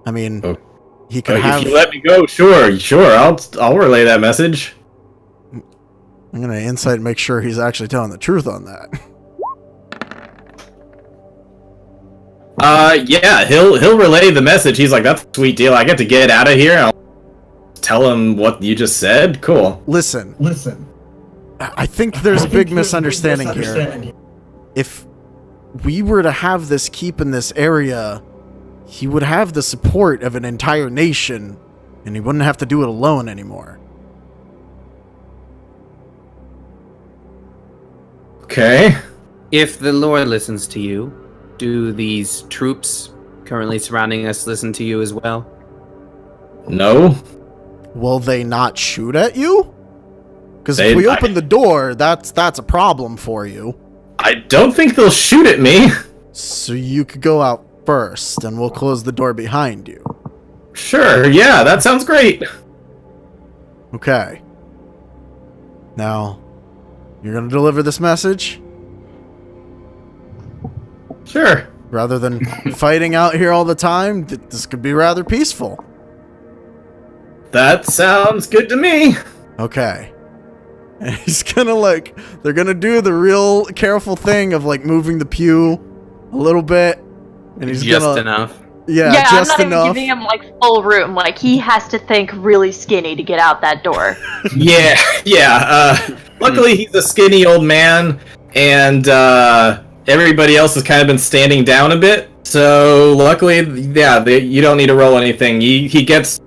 I mean, he could have. If you let me go, sure. I'll relay that message. I'm gonna insight and make sure he's actually telling the truth on that. Yeah, he'll relay the message. He's like, that's a sweet deal. I get to get out of here. I'll tell him what you just said. Cool. Listen. I think there's a big misunderstanding here. If we were to have this keep in this area, he would have the support of an entire nation, and he wouldn't have to do it alone anymore. Okay. If the Lord listens to you, do these troops currently surrounding us listen to you as well? No. Will they not shoot at you? Because if we open the door, that's a problem for you. I don't think they'll shoot at me. So you could go out first, and we'll close the door behind you. Sure, yeah, that sounds great. Okay. Now, you're gonna deliver this message? Sure. Rather than fighting out here all the time, this could be rather peaceful. That sounds good to me. Okay. And he's gonna they're gonna do the real careful thing of moving the pew a little bit. And he's Just enough. Yeah, I'm just not enough. even giving him full room. He has to think really skinny to get out that door. Yeah. Luckily, he's a skinny old man, and everybody else has kind of been standing down a bit. So luckily, you don't need to roll anything. He gets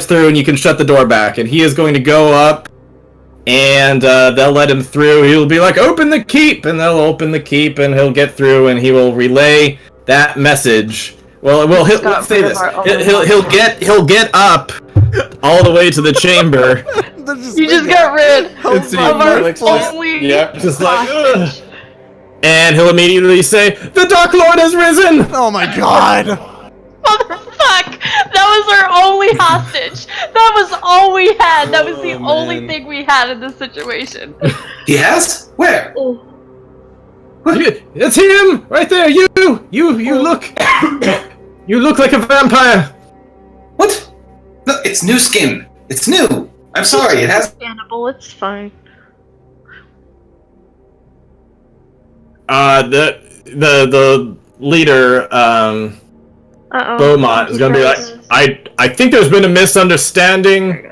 through, and you can shut the door back. And he is going to go up, and they'll let him through. He'll be like, "Open the keep," and they'll open the keep, and he'll get through, and he will relay that message. Well, let's say this. He'll get up all the way to the chamber. You just got rid It's of our only Just like, ugh. hostage. And he'll immediately say, "The Dark Lord has risen!" Oh my god! Motherfuck! That was our only hostage. That was all we had. That was the only thing we had in this situation. He has? Where? It's him! Right there! You look... You look like a vampire! What? No, it's new skin. It's new. I'm sorry, it has... Cannibal, it's fine. The leader, Beaumont is gonna be like, I think there's been a misunderstanding.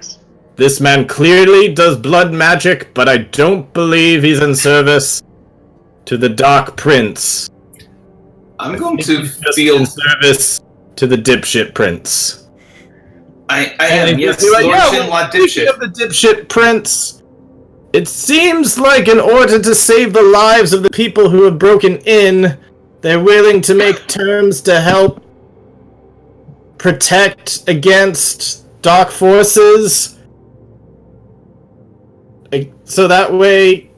This man clearly does blood magic, but I don't believe he's in service to the Dark Prince. I'm going to Just feel... in service to the dipshit prince. I am, yes, Like, Lord yeah, Shinwa speaking dipshit. of the dipshit prince, it seems like in order to save the lives of the people who have broken in, they're willing to make terms to help protect against dark forces. So that way,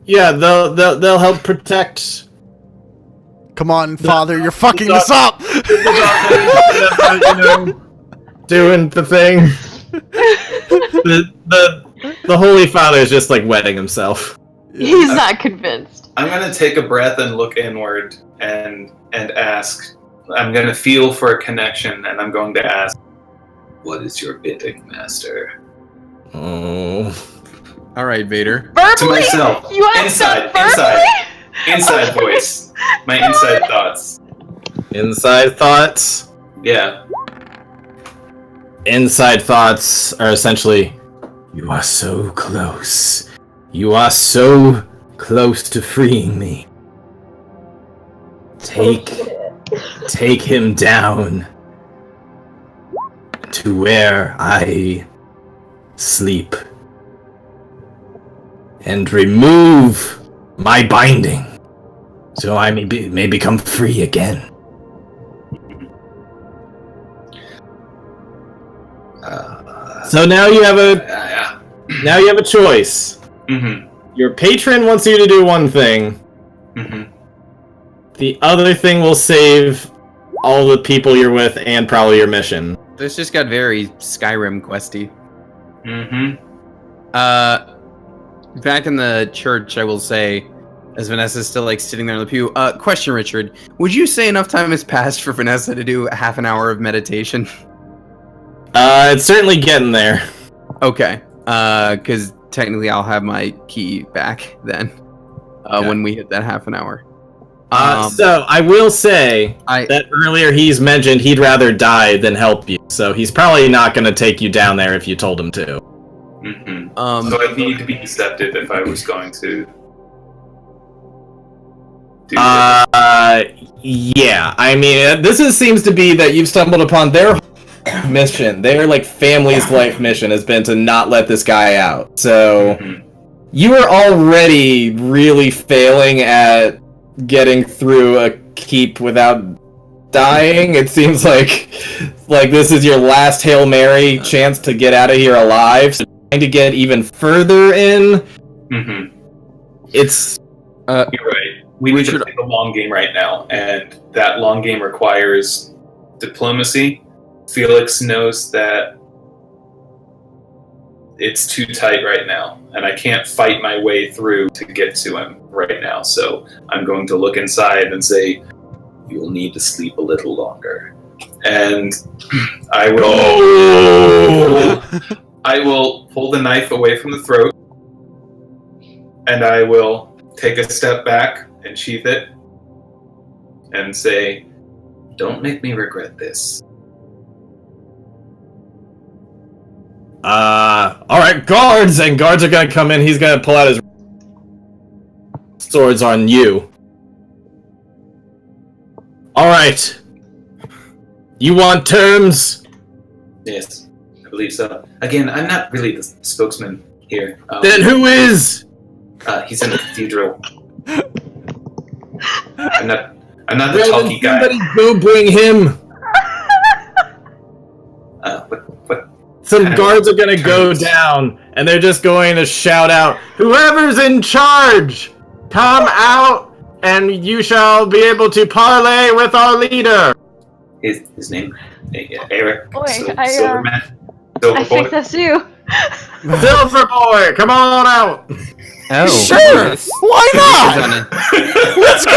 yeah, they'll help protect. Come on, Father, you're fucking this up! Doing the thing. The Holy Father is just wetting himself. He's not convinced. I'm going to take a breath and look inward and ask. I'm going to feel for a connection, and I'm going to ask, what is your bidding, Master? Oh. All right, Vader. Verbally? To myself. You asked Inside, that verbally? Inside voice. My inside thoughts. Inside thoughts? Yeah. Inside thoughts are essentially, you are so close. You are so close to freeing me. Take him down to where I sleep and remove my binding so I may become free again. So now you have a choice. Mm-hmm. Your patron wants you to do one thing. Mm-hmm. The other thing will save all the people you're with and probably your mission. This just got very Skyrim questy. Mm-hmm. Back in the church, I will say, as Vanessa's still sitting there in the pew. Question, Richard. Would you say enough time has passed for Vanessa to do a half an hour of meditation? It's certainly getting there. Okay. Because technically I'll have my key back then. When we hit that half an hour. So I will say that earlier he's mentioned he'd rather die than help you. So he's probably not going to take you down there if you told him to. Mm-hmm. So I need to be deceptive if I was going to do yeah. I mean, seems to be that you've stumbled upon their mission. Their family's life mission has been to not let this guy out. So you are already really failing at getting through a keep without dying. It seems like this is your last Hail Mary chance to get out of here alive. So trying to get even further in, Mm-hmm. it's You're right. We need to play the long game right now, and that long game requires diplomacy. Felix knows that it's too tight right now, and I can't fight my way through to get to him right now. So I'm going to look inside and say, "You will need to sleep a little longer." And I will pull the knife away from the throat, and I will take a step back and sheath it, and say, "Don't make me regret this." Alright, guards! And guards are gonna come in, he's gonna pull out his swords on you. Alright. You want terms? Yes, I believe so. Again, I'm not really the spokesman here. Then who is? He's in the cathedral. I'm not the talky guy. Somebody go bring him! What? Some guards are gonna go down, and they're just going to shout out, "Whoever's in charge, come out, and you shall be able to parley with our leader." His name? Eric. Boy, Silverman. I think that's you. Silver Boy, come on out! Oh, Sure! Why not? Let's go!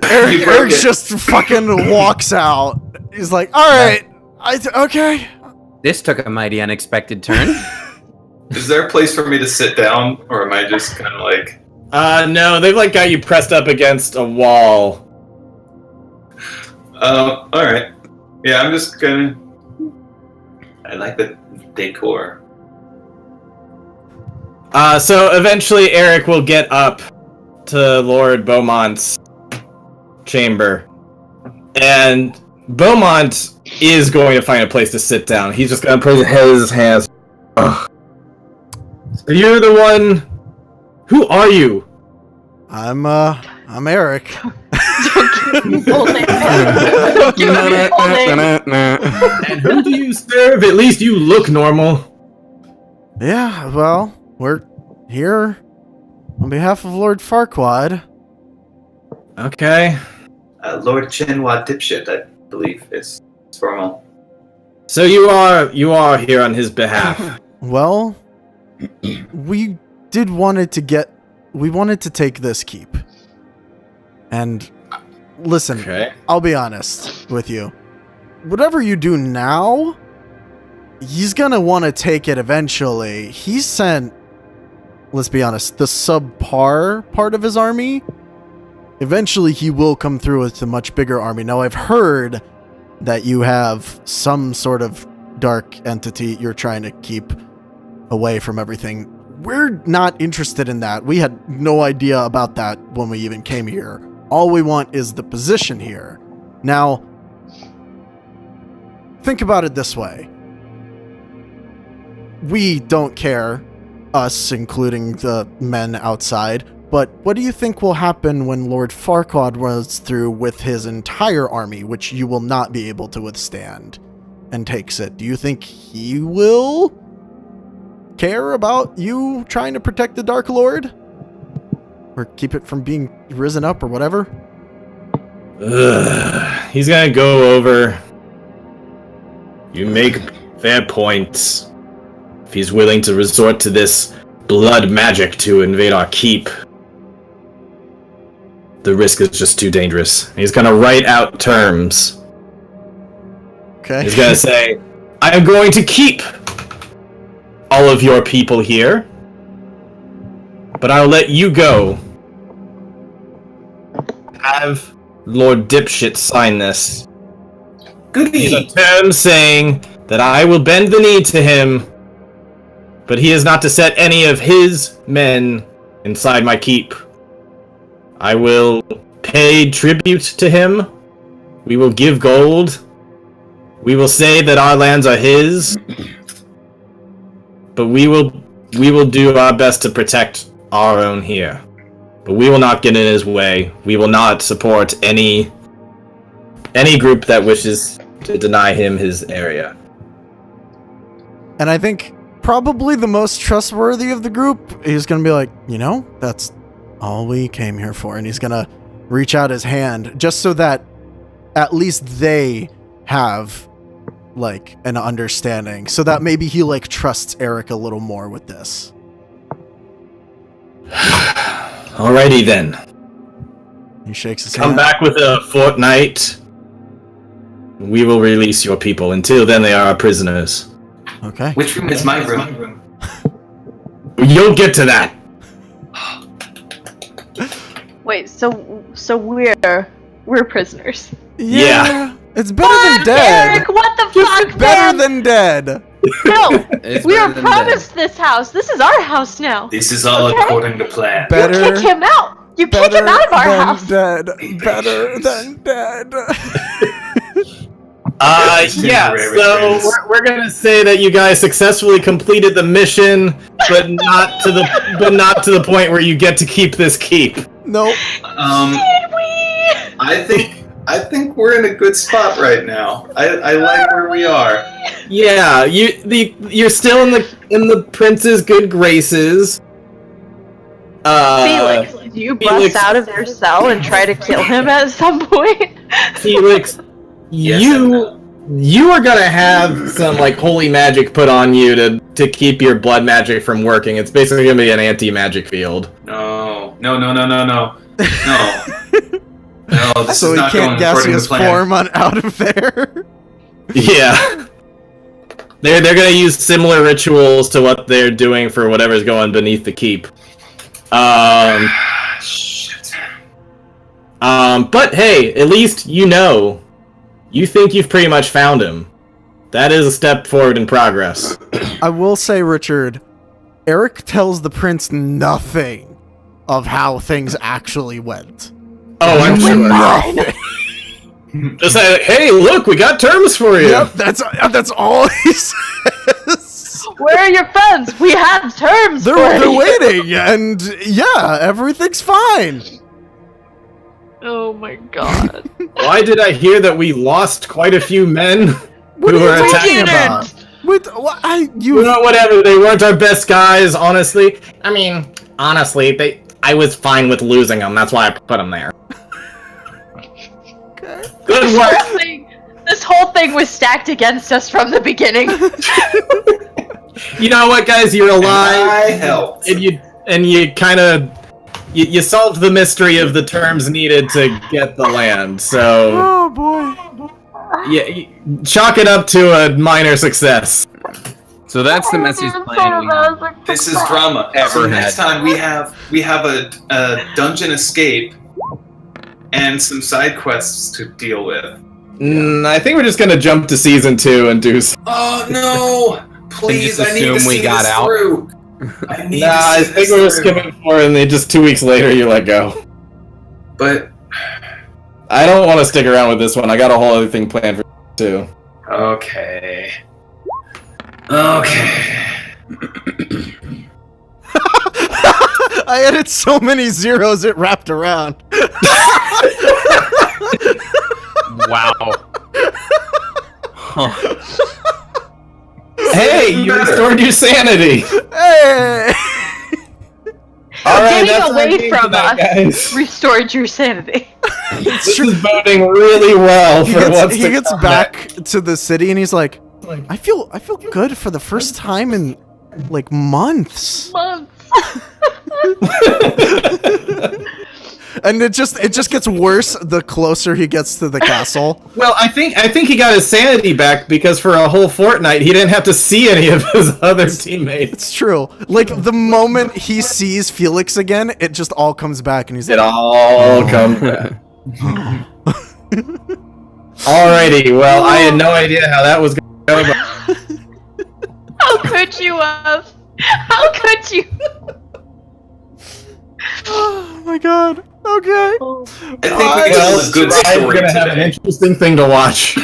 Eric just fucking walks out. He's like, alright, okay. This took a mighty unexpected turn. Is there a place for me to sit down, or am I just kind of like... No, they've got you pressed up against a wall. Alright. Yeah, I'm just gonna... I like the decor. So eventually Eric will get up to Lord Beaumont's chamber. And Beaumont is going to find a place to sit down. He's just going to put his hands... Ugh. So you're the one... Who are you? I'm Eric. Don't give me full name. Don't give me full name. And who do you serve? At least you look normal. Yeah, well, we're here on behalf of Lord Farquaad. Okay. Lord Chenwa Dipshit, I believe, is formal. So you are here on his behalf. Well, we wanted to take this keep. And listen, Okay. I'll be honest with you. Whatever you do now, he's gonna want to take it eventually. He sent, let's be honest, the subpar part of his army. Eventually he will come through with a much bigger army. Now I've heard that you have some sort of dark entity you're trying to keep away from everything. We're not interested in that. We had no idea about that when we even came here. All we want is the position here. Now, think about it this way. We don't care, us including the men outside, but what do you think will happen when Lord Farquaad runs through with his entire army, which you will not be able to withstand, and takes it? Do you think he will care about you trying to protect the Dark Lord? Or keep it from being risen up or whatever? He's gonna go over. You make fair points. If he's willing to resort to this blood magic to invade our keep, the risk is just too dangerous. He's gonna write out terms. Okay. He's gonna say, I am going to keep all of your people here, but I'll let you go. Have Lord Dipshit sign this. Goody! These are terms saying that I will bend the knee to him, but he is not to set any of his men inside my keep. I will pay tribute to him. We will give gold. We will say that our lands are his. But we will do our best to protect our own here. But we will not get in his way. We will not support any group that wishes to deny him his area. And I think probably the most trustworthy of the group is going to be like, that's all we came here for. And he's gonna reach out his hand just so that at least they have like an understanding, so that maybe he like trusts Eric a little more with this. Alrighty then. He shakes his Come hand. back with a fortnight. We will release your people. Until then, they are our prisoners. Okay. Which room is my room? You'll get to that. Wait, so we're prisoners. Yeah. It's better than dead. Eric, what the Just fuck, better man? than dead. No, It's we better were than promised this house. This is our house now. This is all Okay. according to plan. Better. You kick him out. You kick him out of our than house. dead. Better than dead. Yeah, Temporary so friends. we're gonna say that you guys successfully completed the mission, but not to the point where you get to keep this keep. Nope. Did we? I think we're in a good spot right now. I like where we are. Yeah, you're still in the prince's good graces. Felix, did you Felix- bust out of your cell and try to kill him at some point? Felix, Yes and no. you are gonna have some like holy magic put on you to keep your blood magic from working. It's basically gonna be an anti-magic field. No, no, this So is he not can't going according gaseous to plan. form on out of there. Yeah. They're gonna use similar rituals to what they're doing for whatever's going beneath the keep. Shit. But hey, at least you know. You think you've pretty much found him. That is a step forward in progress. I will say, Richard, Eric tells the prince nothing of how things actually went. Oh, I'm sure. Nothing. Just say, hey, look, we got terms for you. Yep, that's all he says. Where are your friends? We have terms for They're you. waiting, and yeah, everything's fine. Oh my god. Why did I hear that we lost quite a few men What who are were you attacking? talking about? With what? Whatever. They weren't our best guys, honestly. I mean, honestly, I was fine with losing them. That's why I put them there. Okay. Good work. This whole thing was stacked against us from the beginning. You know what, guys? You're alive. I helped. And you kind of you solved the mystery of the terms needed to get the land. So Oh boy. yeah, chalk it up to a minor success. So that's the message plan we have. This is drama. So next time we have a dungeon escape and some side quests to deal with. I think we're just gonna jump to season 2 and do. Oh no! Please, just I need to assume we see got this out? through. I need Nah, to I see think this we were through. skipping for, and then just 2 weeks later you let go. But I don't want to stick around with this one. I got a whole other thing planned for 2. okay. I added so many zeros it wrapped around. Wow. Hey, you restored your sanity. Hey! All right, Getting that's our away game from tonight, us guys. restored your sanity. This is boding really well for what's He to gets come back to the city and he's like, I feel good for the first time in like months. Months. And it just gets worse the closer he gets to the castle. Well, I think he got his sanity back because for a whole fortnight he didn't have to see any of his other teammates. It's true. Like the moment he sees Felix again, it just all comes back and he's It like, all comes back. Alrighty, well, I had no idea how that was going to go, but How could you have? How could you? oh my god. Okay. I think we can tell a good Ryan's story gonna have an today. interesting thing to watch.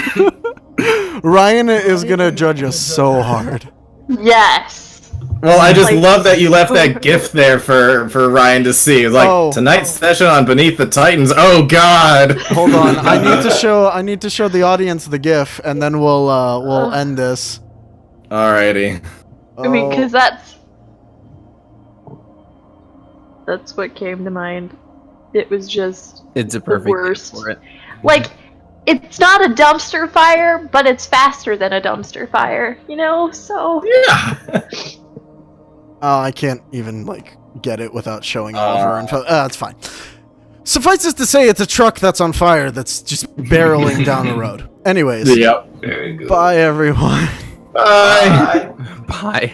Ryan is gonna judge us so hard. Yes. Well, I just Like- love that you left that gift there for Ryan to see. It's like Oh. tonight's session on Beneath the Titans. Oh God! Hold on. I need to show the audience the GIF and then we'll end this. Alrighty. I mean, because that's That's what came to mind. It was just It's a perfect name worst. for it. like, it's not a dumpster fire, but it's faster than a dumpster fire, you know? So Yeah. I can't even, like, get it without showing all of her info. That's fine. Suffice it to say, it's a truck that's on fire that's just barreling down the road. Anyways. Yep. Very good. Bye, everyone. Bye. Bye.